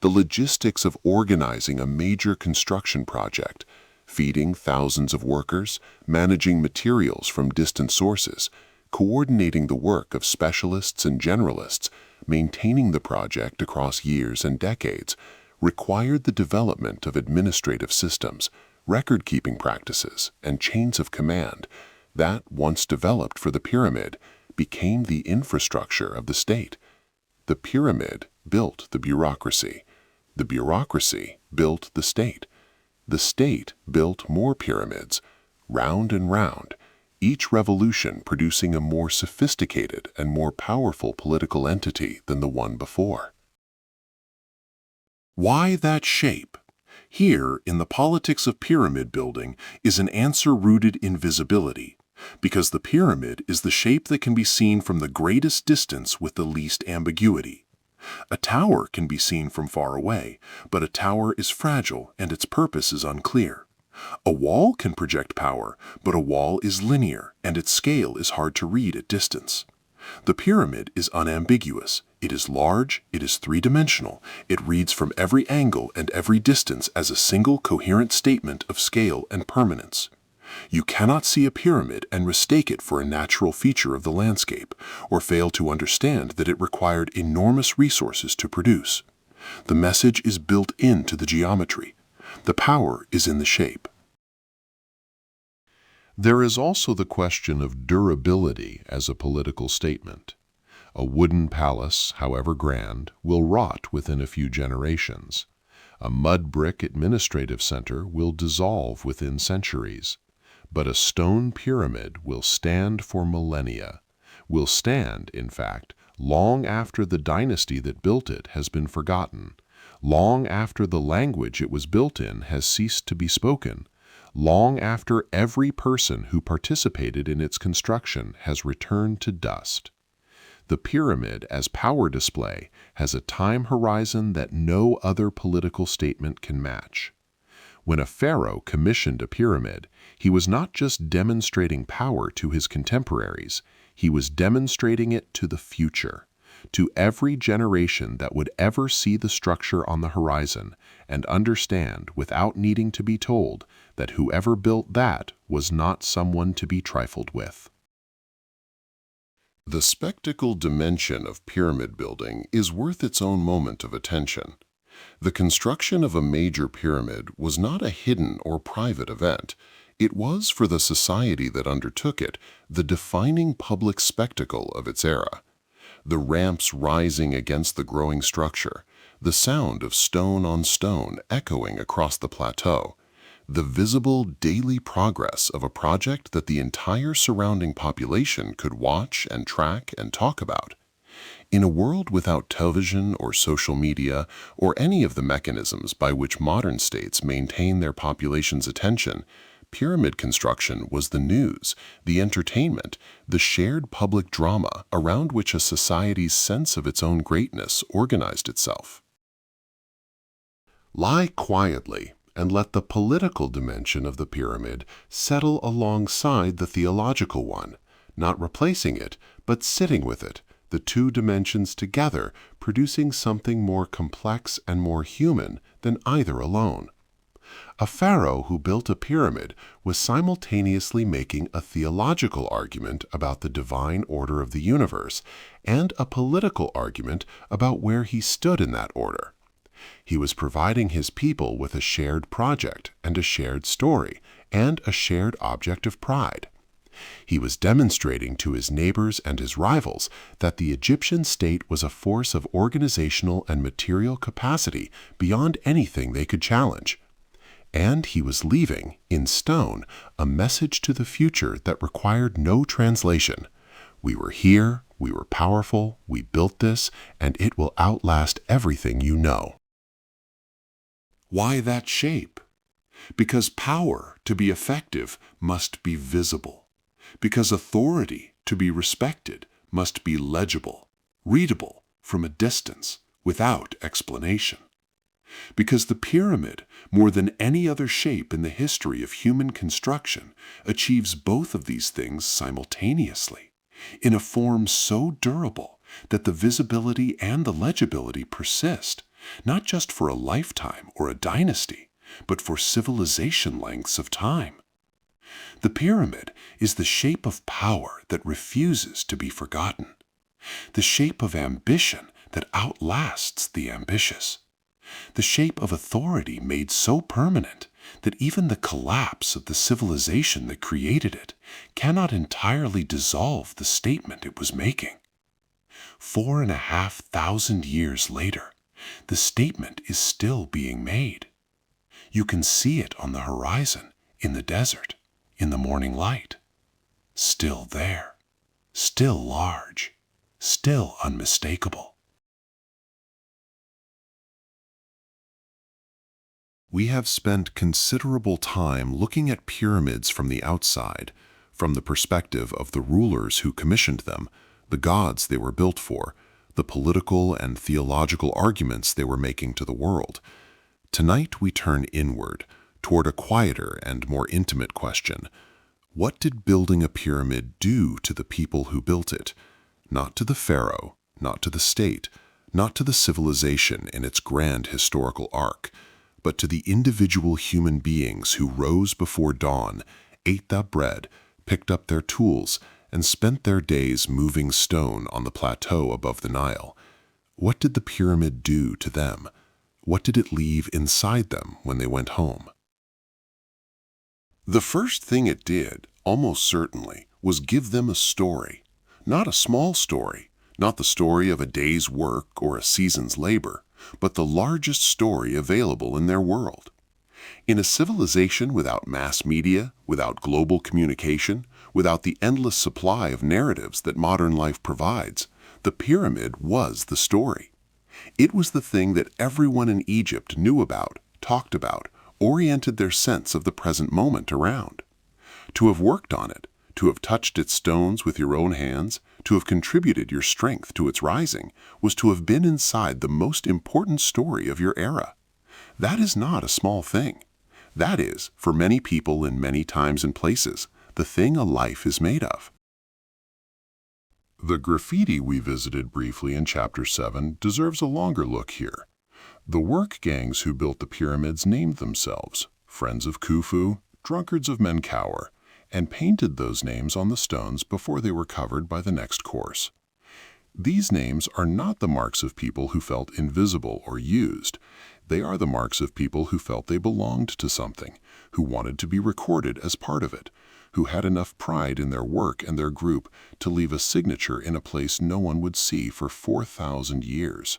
The logistics of organizing a major construction project, feeding thousands of workers, managing materials from distant sources, coordinating the work of specialists and generalists, maintaining the project across years and decades, required the development of administrative systems, record-keeping practices, and chains of command that, once developed for the pyramid, became the infrastructure of the state. The pyramid built the bureaucracy. The bureaucracy built the state. The state built more pyramids, round and round, each revolution producing a more sophisticated and more powerful political entity than the one before. Why that shape? Here, in the politics of pyramid building, is an answer rooted in visibility, because the pyramid is the shape that can be seen from the greatest distance with the least ambiguity. A tower can be seen from far away, but a tower is fragile and its purpose is unclear. A wall can project power, but a wall is linear and its scale is hard to read at distance. The pyramid is unambiguous. It is large, it is three-dimensional, it reads from every angle and every distance as a single coherent statement of scale and permanence. You cannot see a pyramid and mistake it for a natural feature of the landscape, or fail to understand that it required enormous resources to produce. The message is built into the geometry. The power is in the shape. There is also the question of durability as a political statement. A wooden palace, however grand, will rot within a few generations. A mud brick administrative center will dissolve within centuries. But a stone pyramid will stand for millennia, will stand, in fact, long after the dynasty that built it has been forgotten, long after the language it was built in has ceased to be spoken, long after every person who participated in its construction has returned to dust. The pyramid as power display has a time horizon that no other political statement can match. When a pharaoh commissioned a pyramid, he was not just demonstrating power to his contemporaries, he was demonstrating it to the future, to every generation that would ever see the structure on the horizon and understand without needing to be told that whoever built that was not someone to be trifled with. The spectacle dimension of pyramid building is worth its own moment of attention. The construction of a major pyramid was not a hidden or private event. It was, for the society that undertook it, the defining public spectacle of its era. The ramps rising against the growing structure, the sound of stone on stone echoing across the plateau, the visible daily progress of a project that the entire surrounding population could watch and track and talk about. In a world without television or social media or any of the mechanisms by which modern states maintain their population's attention, pyramid construction was the news, the entertainment, the shared public drama around which a society's sense of its own greatness organized itself. Lie quietly and let the political dimension of the pyramid settle alongside the theological one, not replacing it, but sitting with it, the two dimensions together producing something more complex and more human than either alone. A pharaoh who built a pyramid was simultaneously making a theological argument about the divine order of the universe and a political argument about where he stood in that order. He was providing his people with a shared project and a shared story and a shared object of pride. He was demonstrating to his neighbors and his rivals that the Egyptian state was a force of organizational and material capacity beyond anything they could challenge. And he was leaving, in stone, a message to the future that required no translation. We were here, we were powerful, we built this, and it will outlast everything you know. Why that shape? Because power, to be effective, must be visible. Because authority, to be respected, must be legible, readable from a distance, without explanation. Because the pyramid, more than any other shape in the history of human construction, achieves both of these things simultaneously, in a form so durable that the visibility and the legibility persist, not just for a lifetime or a dynasty, but for civilization lengths of time. The pyramid is the shape of power that refuses to be forgotten, the shape of ambition that outlasts the ambitious, the shape of authority made so permanent that even the collapse of the civilization that created it cannot entirely dissolve the statement it was making. 4,500 years later, the statement is still being made. You can see it on the horizon, in the desert, in the morning light. Still there, still large, still unmistakable. We have spent considerable time looking at pyramids from the outside, from the perspective of the rulers who commissioned them, the gods they were built for, the political and theological arguments they were making to the world. Tonight we turn inward, toward a quieter and more intimate question. What did building a pyramid do to the people who built it? Not to the pharaoh, not to the state, not to the civilization in its grand historical arc, but to the individual human beings who rose before dawn, ate that bread, picked up their tools, and spent their days moving stone on the plateau above the Nile. What did the pyramid do to them? What did it leave inside them when they went home? The first thing it did, almost certainly, was give them a story. Not a small story, not the story of a day's work or a season's labor, but the largest story available in their world. In a civilization without mass media, without global communication, without the endless supply of narratives that modern life provides, the pyramid was the story. It was the thing that everyone in Egypt knew about, talked about, oriented their sense of the present moment around. To have worked on it, to have touched its stones with your own hands, to have contributed your strength to its rising, was to have been inside the most important story of your era. That is not a small thing. That is, for many people in many times and places, the thing a life is made of. The graffiti we visited briefly in Chapter 7 deserves a longer look here. The work gangs who built the pyramids named themselves Friends of Khufu, Drunkards of Menkaure, and painted those names on the stones before they were covered by the next course. These names are not the marks of people who felt invisible or used. They are the marks of people who felt they belonged to something, who wanted to be recorded as part of it, who had enough pride in their work and their group to leave a signature in a place no one would see for 4,000 years.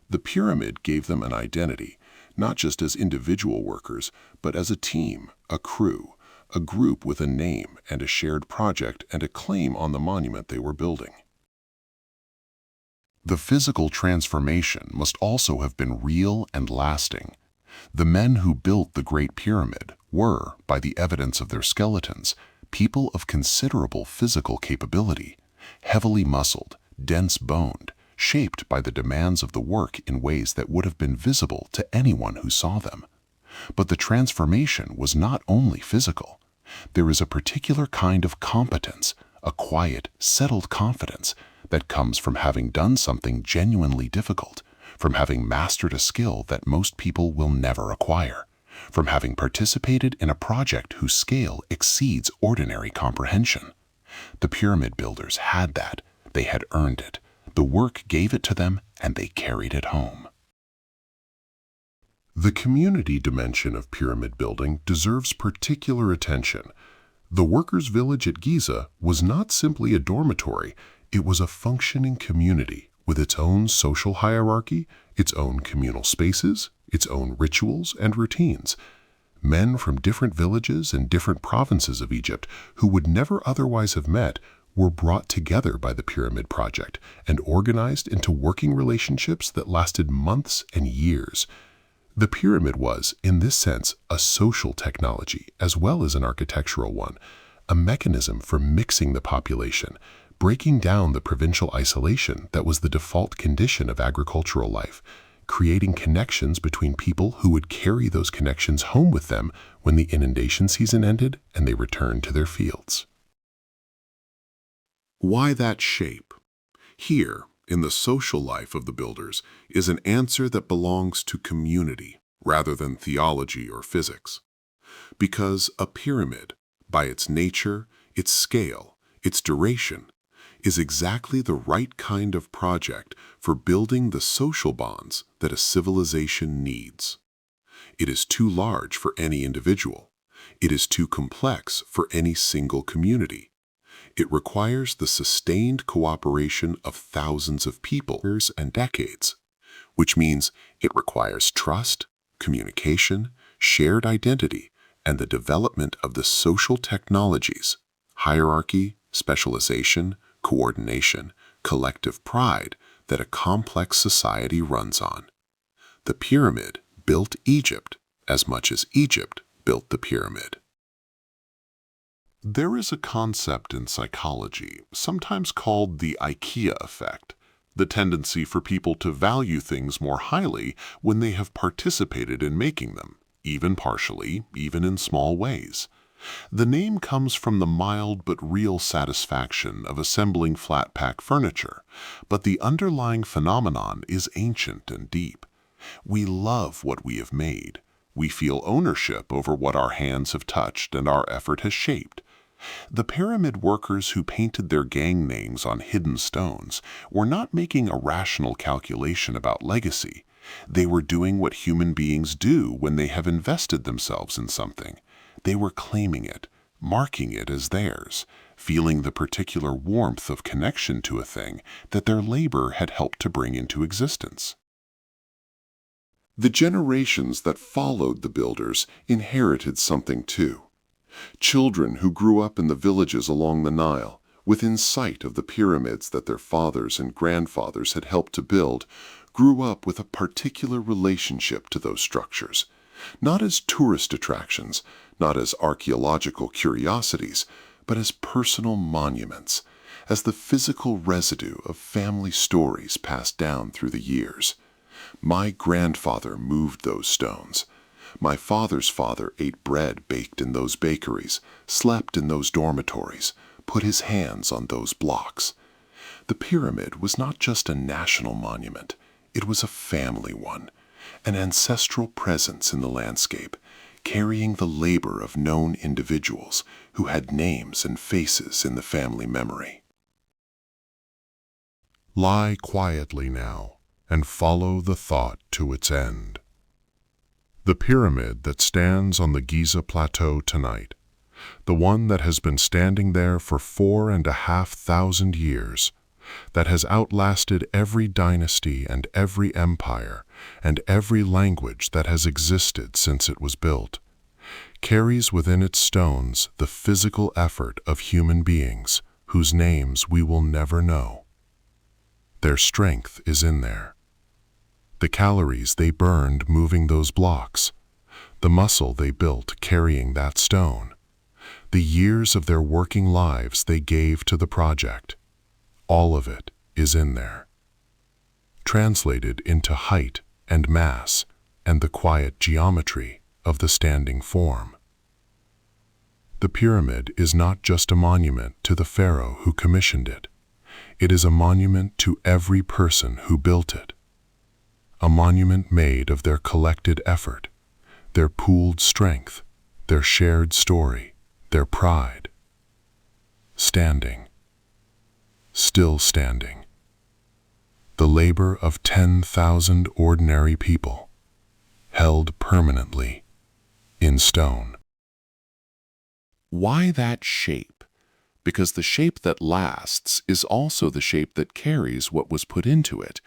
The pyramid gave them an identity, not just as individual workers, but as a team, a crew, a group with a name and a shared project and a claim on the monument they were building. The physical transformation must also have been real and lasting. The men who built the Great Pyramid were, by the evidence of their skeletons, people of considerable physical capability, heavily muscled, dense-boned, shaped by the demands of the work in ways that would have been visible to anyone who saw them. But the transformation was not only physical. There is a particular kind of competence, a quiet, settled confidence, that comes from having done something genuinely difficult, from having mastered a skill that most people will never acquire, from having participated in a project whose scale exceeds ordinary comprehension. The pyramid builders had that. They had earned it. The work gave it to them, and they carried it home. The community dimension of pyramid building deserves particular attention. The workers' village at Giza was not simply a dormitory, it was a functioning community with its own social hierarchy, its own communal spaces, its own rituals and routines. Men from different villages and different provinces of Egypt who would never otherwise have met were brought together by the pyramid project and organized into working relationships that lasted months and years. The pyramid was, in this sense, a social technology as well as an architectural one, a mechanism for mixing the population, breaking down the provincial isolation that was the default condition of agricultural life, creating connections between people who would carry those connections home with them when the inundation season ended and they returned to their fields. Why that shape? Here, in the social life of the builders, is an answer that belongs to community rather than theology or physics. Because a pyramid, by its nature, its scale, its duration, is exactly the right kind of project for building the social bonds that a civilization needs. It is too large for any individual. It is too complex for any single community. It requires the sustained cooperation of thousands of people for years and decades, which means it requires trust, communication, shared identity, and the development of the social technologies, hierarchy, specialization, coordination, collective pride that a complex society runs on. The pyramid built Egypt as much as Egypt built the pyramid. There is a concept in psychology, sometimes called the IKEA effect, the tendency for people to value things more highly when they have participated in making them, even partially, even in small ways. The name comes from the mild but real satisfaction of assembling flat-pack furniture, but the underlying phenomenon is ancient and deep. We love what we have made. We feel ownership over what our hands have touched and our effort has shaped. The pyramid workers who painted their gang names on hidden stones were not making a rational calculation about legacy. They were doing what human beings do when they have invested themselves in something. They were claiming it, marking it as theirs, feeling the particular warmth of connection to a thing that their labor had helped to bring into existence. The generations that followed the builders inherited something too. Children who grew up in the villages along the Nile, within sight of the pyramids that their fathers and grandfathers had helped to build, grew up with a particular relationship to those structures, not as tourist attractions, not as archaeological curiosities, but as personal monuments, as the physical residue of family stories passed down through the years. My grandfather moved those stones. My father's father ate bread baked in those bakeries, slept in those dormitories, put his hands on those blocks. The pyramid was not just a national monument, it was a family one, an ancestral presence in the landscape, carrying the labor of known individuals who had names and faces in the family memory. Lie quietly now and follow the thought to its end. The pyramid that stands on the Giza Plateau tonight, the one that has been standing there for 4,500 years, that has outlasted every dynasty and every empire and every language that has existed since it was built, carries within its stones the physical effort of human beings whose names we will never know. Their strength is in there. The calories they burned moving those blocks, the muscle they built carrying that stone, the years of their working lives they gave to the project, all of it is in there, translated into height and mass and the quiet geometry of the standing form. The pyramid is not just a monument to the pharaoh who commissioned it. It is a monument to every person who built it. A monument made of their collected effort, their pooled strength, their shared story, their pride. Standing. Still standing. The labor of 10,000 ordinary people, held permanently in stone. Why that shape? Because the shape that lasts is also the shape that carries what was put into it.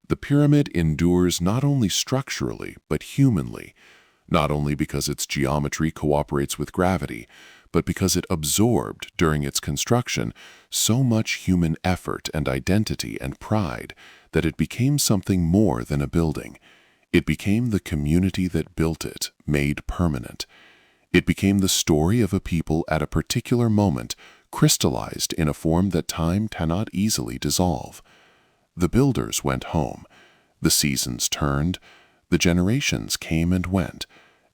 The pyramid endures not only structurally, but humanly, not only because its geometry cooperates with gravity, but because it absorbed, during its construction, so much human effort and identity and pride that it became something more than a building. It became the community that built it, made permanent. It became the story of a people at a particular moment, crystallized in a form that time cannot easily dissolve. The builders went home. The seasons turned. The generations came and went.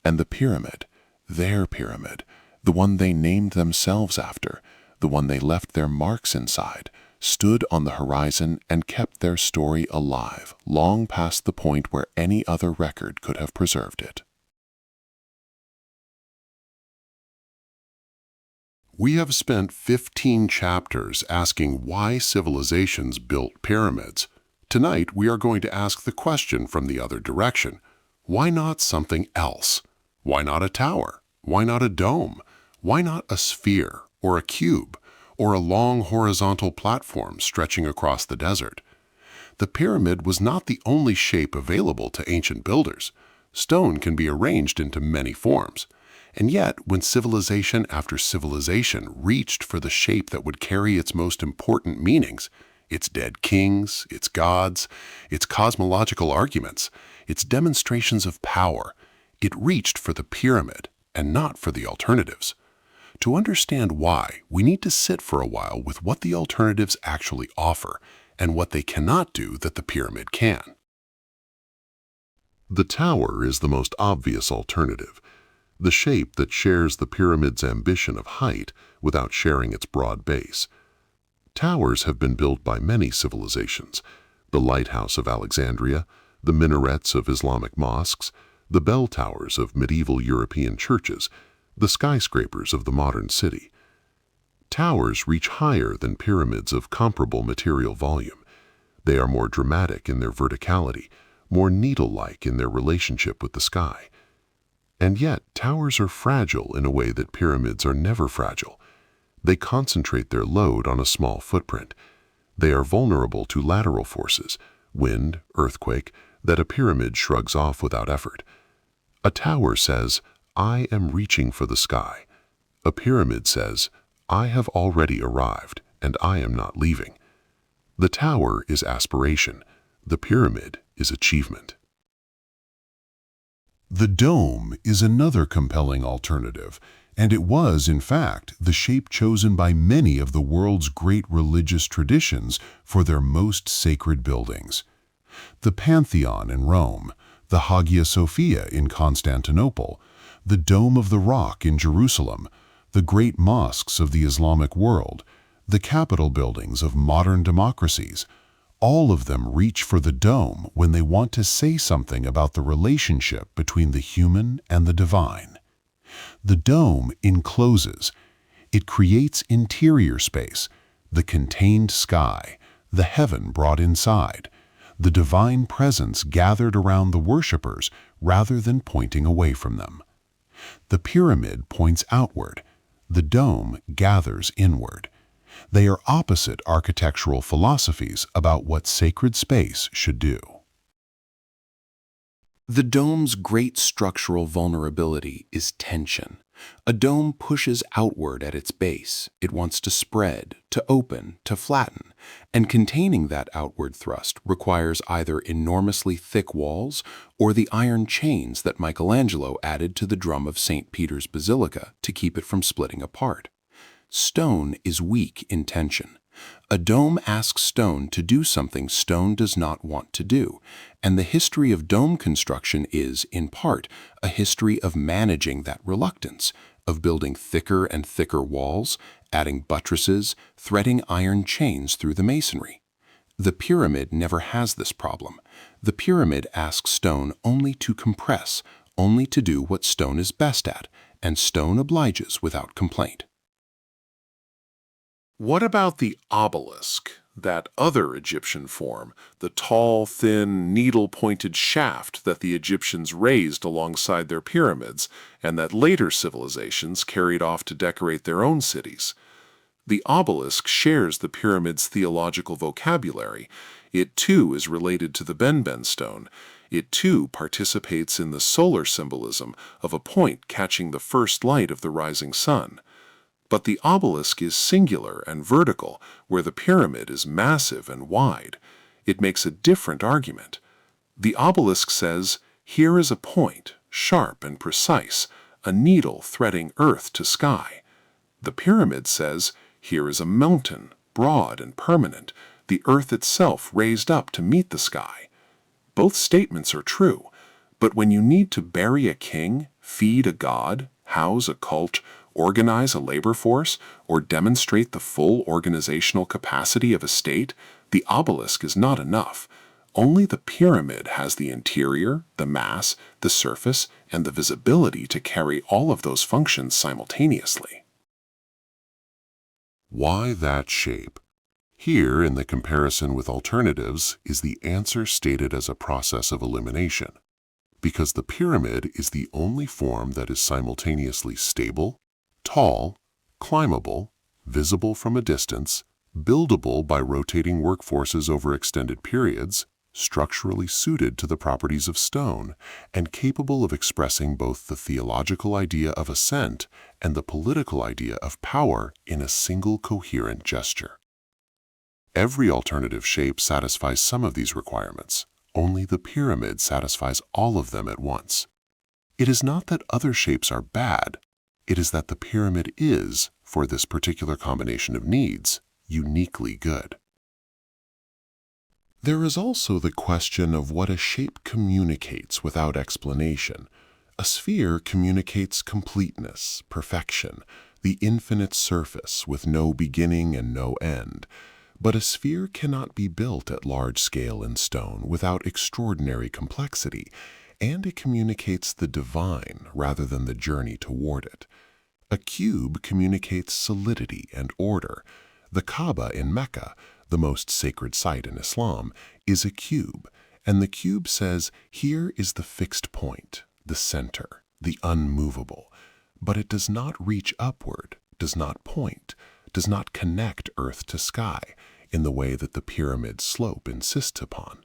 And the pyramid, their pyramid, the one they named themselves after, the one they left their marks inside, stood on the horizon and kept their story alive long past the point where any other record could have preserved it. We have spent 15 chapters asking why civilizations built pyramids. Tonight, we are going to ask the question from the other direction. Why not something else? Why not a tower? Why not a dome? Why not a sphere or a cube or a long horizontal platform stretching across the desert? The pyramid was not the only shape available to ancient builders. Stone can be arranged into many forms. And yet, when civilization after civilization reached for the shape that would carry its most important meanings, its dead kings, its gods, its cosmological arguments, its demonstrations of power, it reached for the pyramid and not for the alternatives. To understand why, we need to sit for a while with what the alternatives actually offer and what they cannot do that the pyramid can. The tower is the most obvious alternative, the shape that shares the pyramid's ambition of height without sharing its broad base. Towers have been built by many civilizations: the lighthouse of Alexandria, the minarets of Islamic mosques, the bell towers of medieval European churches, the skyscrapers of the modern city. Towers reach higher than pyramids of comparable material volume. They are more dramatic in their verticality, more needle-like in their relationship with the sky. And yet, towers are fragile in a way that pyramids are never fragile. They concentrate their load on a small footprint. They are vulnerable to lateral forces, wind, earthquake, that a pyramid shrugs off without effort. A tower says, "I am reaching for the sky." A pyramid says, "I have already arrived, and I am not leaving." The tower is aspiration. The pyramid is achievement. The dome is another compelling alternative, and it was, in fact, the shape chosen by many of the world's great religious traditions for their most sacred buildings. The Pantheon in Rome, the Hagia Sophia in Constantinople, the Dome of the Rock in Jerusalem, the great mosques of the Islamic world, the Capitol buildings of modern democracies, all of them reach for the dome when they want to say something about the relationship between the human and the divine. The dome encloses. It creates interior space, the contained sky, the heaven brought inside, the divine presence gathered around the worshippers rather than pointing away from them. The pyramid points outward. The dome gathers inward. They are opposite architectural philosophies about what sacred space should do. The dome's great structural vulnerability is tension. A dome pushes outward at its base. It wants to spread, to open, to flatten, and containing that outward thrust requires either enormously thick walls or the iron chains that Michelangelo added to the drum of St. Peter's Basilica to keep it from splitting apart. Stone is weak in tension. A dome asks stone to do something stone does not want to do, and the history of dome construction is, in part, a history of managing that reluctance, of building thicker and thicker walls, adding buttresses, threading iron chains through the masonry. The pyramid never has this problem. The pyramid asks stone only to compress, only to do what stone is best at, and stone obliges without complaint. What about the obelisk, that other Egyptian form, the tall, thin, needle-pointed shaft that the Egyptians raised alongside their pyramids and that later civilizations carried off to decorate their own cities? The obelisk shares the pyramid's theological vocabulary. It too is related to the Benben stone. It too participates in the solar symbolism of a point catching the first light of the rising sun. But the obelisk is singular and vertical, where the pyramid is massive and wide. It makes a different argument. The obelisk says, Here is a point, sharp and precise, a needle threading earth to sky. The pyramid says, here is a mountain, broad and permanent, the earth itself raised up to meet the sky. Both statements are true, but when you need to bury a king, feed a god, house a cult, organize a labor force, or demonstrate the full organizational capacity of a state, the obelisk is not enough. Only the pyramid has the interior, the mass, the surface, and the visibility to carry all of those functions simultaneously. Why that shape? Here, in the comparison with alternatives, is the answer stated as a process of elimination. Because the pyramid is the only form that is simultaneously stable, tall, climbable, visible from a distance, buildable by rotating workforces over extended periods, structurally suited to the properties of stone, and capable of expressing both the theological idea of ascent and the political idea of power in a single coherent gesture. Every alternative shape satisfies some of these requirements. Only the pyramid satisfies all of them at once. It is not that other shapes are bad. It is that the pyramid is, for this particular combination of needs, uniquely good. There is also the question of what a shape communicates without explanation. A sphere communicates completeness, perfection, the infinite surface with no beginning and no end. But a sphere cannot be built at large scale in stone without extraordinary complexity, and it communicates the divine rather than the journey toward it. A cube communicates solidity and order. The Kaaba in Mecca, the most sacred site in Islam, is a cube, and the cube says, here is the fixed point, the center, the unmovable. But it does not reach upward, does not point, does not connect earth to sky in the way that the pyramid slope insists upon.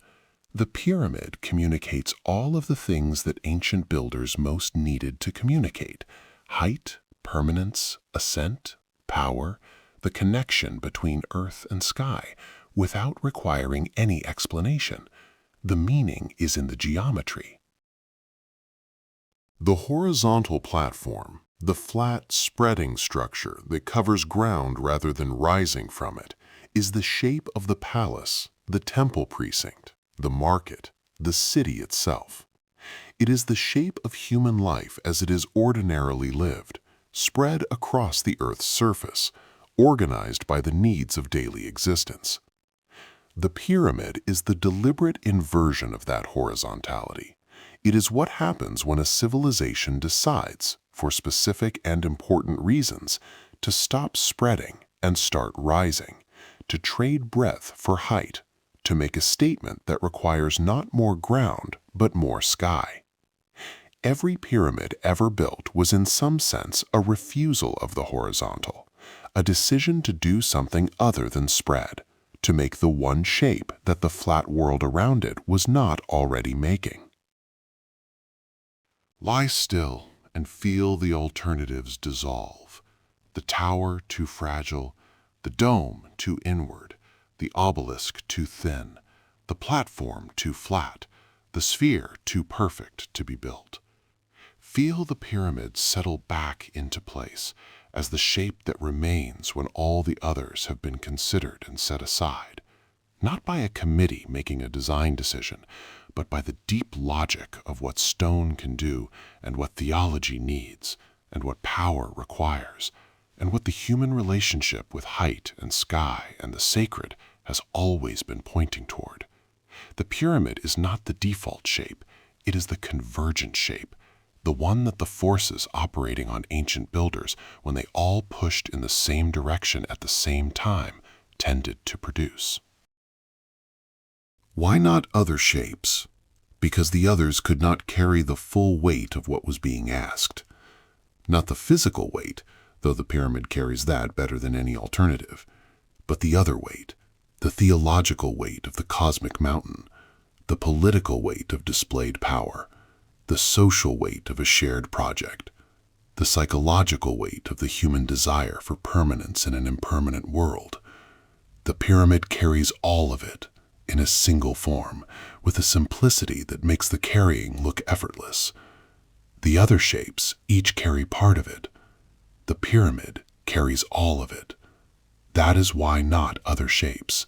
The pyramid communicates all of the things that ancient builders most needed to communicate: height, permanence, ascent, power, the connection between earth and sky, without requiring any explanation. The meaning is in the geometry. The horizontal platform, the flat, spreading structure that covers ground rather than rising from it, is the shape of the palace, the temple precinct, the market, the city itself. It is the shape of human life as it is ordinarily lived, spread across the earth's surface, organized by the needs of daily existence. The pyramid is the deliberate inversion of that horizontality. It is what happens when a civilization decides, for specific and important reasons, to stop spreading and start rising, to trade breadth for height, to make a statement that requires not more ground but more sky. Every pyramid ever built was in some sense a refusal of the horizontal, a decision to do something other than spread, to make the one shape that the flat world around it was not already making. Lie still and feel the alternatives dissolve. The tower too fragile, the dome too inward, the obelisk too thin, the platform too flat, the sphere too perfect to be built. Feel the pyramid settle back into place as the shape that remains when all the others have been considered and set aside, not by a committee making a design decision, but by the deep logic of what stone can do and what theology needs and what power requires, and what the human relationship with height and sky and the sacred has always been pointing toward. The pyramid is not the default shape, it is the convergent shape, the one that the forces operating on ancient builders, when they all pushed in the same direction at the same time, tended to produce. Why not other shapes? Because the others could not carry the full weight of what was being asked. Not the physical weight, though the pyramid carries that better than any alternative, but the other weight, the theological weight of the cosmic mountain, the political weight of displayed power, the social weight of a shared project, the psychological weight of the human desire for permanence in an impermanent world. The pyramid carries all of it, in a single form, with a simplicity that makes the carrying look effortless. The other shapes each carry part of it. The pyramid carries all of it. That is why not other shapes.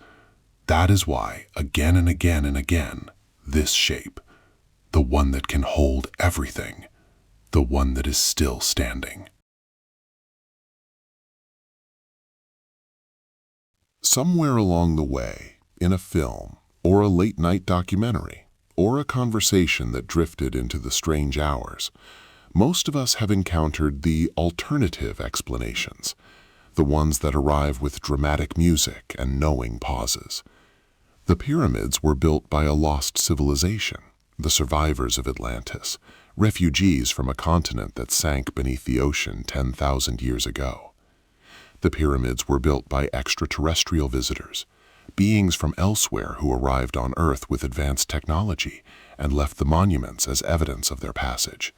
That is why, again and again and again, this shape, the one that can hold everything, the one that is still standing. Somewhere along the way, in a film, or a late-night documentary, or a conversation that drifted into the strange hours, most of us have encountered the alternative explanations, the ones that arrive with dramatic music and knowing pauses. The pyramids were built by a lost civilization, the survivors of Atlantis, refugees from a continent that sank beneath the ocean 10,000 years ago. The pyramids were built by extraterrestrial visitors, beings from elsewhere who arrived on Earth with advanced technology and left the monuments as evidence of their passage.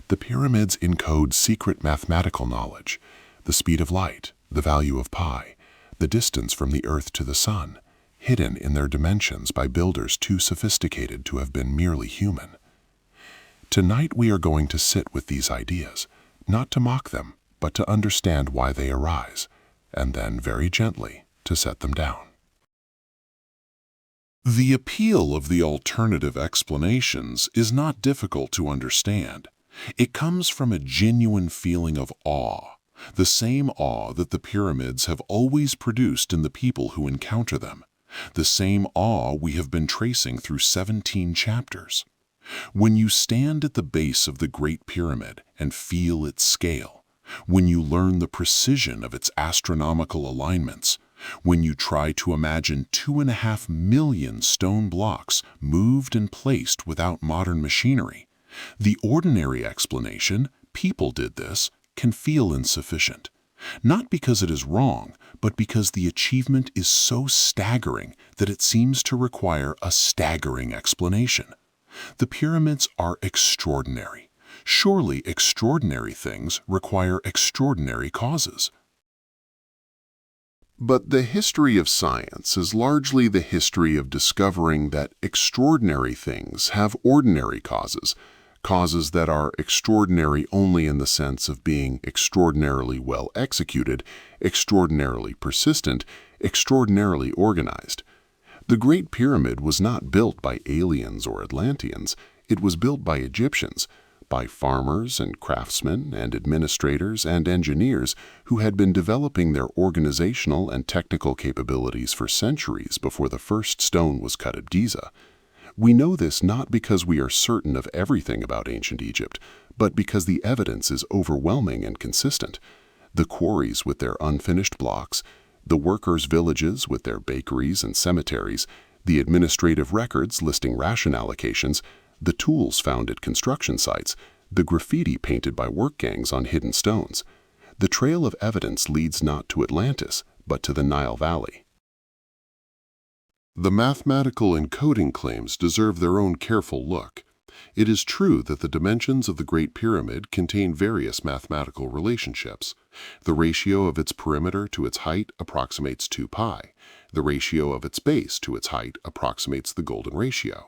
The pyramids encode secret mathematical knowledge, the speed of light, the value of pi, the distance from the Earth to the Sun, hidden in their dimensions by builders too sophisticated to have been merely human. Tonight we are going to sit with these ideas, not to mock them, but to understand why they arise, and then very gently to set them down. The appeal of the alternative explanations is not difficult to understand. It comes from a genuine feeling of awe, the same awe that the pyramids have always produced in the people who encounter them, the same awe we have been tracing through 17 chapters. When you stand at the base of the Great Pyramid and feel its scale, when you learn the precision of its astronomical alignments, when you try to imagine 2.5 million stone blocks moved and placed without modern machinery, the ordinary explanation, people did this, can feel insufficient. Not because it is wrong, but because the achievement is so staggering that it seems to require a staggering explanation. The pyramids are extraordinary. Surely extraordinary things require extraordinary causes. But the history of science is largely the history of discovering that extraordinary things have ordinary causes, causes that are extraordinary only in the sense of being extraordinarily well executed, extraordinarily persistent, extraordinarily organized. The Great Pyramid was not built by aliens or Atlanteans. It was built by Egyptians, by farmers and craftsmen and administrators and engineers who had been developing their organizational and technical capabilities for centuries before the first stone was cut at Giza. We know this not because we are certain of everything about ancient Egypt, but because the evidence is overwhelming and consistent. The quarries with their unfinished blocks, the workers' villages with their bakeries and cemeteries, the administrative records listing ration allocations, the tools found at construction sites, the graffiti painted by work gangs on hidden stones. The trail of evidence leads not to Atlantis, but to the Nile Valley. The mathematical encoding claims deserve their own careful look. It is true that the dimensions of the Great Pyramid contain various mathematical relationships. The ratio of its perimeter to its height approximates 2 pi. The ratio of its base to its height approximates the golden ratio.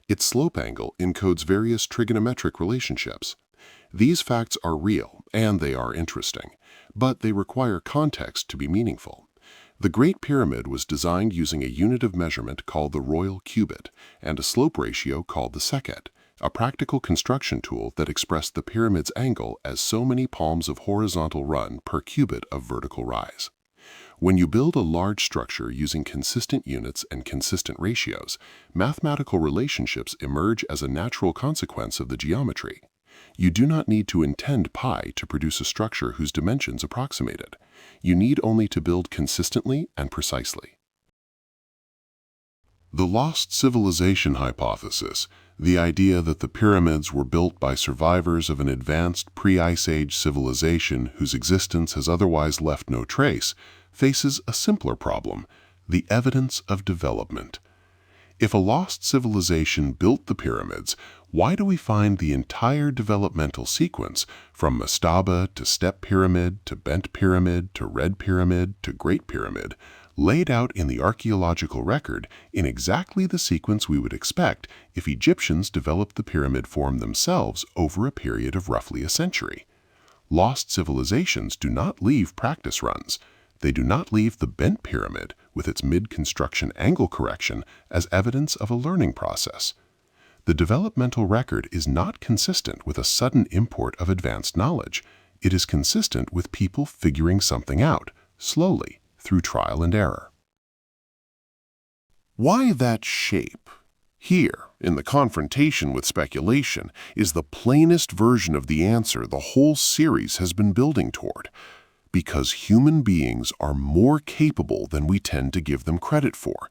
Its slope angle encodes various trigonometric relationships. These facts are real, and they are interesting, but they require context to be meaningful. The Great Pyramid was designed using a unit of measurement called the royal cubit and a slope ratio called the secant, a practical construction tool that expressed the pyramid's angle as so many palms of horizontal run per cubit of vertical rise. When you build a large structure using consistent units and consistent ratios, mathematical relationships emerge as a natural consequence of the geometry. You do not need to intend pi to produce a structure whose dimensions approximate it. You need only to build consistently and precisely. The lost civilization hypothesis, the idea that the pyramids were built by survivors of an advanced pre-Ice Age civilization whose existence has otherwise left no trace, faces a simpler problem, the evidence of development. If a lost civilization built the pyramids, why do we find the entire developmental sequence, from mastaba to step pyramid to bent pyramid to red pyramid to great pyramid, laid out in the archaeological record in exactly the sequence we would expect if Egyptians developed the pyramid form themselves over a period of roughly a century? Lost civilizations do not leave practice runs. They do not leave the bent pyramid with its mid-construction angle correction as evidence of a learning process. The developmental record is not consistent with a sudden import of advanced knowledge. It is consistent with people figuring something out, slowly, through trial and error. Why that shape? Here, in the confrontation with speculation, is the plainest version of the answer the whole series has been building toward. Because human beings are more capable than we tend to give them credit for,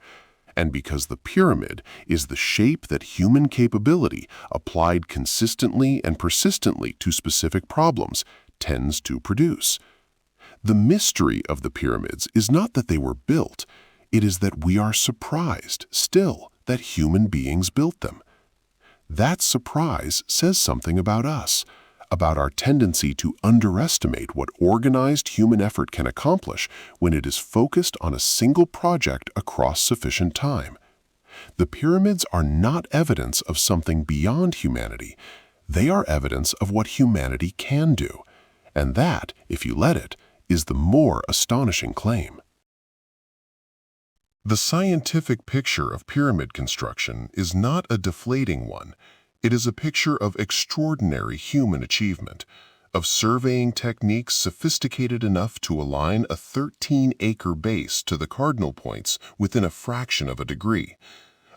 and because the pyramid is the shape that human capability, applied consistently and persistently to specific problems, tends to produce. The mystery of the pyramids is not that they were built, it is that we are surprised, still, that human beings built them. That surprise says something about us, about our tendency to underestimate what organized human effort can accomplish when it is focused on a single project across sufficient time. The pyramids are not evidence of something beyond humanity. They are evidence of what humanity can do, and that, if you let it, is the more astonishing claim. The scientific picture of pyramid construction is not a deflating one. It is a picture of extraordinary human achievement, of surveying techniques sophisticated enough to align a 13-acre base to the cardinal points within a fraction of a degree,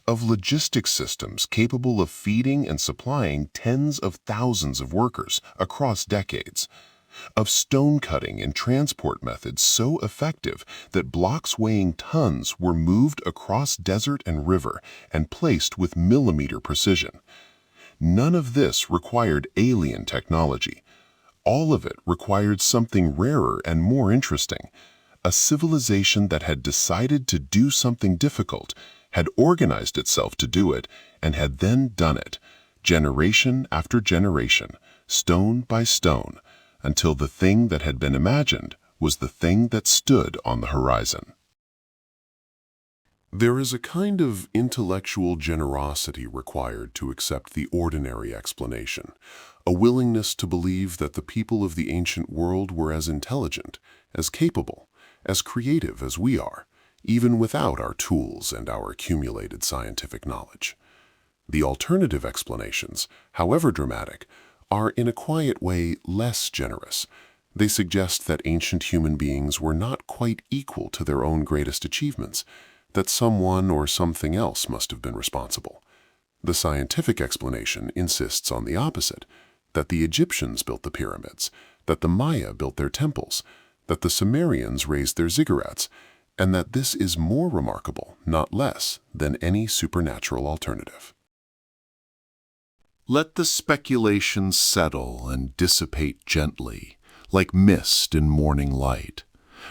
of logistics systems capable of feeding and supplying tens of thousands of workers across decades, of stone cutting and transport methods so effective that blocks weighing tons were moved across desert and river and placed with millimeter precision. None of this required alien technology. All of it required something rarer and more interesting, a civilization that had decided to do something difficult, had organized itself to do it, and had then done it, generation after generation, stone by stone, until the thing that had been imagined was the thing that stood on the horizon. There is a kind of intellectual generosity required to accept the ordinary explanation, a willingness to believe that the people of the ancient world were as intelligent, as capable, as creative as we are, even without our tools and our accumulated scientific knowledge. The alternative explanations, however dramatic, are in a quiet way less generous. They suggest that ancient human beings were not quite equal to their own greatest achievements, that someone or something else must have been responsible. The scientific explanation insists on the opposite, that the Egyptians built the pyramids, that the Maya built their temples, that the Sumerians raised their ziggurats, and that this is more remarkable, not less, than any supernatural alternative. Let the speculations settle and dissipate gently, like mist in morning light,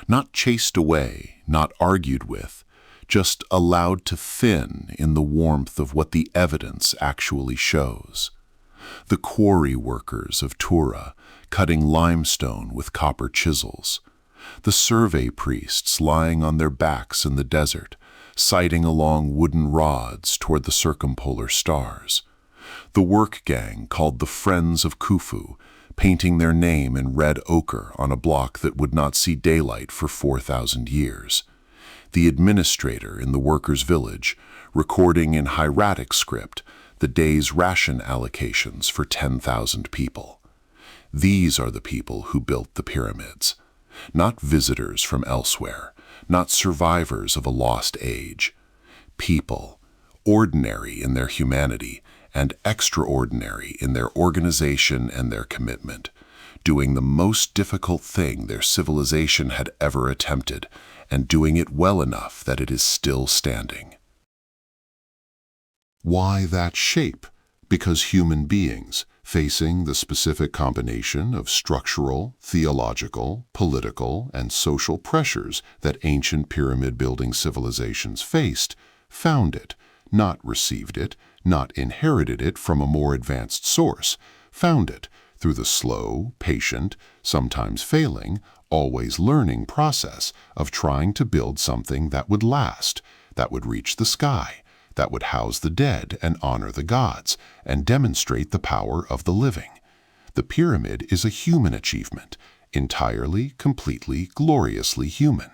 not chased away, not argued with, just allowed to thin in the warmth of what the evidence actually shows. The quarry workers of Tura cutting limestone with copper chisels, the survey priests lying on their backs in the desert, sighting along wooden rods toward the circumpolar stars, the work gang called the Friends of Khufu, painting their name in red ochre on a block that would not see daylight for 4,000 years, the administrator in the workers' village, recording in hieratic script the day's ration allocations for 10,000 people. These are the people who built the pyramids, not visitors from elsewhere, not survivors of a lost age. People, ordinary in their humanity and extraordinary in their organization and their commitment, doing the most difficult thing their civilization had ever attempted, and doing it well enough that it is still standing. Why that shape? Because human beings, facing the specific combination of structural, theological, political, and social pressures that ancient pyramid-building civilizations faced, found it, not received it, not inherited it from a more advanced source, found it through the slow, patient, sometimes failing, always learning process of trying to build something that would last, that would reach the sky, that would house the dead and honor the gods, and demonstrate the power of the living. The pyramid is a human achievement, entirely, completely, gloriously human.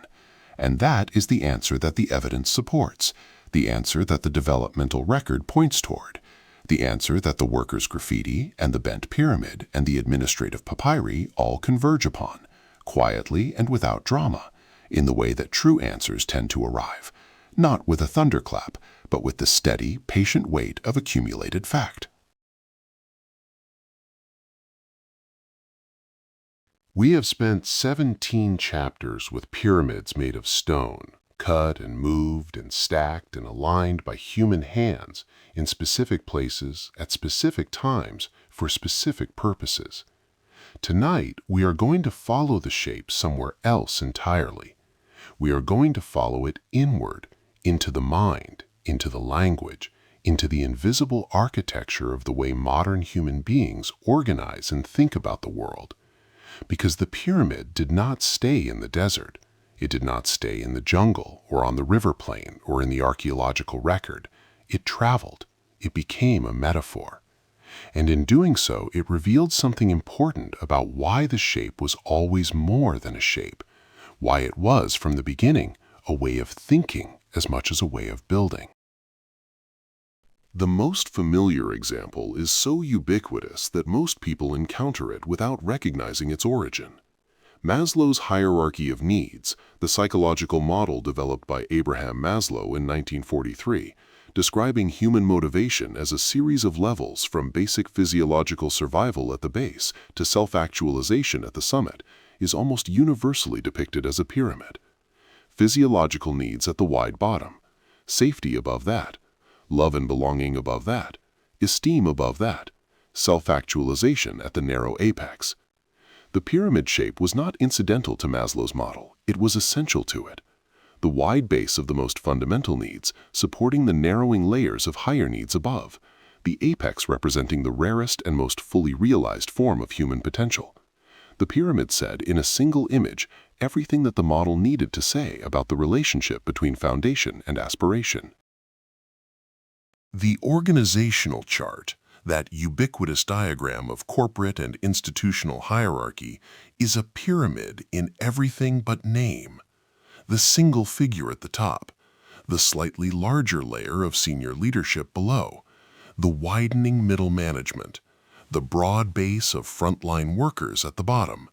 And that is the answer that the evidence supports, the answer that the developmental record points toward, the answer that the workers' graffiti and the bent pyramid and the administrative papyri all converge upon, quietly and without drama, in the way that true answers tend to arrive, not with a thunderclap, but with the steady, patient weight of accumulated fact. We have spent 17 chapters with pyramids made of stone, cut and moved and stacked and aligned by human hands in specific places at specific times for specific purposes. Tonight, we are going to follow the shape somewhere else entirely. We are going to follow it inward, into the mind, into the language, into the invisible architecture of the way modern human beings organize and think about the world. Because the pyramid did not stay in the desert. It did not stay in the jungle or on the river plain or in the archaeological record. It traveled. It became a metaphor. And in doing so, it revealed something important about why the shape was always more than a shape, why it was, from the beginning, a way of thinking as much as a way of building. The most familiar example is so ubiquitous that most people encounter it without recognizing its origin. Maslow's hierarchy of needs, the psychological model developed by Abraham Maslow in 1943, describing human motivation as a series of levels from basic physiological survival at the base to self-actualization at the summit, is almost universally depicted as a pyramid. Physiological needs at the wide bottom, safety above that, love and belonging above that, esteem above that, self-actualization at the narrow apex. The pyramid shape was not incidental to Maslow's model, it was essential to it. The wide base of the most fundamental needs, supporting the narrowing layers of higher needs above, the apex representing the rarest and most fully realized form of human potential. The pyramid said, in a single image, everything that the model needed to say about the relationship between foundation and aspiration. The organizational chart, that ubiquitous diagram of corporate and institutional hierarchy, is a pyramid in everything but name. The single figure at the top, the slightly larger layer of senior leadership below, the widening middle management, the broad base of frontline workers at the bottom.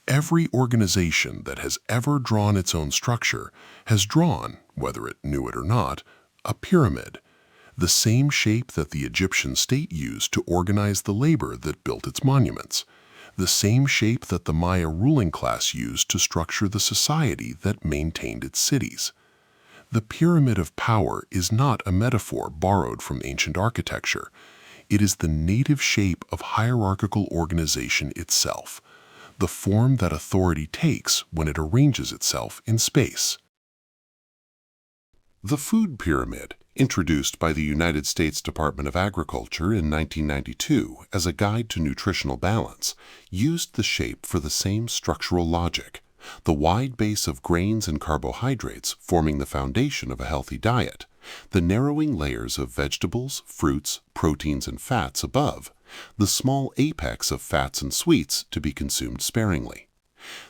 Every organization that has ever drawn its own structure has drawn, whether it knew it or not, a pyramid, the same shape that the Egyptian state used to organize the labor that built its monuments, the same shape that the Maya ruling class used to structure the society that maintained its cities. The pyramid of power is not a metaphor borrowed from ancient architecture. It is the native shape of hierarchical organization itself, the form that authority takes when it arranges itself in space. The food pyramid, introduced by the United States Department of Agriculture in 1992 as a guide to nutritional balance, used the shape for the same structural logic, the wide base of grains and carbohydrates forming the foundation of a healthy diet, the narrowing layers of vegetables, fruits, proteins, and fats above, the small apex of fats and sweets to be consumed sparingly.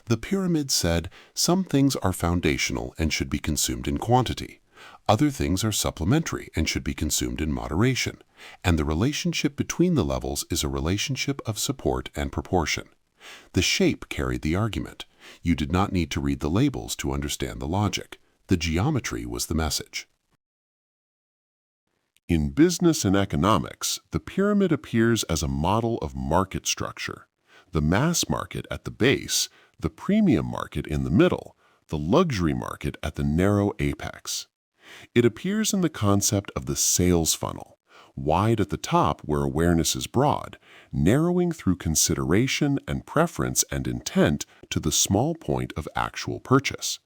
The pyramid said some things are foundational and should be consumed in quantity. Other things are supplementary and should be consumed in moderation, and the relationship between the levels is a relationship of support and proportion. The shape carried the argument. You did not need to read the labels to understand the logic. The geometry was the message. In business and economics, the pyramid appears as a model of market structure. The mass market at the base, the premium market in the middle, the luxury market at the narrow apex. It appears in the concept of the sales funnel, wide at the top where awareness is broad, narrowing through consideration and preference and intent to the small point of actual purchase.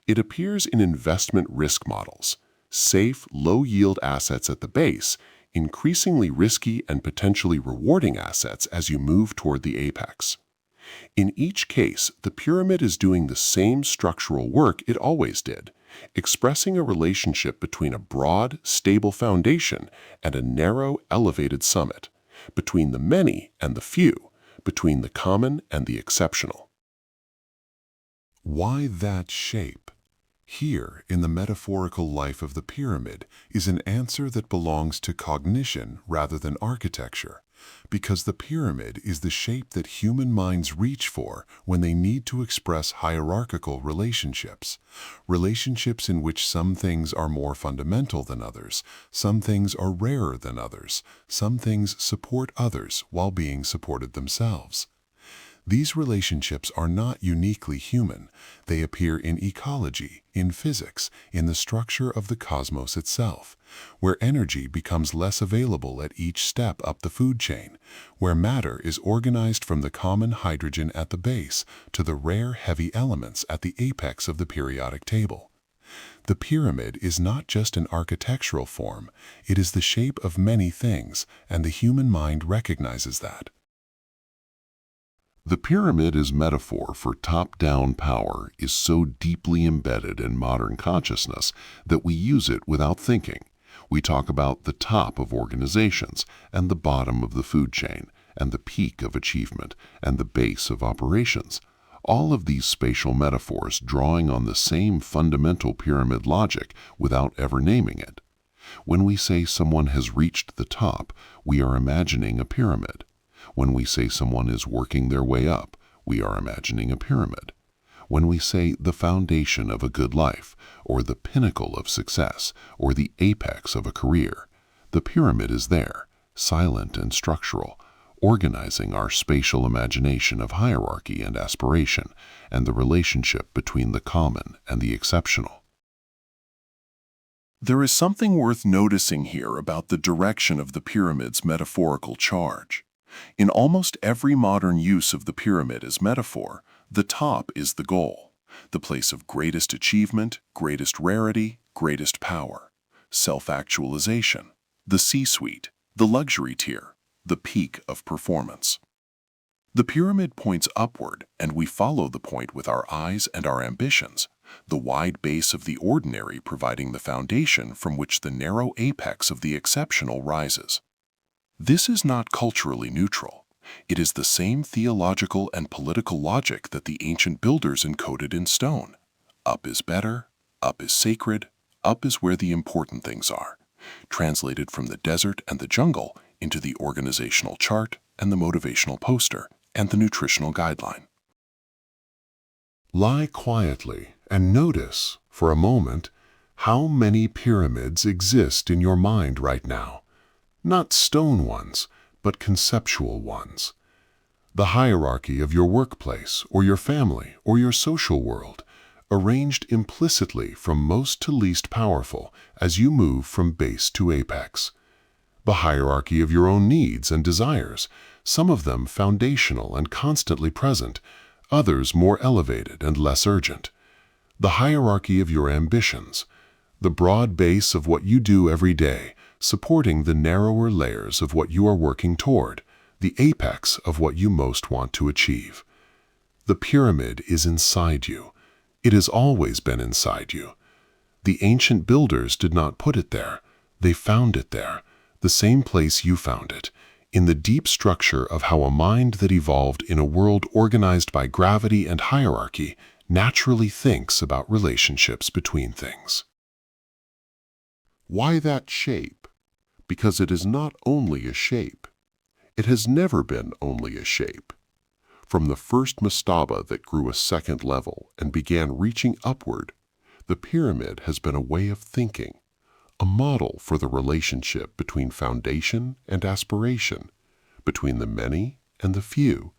It appears in investment risk models, safe, low-yield assets at the base, increasingly risky and potentially rewarding assets as you move toward the apex. In each case, the pyramid is doing the same structural work it always did, expressing a relationship between a broad, stable foundation and a narrow, elevated summit, between the many and the few, between the common and the exceptional. Why that shape? Here, in the metaphorical life of the pyramid, is an answer that belongs to cognition rather than architecture, because the pyramid is the shape that human minds reach for when they need to express hierarchical relationships, relationships in which some things are more fundamental than others, some things are rarer than others, some things support others while being supported themselves. These relationships are not uniquely human. They appear in ecology, in physics, in the structure of the cosmos itself, where energy becomes less available at each step up the food chain, where matter is organized from the common hydrogen at the base to the rare heavy elements at the apex of the periodic table. The pyramid is not just an architectural form, it is the shape of many things, and the human mind recognizes that. The pyramid as metaphor for top-down power is so deeply embedded in modern consciousness that we use it without thinking. We talk about the top of organizations and the bottom of the food chain and the peak of achievement and the base of operations. All of these spatial metaphors drawing on the same fundamental pyramid logic without ever naming it. When we say someone has reached the top, we are imagining a pyramid. When we say someone is working their way up, we are imagining a pyramid. When we say the foundation of a good life, or the pinnacle of success, or the apex of a career, the pyramid is there, silent and structural, organizing our spatial imagination of hierarchy and aspiration, and the relationship between the common and the exceptional. There is something worth noticing here about the direction of the pyramid's metaphorical charge. In almost every modern use of the pyramid as metaphor, the top is the goal, the place of greatest achievement, greatest rarity, greatest power, self-actualization, the C-suite, the luxury tier, the peak of performance. The pyramid points upward, and we follow the point with our eyes and our ambitions, the wide base of the ordinary providing the foundation from which the narrow apex of the exceptional rises. This is not culturally neutral. It is the same theological and political logic that the ancient builders encoded in stone. Up is better, up is sacred, up is where the important things are, translated from the desert and the jungle into the organizational chart and the motivational poster and the nutritional guideline. Lie quietly and notice, for a moment, how many pyramids exist in your mind right now. Not stone ones, but conceptual ones. The hierarchy of your workplace or your family or your social world, arranged implicitly from most to least powerful as you move from base to apex. The hierarchy of your own needs and desires, some of them foundational and constantly present, others more elevated and less urgent. The hierarchy of your ambitions, the broad base of what you do every day, supporting the narrower layers of what you are working toward, the apex of what you most want to achieve. The pyramid is inside you. It has always been inside you. The ancient builders did not put it there. They found it there, the same place you found it, in the deep structure of how a mind that evolved in a world organized by gravity and hierarchy naturally thinks about relationships between things. Why that shape? Because it is not only a shape. It has never been only a shape. From the first mastaba that grew a second level and began reaching upward, the pyramid has been a way of thinking, a model for the relationship between foundation and aspiration, between the many and the few,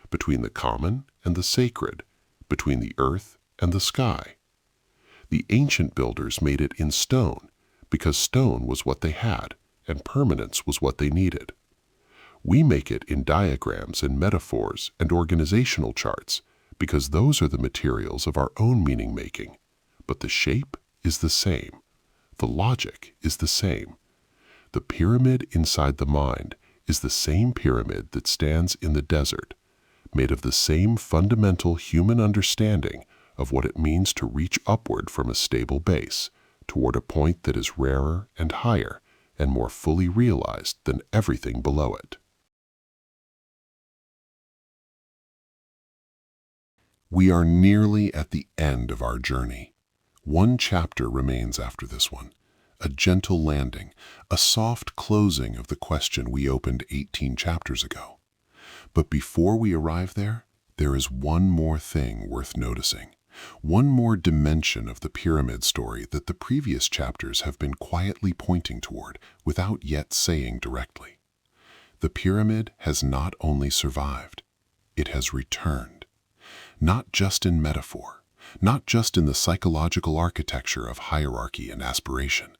between the common and the sacred, between the earth and the sky. The ancient builders made it in stone because stone was what they had and permanence was what they needed. We make it in diagrams and metaphors and organizational charts because those are the materials of our own meaning-making, but the shape is the same. The logic is the same. The pyramid inside the mind is the same pyramid that stands in the desert, made of the same fundamental human understanding of what it means to reach upward from a stable base toward a point that is rarer and higher and more fully realized than everything below it. We are nearly at the end of our journey. One chapter remains after this one, a gentle landing, a soft closing of the question we opened 18 chapters ago. But before we arrive there is one more thing worth noticing, one more dimension of the pyramid story that the previous chapters have been quietly pointing toward without yet saying directly. The pyramid has not only survived, it has returned. Not just in metaphor, not just in the psychological architecture of hierarchy and aspiration,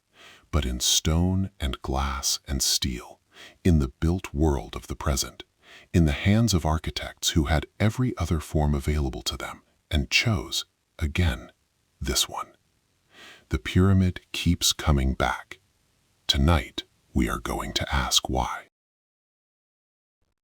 but in stone and glass and steel, in the built world of the present, in the hands of architects who had every other form available to them and chose, again, this one. The pyramid keeps coming back. Tonight, we are going to ask why.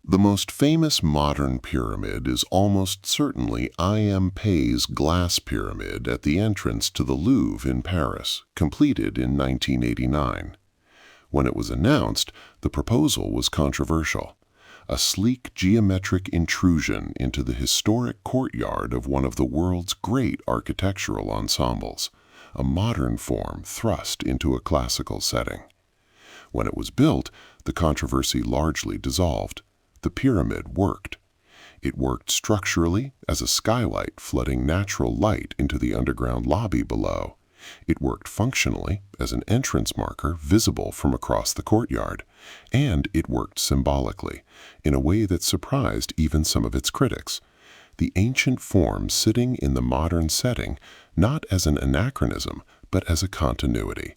The most famous modern pyramid is almost certainly I.M. Pei's glass pyramid at the entrance to the Louvre in Paris, completed in 1989. When it was announced, the proposal was controversial. A sleek geometric intrusion into the historic courtyard of one of the world's great architectural ensembles, a modern form thrust into a classical setting. When it was built, the controversy largely dissolved. The pyramid worked. It worked structurally as a skylight flooding natural light into the underground lobby below. It worked functionally as an entrance marker visible from across the courtyard. And it worked symbolically, in a way that surprised even some of its critics. The ancient form sitting in the modern setting, not as an anachronism, but as a continuity.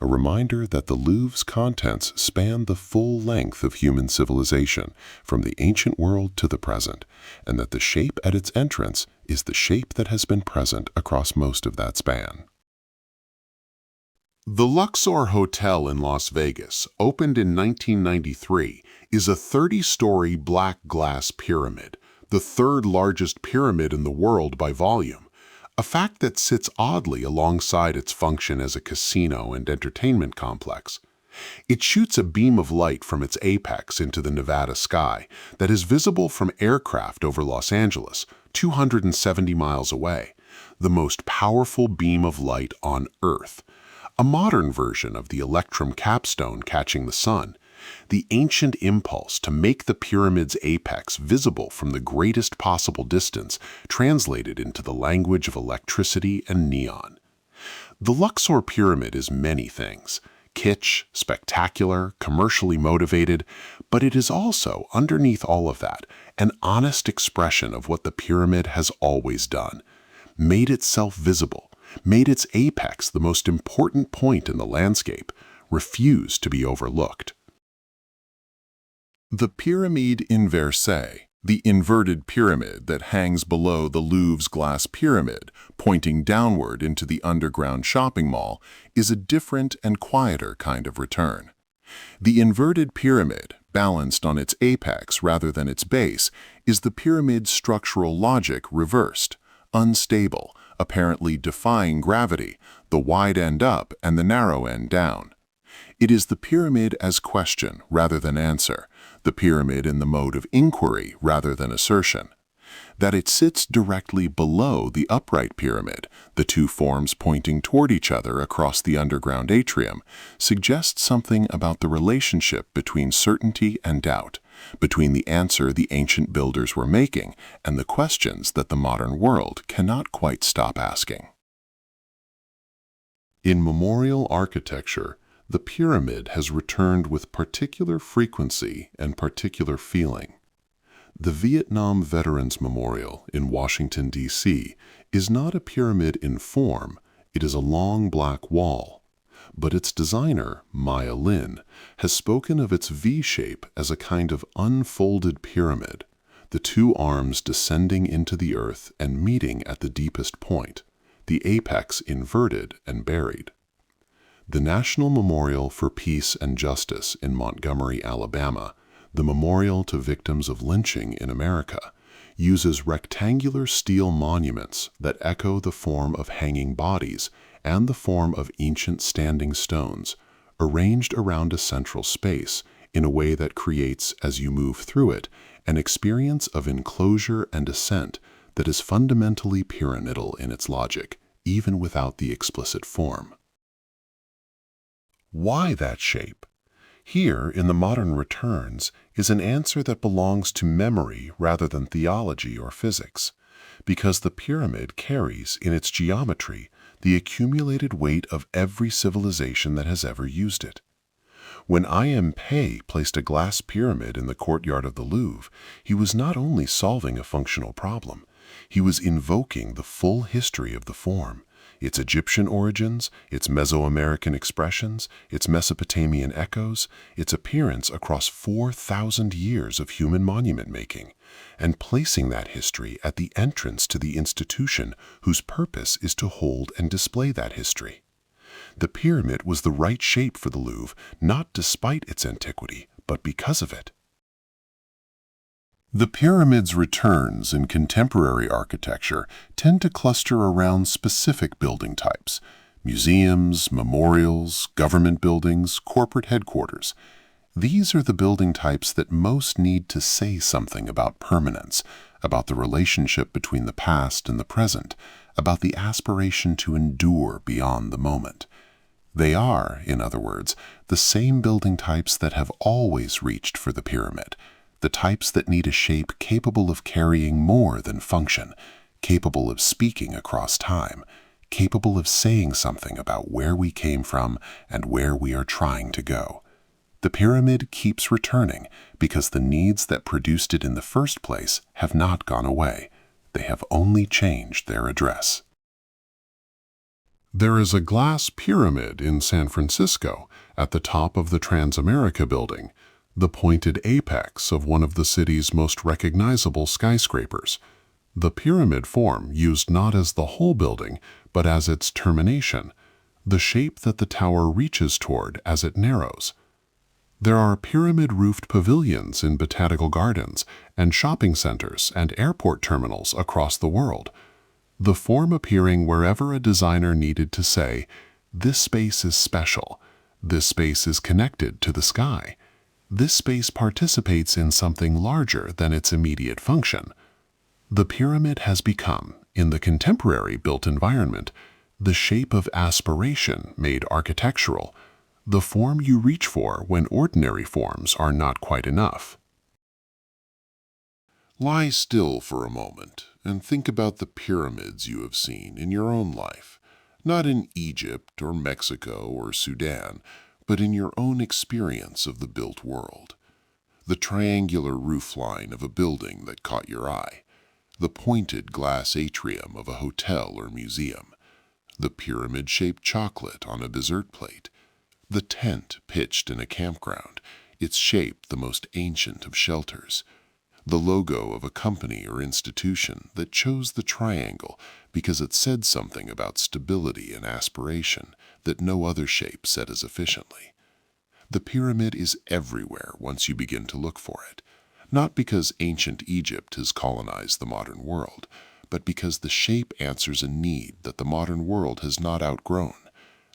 A reminder that the Louvre's contents span the full length of human civilization, from the ancient world to the present, and that the shape at its entrance is the shape that has been present across most of that span. The Luxor Hotel in Las Vegas, opened in 1993, is a 30-story black glass pyramid, the third largest pyramid in the world by volume. A fact that sits oddly alongside its function as a casino and entertainment complex. It shoots a beam of light from its apex into the Nevada sky that is visible from aircraft over Los Angeles, 270 miles away, the most powerful beam of light on Earth. A modern version of the electrum capstone catching the sun, the ancient impulse to make the pyramid's apex visible from the greatest possible distance translated into the language of electricity and neon. The Luxor pyramid is many things: kitsch, spectacular, commercially motivated, but it is also, underneath all of that, an honest expression of what the pyramid has always done: made itself visible, made its apex the most important point in the landscape, refused to be overlooked. The pyramid inversé, the inverted pyramid that hangs below the Louvre's glass pyramid, pointing downward into the underground shopping mall, is a different and quieter kind of return. The inverted pyramid, balanced on its apex rather than its base, is the pyramid's structural logic reversed, unstable, apparently defying gravity, the wide end up and the narrow end down. It is the pyramid as question rather than answer, the pyramid in the mode of inquiry rather than assertion. That it sits directly below the upright pyramid, the two forms pointing toward each other across the underground atrium, suggests something about the relationship between certainty and doubt, between the answer the ancient builders were making and the questions that the modern world cannot quite stop asking. In memorial architecture, the pyramid has returned with particular frequency and particular feeling. The Vietnam Veterans Memorial in Washington, D.C. is not a pyramid in form, it is a long black wall. But its designer, Maya Lin, has spoken of its V-shape as a kind of unfolded pyramid, the two arms descending into the earth and meeting at the deepest point, the apex inverted and buried. The National Memorial for Peace and Justice in Montgomery, Alabama, the memorial to victims of lynching in America, uses rectangular steel monuments that echo the form of hanging bodies and the form of ancient standing stones, arranged around a central space in a way that creates, as you move through it, an experience of enclosure and ascent that is fundamentally pyramidal in its logic, even without the explicit form. Why that shape? Here, in the modern returns, is an answer that belongs to memory rather than theology or physics, because the pyramid carries, in its geometry, the accumulated weight of every civilization that has ever used it. When unpack placed a glass pyramid in the courtyard of the Louvre, he was not only solving a functional problem, he was invoking the full history of the form, its Egyptian origins, its Mesoamerican expressions, its Mesopotamian echoes, its appearance across 4,000 years of human monument making, and placing that history at the entrance to the institution whose purpose is to hold and display that history. The pyramid was the right shape for the Louvre, not despite its antiquity, but because of it. The pyramid's returns in contemporary architecture tend to cluster around specific building types: museums, memorials, government buildings, corporate headquarters. These are the building types that most need to say something about permanence, about the relationship between the past and the present, about the aspiration to endure beyond the moment. They are, in other words, the same building types that have always reached for the pyramid, the types that need a shape capable of carrying more than function, capable of speaking across time, capable of saying something about where we came from and where we are trying to go. The pyramid keeps returning because the needs that produced it in the first place have not gone away. They have only changed their address. There is a glass pyramid in San Francisco at the top of the Transamerica building, the pointed apex of one of the city's most recognizable skyscrapers. The pyramid form used not as the whole building, but as its termination, the shape that the tower reaches toward as it narrows. There are pyramid-roofed pavilions in botanical gardens and shopping centers and airport terminals across the world, the form appearing wherever a designer needed to say, "This space is special, this space is connected to the sky, this space participates in something larger than its immediate function." The pyramid has become, in the contemporary built environment, the shape of aspiration made architectural, the form you reach for when ordinary forms are not quite enough. Lie still for a moment and think about the pyramids you have seen in your own life, not in Egypt or Mexico or Sudan, but in your own experience of the built world. The triangular roofline of a building that caught your eye, the pointed glass atrium of a hotel or museum, the pyramid-shaped chocolate on a dessert plate, the tent pitched in a campground, its shape the most ancient of shelters, the logo of a company or institution that chose the triangle because it said something about stability and aspiration that no other shape said as efficiently. The pyramid is everywhere once you begin to look for it, not because ancient Egypt has colonized the modern world, but because the shape answers a need that the modern world has not outgrown,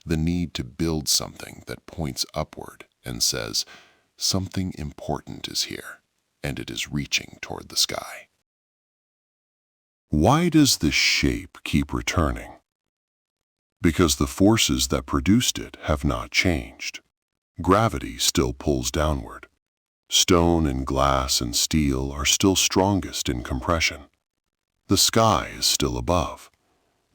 the need to build something that points upward and says, "Something important is here, and it is reaching toward the sky." Why does this shape keep returning? Because the forces that produced it have not changed. Gravity still pulls downward. Stone and glass and steel are still strongest in compression. The sky is still above.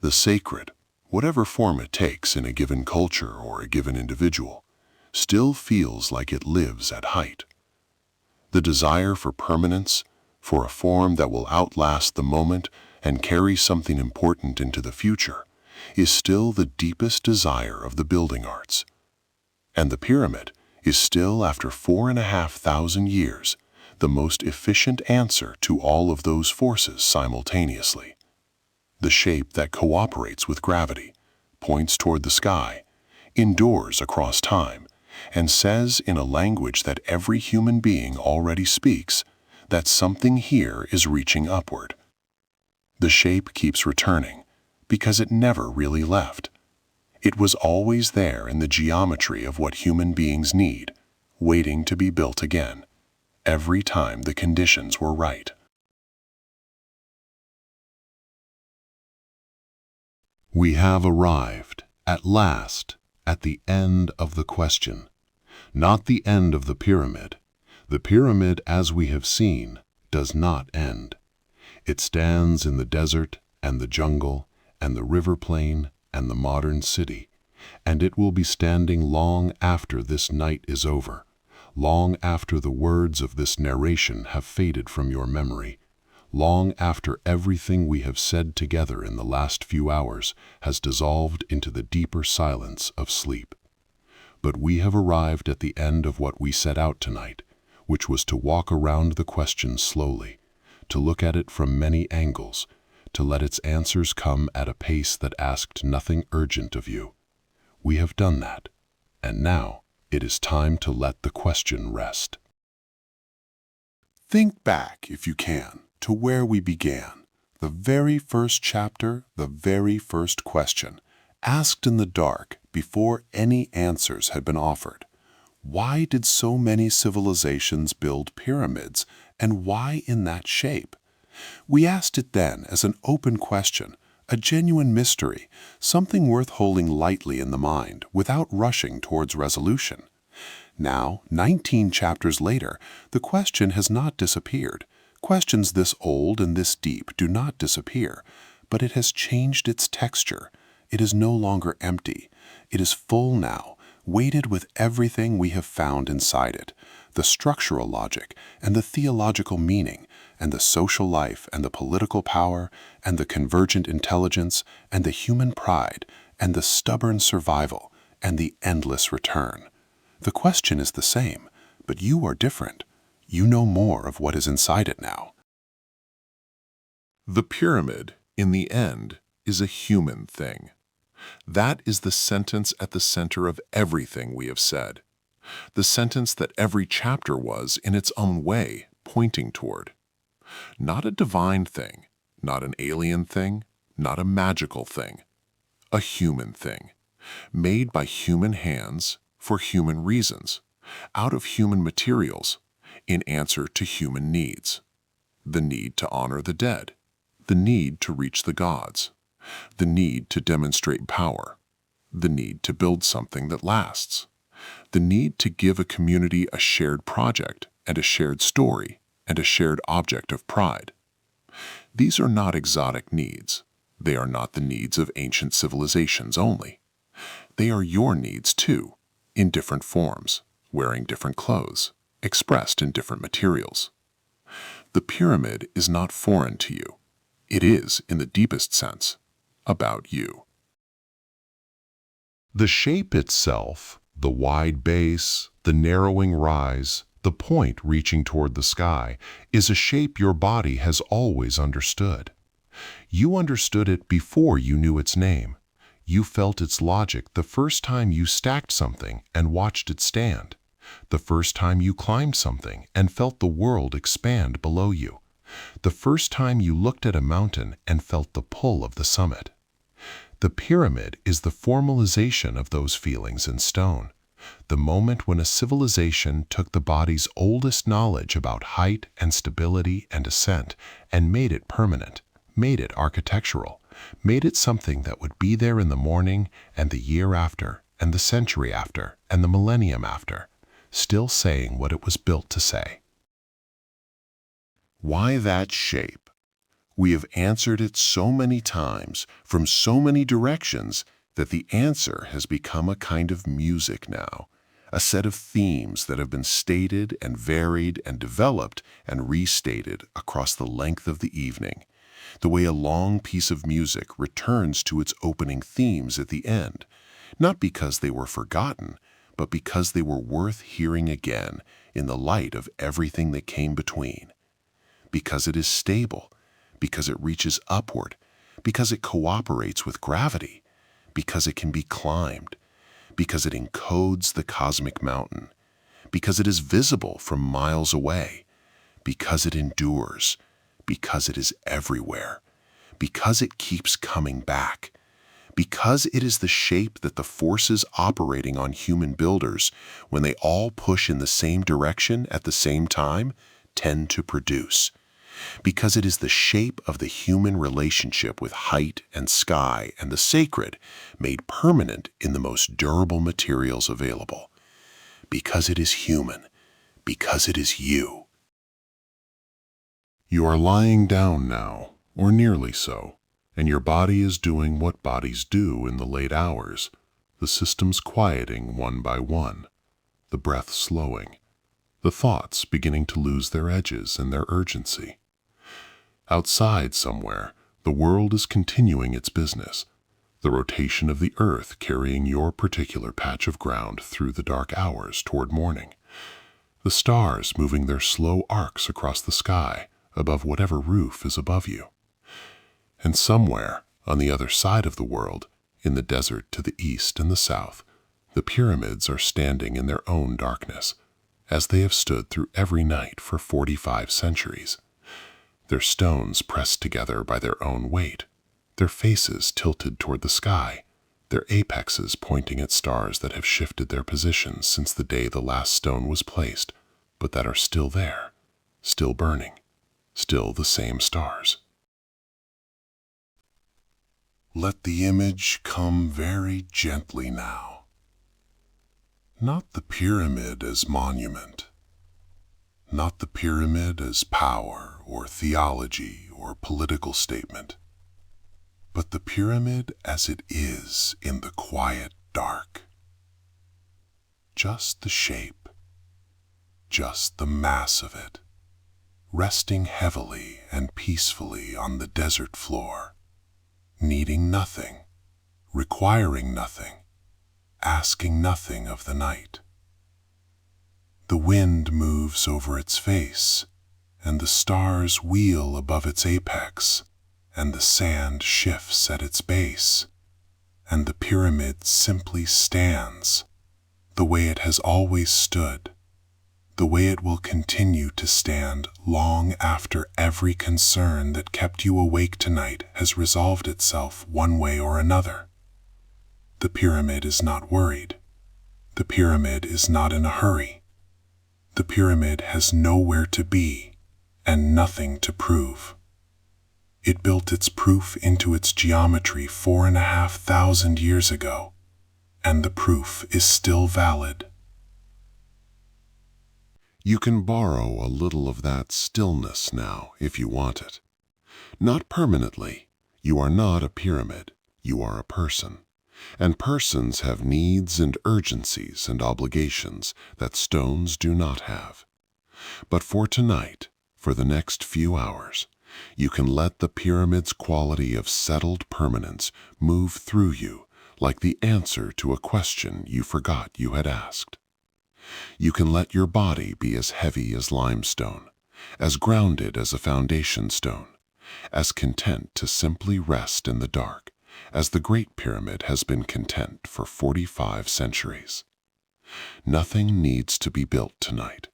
The sacred, whatever form it takes in a given culture or a given individual, still feels like it lives at height. The desire for permanence, for a form that will outlast the moment and carry something important into the future, is still the deepest desire of the building arts. And the pyramid is still, after 4,500 years, the most efficient answer to all of those forces simultaneously. The shape that cooperates with gravity, points toward the sky, endures across time, and says in a language that every human being already speaks that something here is reaching upward. The shape keeps returning because it never really left. It was always there in the geometry of what human beings need, waiting to be built again, every time the conditions were right. We have arrived, at last, at the end of the question. Not the end of the pyramid. The pyramid, as we have seen, does not end. It stands in the desert and the jungle and the river plain and the modern city, and it will be standing long after this night is over, long after the words of this narration have faded from your memory, long after everything we have said together in the last few hours has dissolved into the deeper silence of sleep. But we have arrived at the end of what we set out tonight, which was to walk around the question slowly, to look at it from many angles, to let its answers come at a pace that asked nothing urgent of you. We have done that, and now it is time to let the question rest. Think back, if you can, to where we began, the very first chapter, the very first question, asked in the dark before any answers had been offered. Why did so many civilizations build pyramids, and why in that shape? We asked it then as an open question, a genuine mystery, something worth holding lightly in the mind without rushing towards resolution. Now, 19 chapters later, the question has not disappeared. Questions this old and this deep do not disappear, but it has changed its texture. It is no longer empty. It is full now, weighted with everything we have found inside it, the structural logic and the theological meaning, and the social life and the political power, and the convergent intelligence, and the human pride, and the stubborn survival, and the endless return. The question is the same, but you are different. You know more of what is inside it now. The pyramid, in the end, is a human thing. That is the sentence at the center of everything we have said. The sentence that every chapter was, in its own way, pointing toward. Not a divine thing, not an alien thing, not a magical thing. A human thing, made by human hands for human reasons, out of human materials, in answer to human needs. The need to honor the dead, the need to reach the gods, the need to demonstrate power, the need to build something that lasts, the need to give a community a shared project and a shared story and a shared object of pride. These are not exotic needs. They are not the needs of ancient civilizations only. They are your needs too, in different forms, wearing different clothes, expressed in different materials. The pyramid is not foreign to you. It is, in the deepest sense, about you. The shape itself, the wide base, the narrowing rise, the point reaching toward the sky, is a shape your body has always understood. You understood it before you knew its name. You felt its logic the first time you stacked something and watched it stand, the first time you climbed something and felt the world expand below you, the first time you looked at a mountain and felt the pull of the summit. The pyramid is the formalization of those feelings in stone, the moment when a civilization took the body's oldest knowledge about height and stability and ascent and made it permanent, made it architectural, made it something that would be there in the morning and the year after and the century after and the millennium after, still saying what it was built to say. Why that shape? We have answered it so many times from so many directions that the answer has become a kind of music now, a set of themes that have been stated and varied and developed and restated across the length of the evening, the way a long piece of music returns to its opening themes at the end, not because they were forgotten, but because they were worth hearing again in the light of everything that came between. Because it is stable, because it reaches upward, because it cooperates with gravity, because it can be climbed, because it encodes the cosmic mountain, because it is visible from miles away, because it endures, because it is everywhere, because it keeps coming back, because it is the shape that the forces operating on human builders, when they all push in the same direction at the same time, tend to produce, because it is the shape of the human relationship with height and sky and the sacred, made permanent in the most durable materials available, because it is human, because it is you. You are lying down now, or nearly so, and your body is doing what bodies do in the late hours, the systems quieting one by one, the breath slowing, the thoughts beginning to lose their edges and their urgency. Outside somewhere, the world is continuing its business, the rotation of the earth carrying your particular patch of ground through the dark hours toward morning, the stars moving their slow arcs across the sky above whatever roof is above you. And somewhere, on the other side of the world, in the desert to the east and the south, the pyramids are standing in their own darkness, as they have stood through every night for 45 centuries. Their stones pressed together by their own weight, their faces tilted toward the sky, their apexes pointing at stars that have shifted their positions since the day the last stone was placed, but that are still there, still burning, still the same stars. Let the image come very gently now. Not the pyramid as monument, not the pyramid as power or theology or political statement, but the pyramid as it is in the quiet dark. Just the shape, just the mass of it, resting heavily and peacefully on the desert floor, needing nothing, requiring nothing, asking nothing of the night. The wind moves over its face, and the stars wheel above its apex, and the sand shifts at its base, and the pyramid simply stands, the way it has always stood, the way it will continue to stand long after every concern that kept you awake tonight has resolved itself one way or another. The pyramid is not worried. The pyramid is not in a hurry. The pyramid has nowhere to be and nothing to prove. It built its proof into its geometry 4,500 years ago, and the proof is still valid. You can borrow a little of that stillness now if you want it. Not permanently. You are not a pyramid. You are a person. And persons have needs and urgencies and obligations that stones do not have. But for tonight, for the next few hours, you can let the pyramid's quality of settled permanence move through you like the answer to a question you forgot you had asked. You can let your body be as heavy as limestone, as grounded as a foundation stone, as content to simply rest in the dark as the Great Pyramid has been content for 45 centuries. Nothing needs to be built tonight.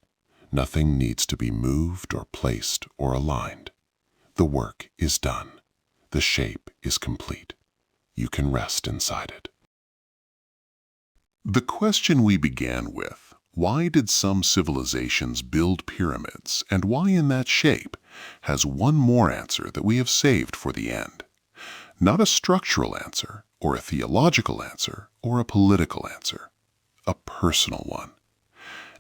Nothing needs to be moved or placed or aligned. The work is done. The shape is complete. You can rest inside it. The question we began with, why did some civilizations build pyramids and why in that shape, has one more answer that we have saved for the end. Not a structural answer, or a theological answer, or a political answer. A personal one.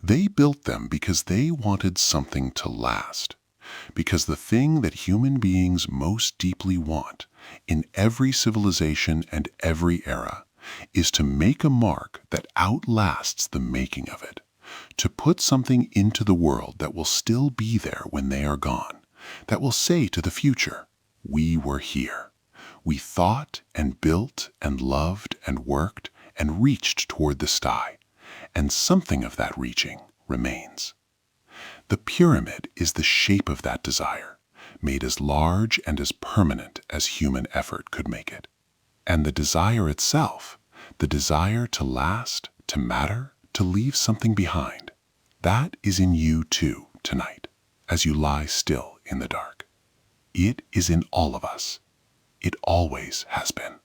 They built them because they wanted something to last. Because the thing that human beings most deeply want, in every civilization and every era, is to make a mark that outlasts the making of it. To put something into the world that will still be there when they are gone. That will say to the future, we were here. We thought and built and loved and worked and reached toward the sky. And something of that reaching remains. The pyramid is the shape of that desire, made as large and as permanent as human effort could make it. And the desire itself, The desire to last, to matter, to leave something behind. That is in you too tonight, as you lie still in the dark. It is in all of us. It always has been.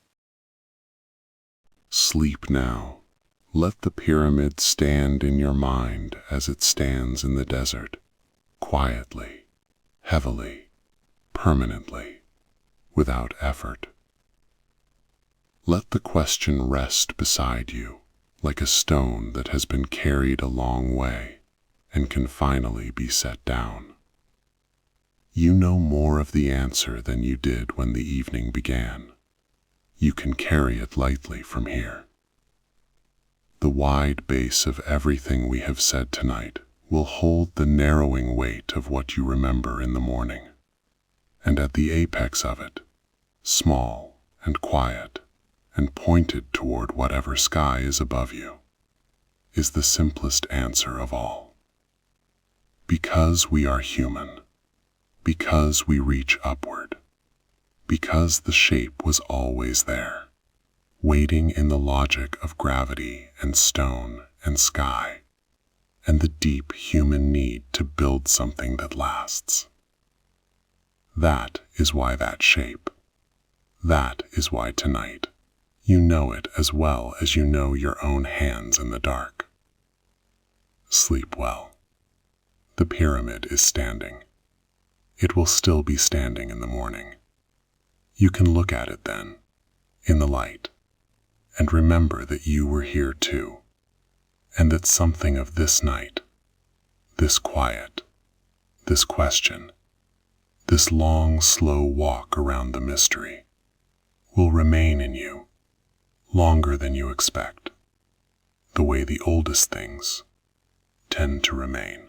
Sleep now. Let the pyramid stand in your mind as it stands in the desert, quietly, heavily, permanently, without effort. Let the question rest beside you, like a stone that has been carried a long way and can finally be set down. You know more of the answer than you did when the evening began. You can carry it lightly from here. The wide base of everything we have said tonight will hold the narrowing weight of what you remember in the morning. And at the apex of it, small and quiet and pointed toward whatever sky is above you, is the simplest answer of all. Because we are human, because we reach upward, because the shape was always there, waiting in the logic of gravity and stone and sky, and the deep human need to build something that lasts. That is why that shape. That is why tonight you know it as well as you know your own hands in the dark. Sleep well. The pyramid is standing. It will still be standing in the morning. You can look at it then, in the light, and remember that you were here too, and that something of this night, this quiet, this question, this long, slow walk around the mystery, will remain in you longer than you expect, the way the oldest things tend to remain.